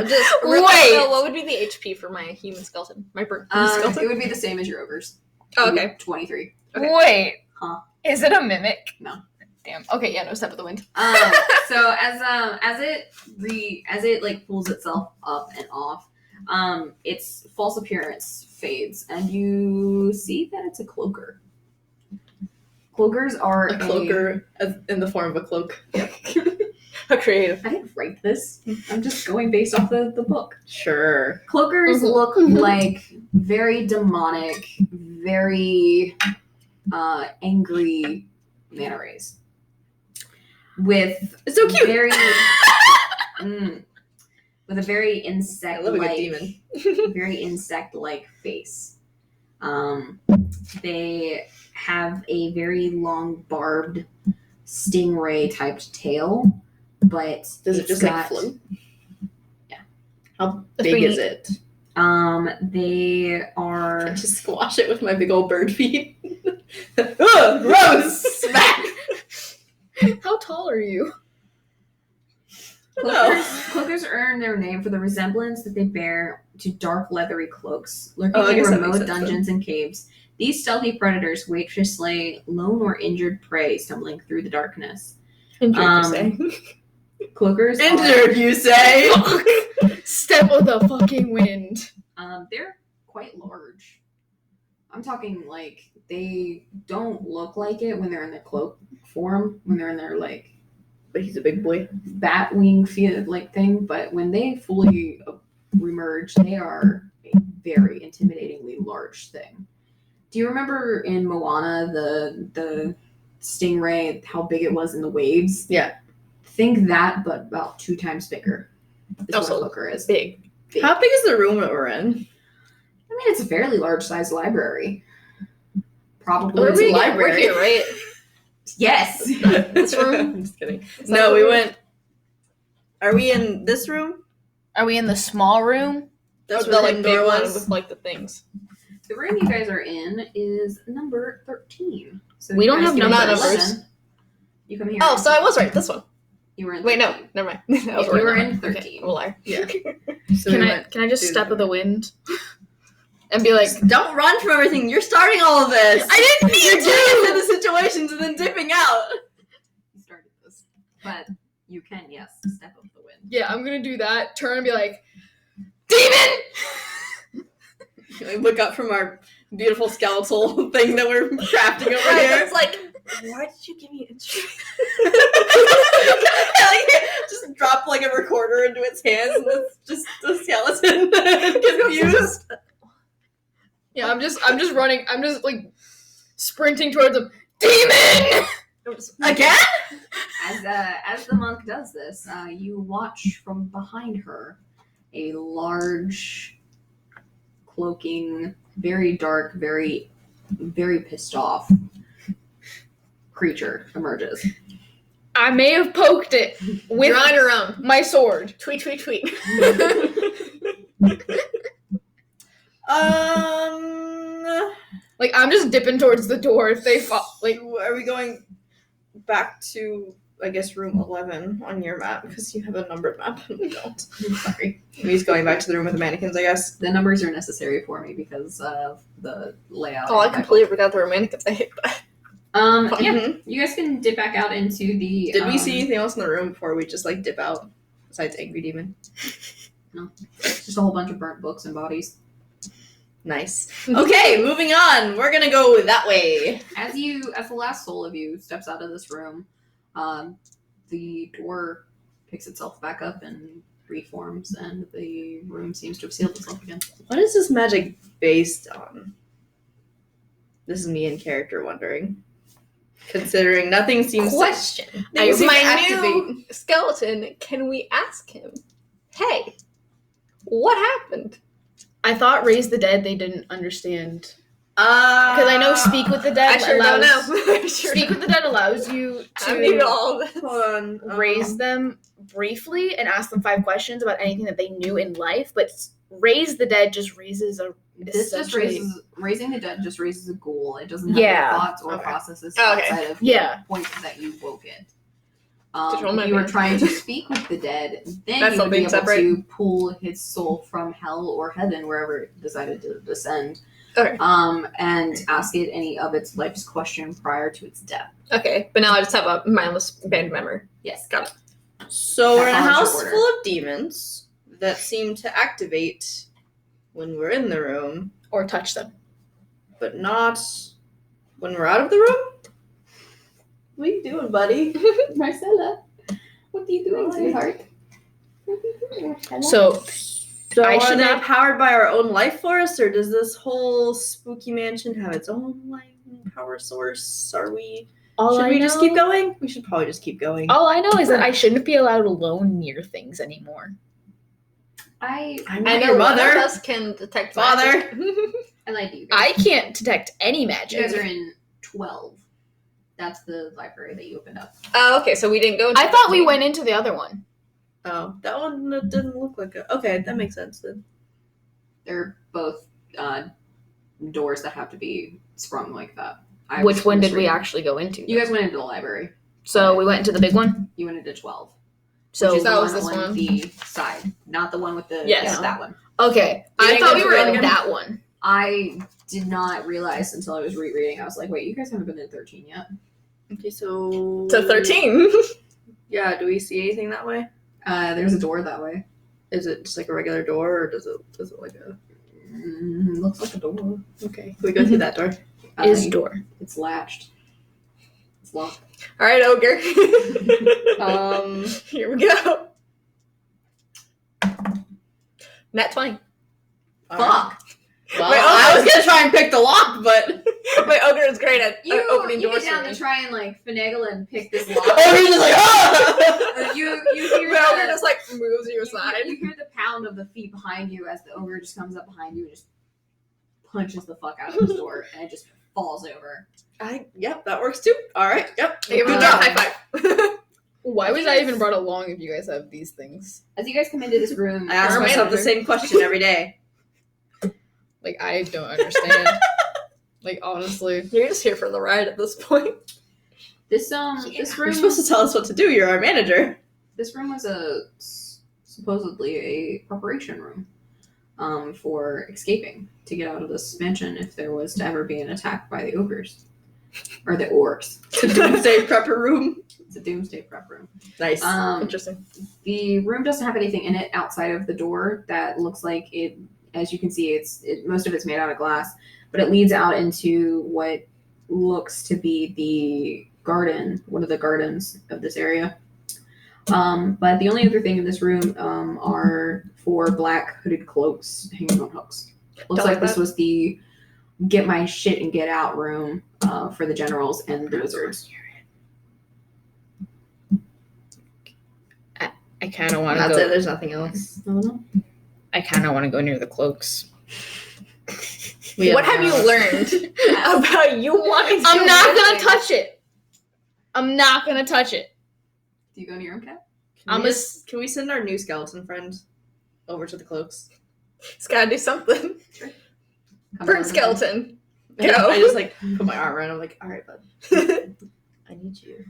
just Wait. So what would be the HP for my human skeleton? My burnt human It skeleton. would be the same as your ogres. Oh, okay. 23. Okay. Wait. Huh. Is it a mimic? No. Damn. Okay, yeah, no, step of the wind. So as it like pulls itself up and off, its false appearance fades, and you see that it's a cloaker. Cloakers are A cloaker as in the form of a cloak. How creative. I didn't write this. I'm just going based off the book. Sure. Cloakers Mhm. look like very demonic, very angry manta rays. With It's so cute. very with a very I insect love a good like demon. very insect like face. They have a very long barbed stingray typed tail, but Does it it's just got, like float? Yeah. How That's big pretty is it? They are I just squash it with my big old bird feet. Ugh, gross! Smack! How tall are you? Cloakers earn their name for the resemblance that they bear to dark leathery cloaks, lurking I in guess that makes remote sense, dungeons and caves. These stealthy predators wait to slay lone or injured prey stumbling through the darkness. Injured, Um, you say? Cloakers Injured, you say? Step of the fucking wind. they're quite large. I'm talking like they don't look like it when they're in their cloak form, when they're in their like But he's a big boy. bat wing like thing, but when they fully remerge, they are a very intimidatingly large thing. Do you remember in Moana the stingray, how big it was in the waves? Yeah. Think that, but about 2 times bigger. Is Also what a cloaker is. Big. How big is the room that we're in? I mean, it's a fairly large sized library. Probably. Where it's a we library. We're here, right? Yes. This room? I'm just kidding. Is that No, the we room? went. Are we in this room? Are we in the small room? That's Or where the the like door big one was. with like the things. The room you guys are in is number 13. So We you don't guys have get numbers. 11. You come here. Oh, so I was right. This one. You were in 13. Wait, no, never mind. I was You right were now. in Okay, 13. I'm a liar. Yeah. So Can we I went can I just to step the of the wind? And be like, Don't run from everything. You're starting all of this. I didn't You're mean getting to! into the situations and then dipping out. You started this. But you can, yes, step up the wind. Yeah, I'm gonna do that. Turn and be like, demon! We look up from our beautiful skeletal thing that we're crafting over Right, here. it's like, why did you give me an instrument? Just drop like a recorder into its hands and it's just a skeleton confused. Yeah, I'm just running. I'm just like sprinting towards him. Demon! Again? As the monk does this, you watch from behind her a large, cloaking, very dark, very, very pissed off creature emerges. I may have poked it with You're on your own. my sword. Tweet, tweet, tweet. Like, I'm just dipping towards the door if they fall. Like, are we going back to, I guess, room 11 on your map? Because you have a numbered map and we don't. I'm sorry. He's going back to the room with the mannequins, I guess. The numbers are necessary for me because of the layout. Oh, I completely forgot the romantic. I hate that. Yeah, Mhm. you guys can dip back out into the. Did we see anything else in the room before we just like dip out? Besides Angry Demon. Just a whole bunch of burnt books and bodies. Nice. Okay, moving on. We're gonna go that way. As the last soul of you steps out of this room, the door picks itself back up and reforms, and the room seems to have sealed itself again. What is this magic based on? This is me in character wondering. Considering nothing seems Question. Things seem to My activate. new skeleton, can we ask him, hey, what happened? I thought Raise the Dead they didn't understand. Because Because I know Speak with the Dead I sure don't allows... know. I sure Speak with the Dead allows you I don't even know to all of this. Hold on. raise them briefly and ask them 5 questions about anything that they knew in life, but Raise the Dead just raises a... This just essentially- raising the dead just raises a ghoul. It doesn't have Yeah. any thoughts or Okay. processes Okay. outside of Yeah. the point that you woke it. Control my If you were mind. trying to speak with the dead, then That's you would be something able separate. to pull his soul from hell or heaven, wherever it decided to descend, Okay. and ask it any of its life's question prior to its death. Okay, but now I just have a mindless band member. Yes. Got it. So we're in a That follows house your order. full of demons that seem to activate when we're in the room, Or touch them. but not when we're out of the room. What are you doing, buddy? Marcella, what are you doing, Hi. sweetheart? So, So I are should they not- powered by our own life force, or does this whole spooky mansion have its own like power source? Are we? Should we just keep going? We should probably just keep going. All I know is that I shouldn't be allowed alone near things anymore. I I'm I not know your one of mother. us can detect Father. magic. lied to you guys. I can't detect any You magic. guys are in 12. That's the library that you opened up. Oh, okay, so we didn't go into I thought we 13. went into the other one. Oh, that one didn't look like a. Okay, that makes sense then. They're both doors that have to be sprung like that. Which one did we actually go into? You guys went into the library. So we went into the big one? You went into 12. So which is that the was one this on one. the side, not the one with the Yes. that one. Okay, You I didn't thought go we to were that in one? that one. I did not realize until I was rereading. I was like, wait, you guys haven't been in 13 yet. Okay, so To 13. Yeah, do we see anything that way? There's a door that way. Is it just like a regular door, or does it like a? Looks like a door. Okay, we go through that door. Is door. It's latched. It's locked. All right, ogre. Here we go. Nat 20. Fuck. Well, Wait, I was gonna try and pick the lock, but My ogre is great at opening You doors get down for to me. try and like finagle and pick this lock. oh, he's just like ah! Or you hear My ogre the, just like moves you aside. you hear the pound of the feet behind you as the ogre just comes up behind you and just punches the fuck out of this door and it just falls over. Yep, that works too. All right, yep. Give me a Good job. job. High five. Why was I even brought along if you guys have these things? As you guys come into this room, I ask Our myself the manager. same question every day. Like, I don't understand. Like, honestly. You're just here for the ride at this point. this You're room supposed to tell us what to do. You're our manager. this room was supposedly a preparation room for escaping to get out of this mansion if there was to ever be an attack by the ogres or the orcs. The doomsday prepper room. It's a doomsday prep room. Nice. Interesting. The room doesn't have anything in it outside of the door that looks like it. As you can see, most of it's made out of glass, but it leads out into what looks to be the garden, one of the gardens of this area. But the only other thing in this room are 4 black hooded cloaks hanging on hooks. Looks Don't like like this that. was the get my shit and get out room for the generals and the wizards. I kind of want to That's go. it. There's nothing else. I kind of want to go near the cloaks. What have you learned about you wanting to I'm do not this gonna thing? touch it. I'm not gonna touch it. Do you go near him, Kat? Can we send our new skeleton friend over to the cloaks? It's gotta do something. Come Burn over. skeleton. Go. I just like put my arm around him. I'm like, all right, bud. I need you.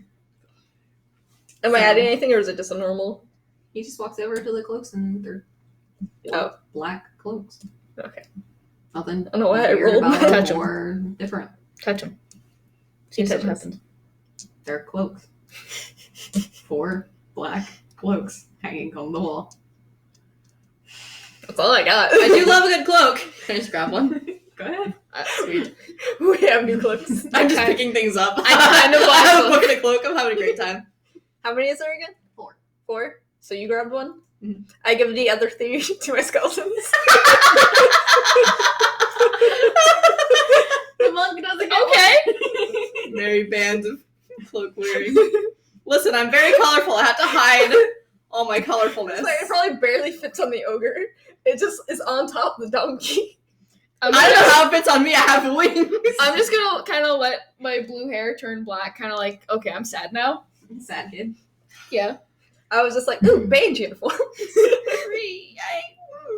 Am I adding anything or is it just a normal? He just walks over to the cloaks and they're Oh. black cloaks. Okay. Nothing. I don't know why I weird rolled about my- them Touch 'em. or different. Touch him. See what happens. They're cloaks. 4 black cloaks hanging on the wall. That's all I got. I do love a good cloak. Can I just grab one? Go ahead. Sweet. We have new cloaks. I'm just picking things up. I kind of I have a want book and a cloak. I'm having a great time. How many is there again? 4. 4? So you grabbed one? Mhm. I give the other 3 to my skeletons. The monk doesn't get Okay. Merry band of cloak wearing. Listen, I'm very colorful. I have to hide all my colorfulness. It's like it probably barely fits on the ogre. It just is on top of the donkey. I don't know how it fits on me. I have wings. I'm just gonna kind of let my blue hair turn black, kind of like, okay, I'm sad now. one. Sad kid. Yeah. I was just like, ooh, beige uniform.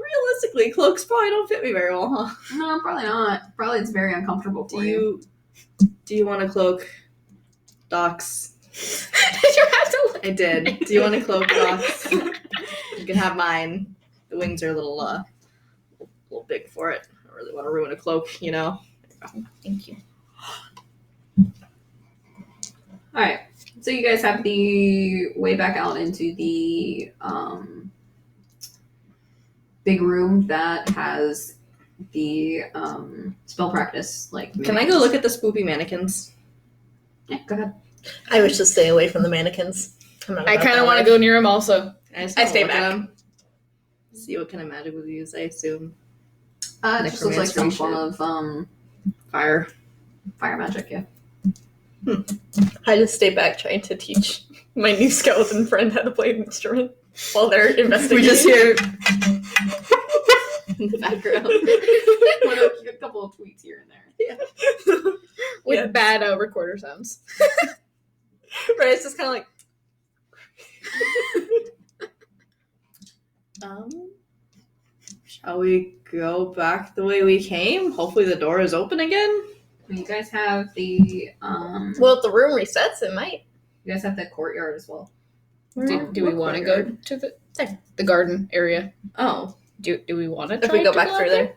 Realistically, cloaks probably don't fit me very well, huh? No, probably not. Probably it's very uncomfortable for you. Do you want a cloak, Docs? Did you have to? I did. Do you want a cloak, Docs? You can have mine. The wings are a little big for it. I don't really want to ruin a cloak, you know. Thank you. All right. So you guys have the way back out into the big room that has the spell practice. Like, Can I go look at the spoopy mannequins? Yeah, go ahead. I wish to stay away from the mannequins. I kind of want to go near him also. I I stay look at back. them. See what kind of magic we'll use. I assume It just looks like some Necromancy form of fire. fire magic. Yeah. I just stay back trying to teach my new skeleton friend how to play an instrument while they're investigating. We just hear in the background. A couple of tweets here and there. With Yeah. bad recorder sounds. Right, it's just kind of like, Shall we go back the way we came? Hopefully the door is open again. You guys have the well, if the room resets, it might. you guys have the courtyard as well. Do we want to go to the garden area? Oh, Do we want to If we go back through there.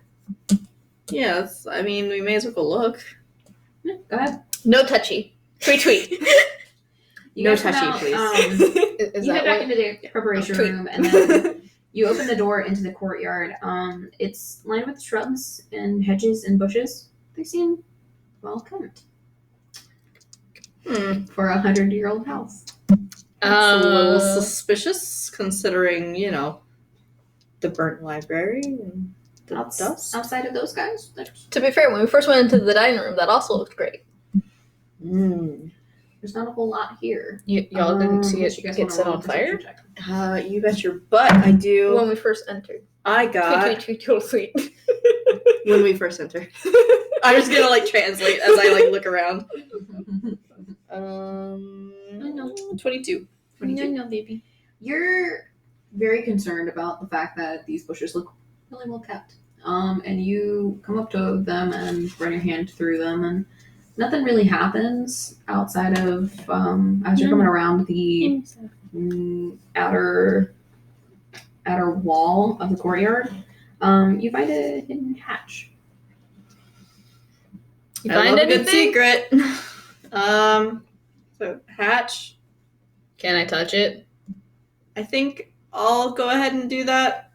yes. I mean, we may as well go look. Yeah, go ahead. No touchy. Tweet. You No guys come touchy, out, please. Is you that head back what? into the preparation Tweet. room, and then you open the door into the courtyard. It's lined with shrubs and hedges and bushes. They seem well kept for a 100-year-old house. That's a little suspicious, considering, you know, the burnt library and the dust. Outside of those guys, To be fair, when we first went into the dining room, that also looked great. there's not a whole lot here. Y'all didn't see Unless it you guys get wanna set roll a on fire? perception check. You bet your butt I do. When we first entered. I got Tweet. when we first entered. I'm just gonna translate as I look around. 22. 22. No, baby. You're very concerned about the fact that these bushes look really well kept. And you come up to them and run your hand through them, and nothing really happens outside of as you're coming around the outer wall of the courtyard. You find a hidden hatch. You I find love a good anything? secret. So hatch. Can I touch it? I think I'll go ahead and do that.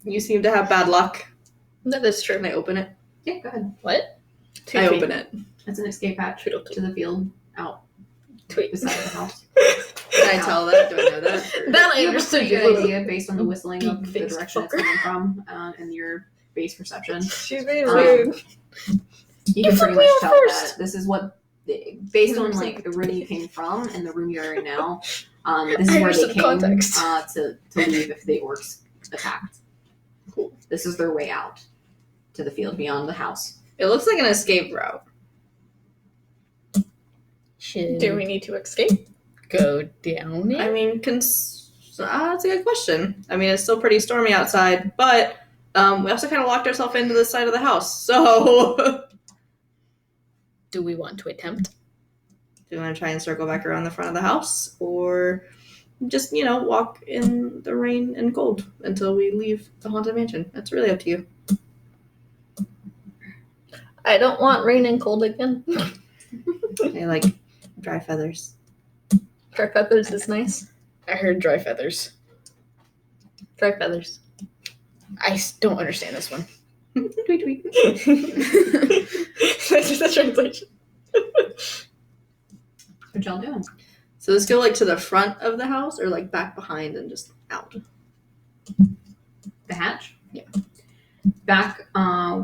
You seem to have bad luck. That is true. Can I open it? Yeah, go ahead. What? I open it. It's an escape hatch to the field out Tweet. beside the house. Can I tell that? Do I know that? Or- That I You have a understood pretty you. good idea based on the whistling of the Big-faced direction it's fucker. coming from and your base perception. She's being Um, rude. You can fucked pretty me much up tell first. that this is what, based on the room you came from and the room you're in now, this is I where they understood the came context. to leave if the orcs attacked. This is their way out to the field beyond the house. It looks like an escape route. Should Do we need to escape? go down it? I mean, that's a good question. I mean, it's still pretty stormy outside, but we also kind of locked ourselves into the side of the house. So, Do we want to attempt? do you want to try and circle back around the front of the house, or just walk in the rain and cold until we leave the haunted mansion? That's really up to you. I don't want rain and cold again. I like dry feathers. Dry feathers is nice. I heard dry feathers. Dry feathers. I don't understand this one. Tweet tweet. That's just a translation. What y'all doing? So let's go to the front of the house, or back behind and just out. The hatch? Yeah. Back,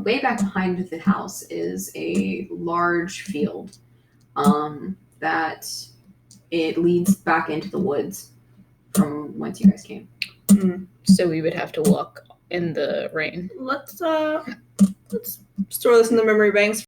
way back behind the house is a large field that it leads back into the woods from whence you guys came. So we would have to walk in the rain. Let's store this in the memory banks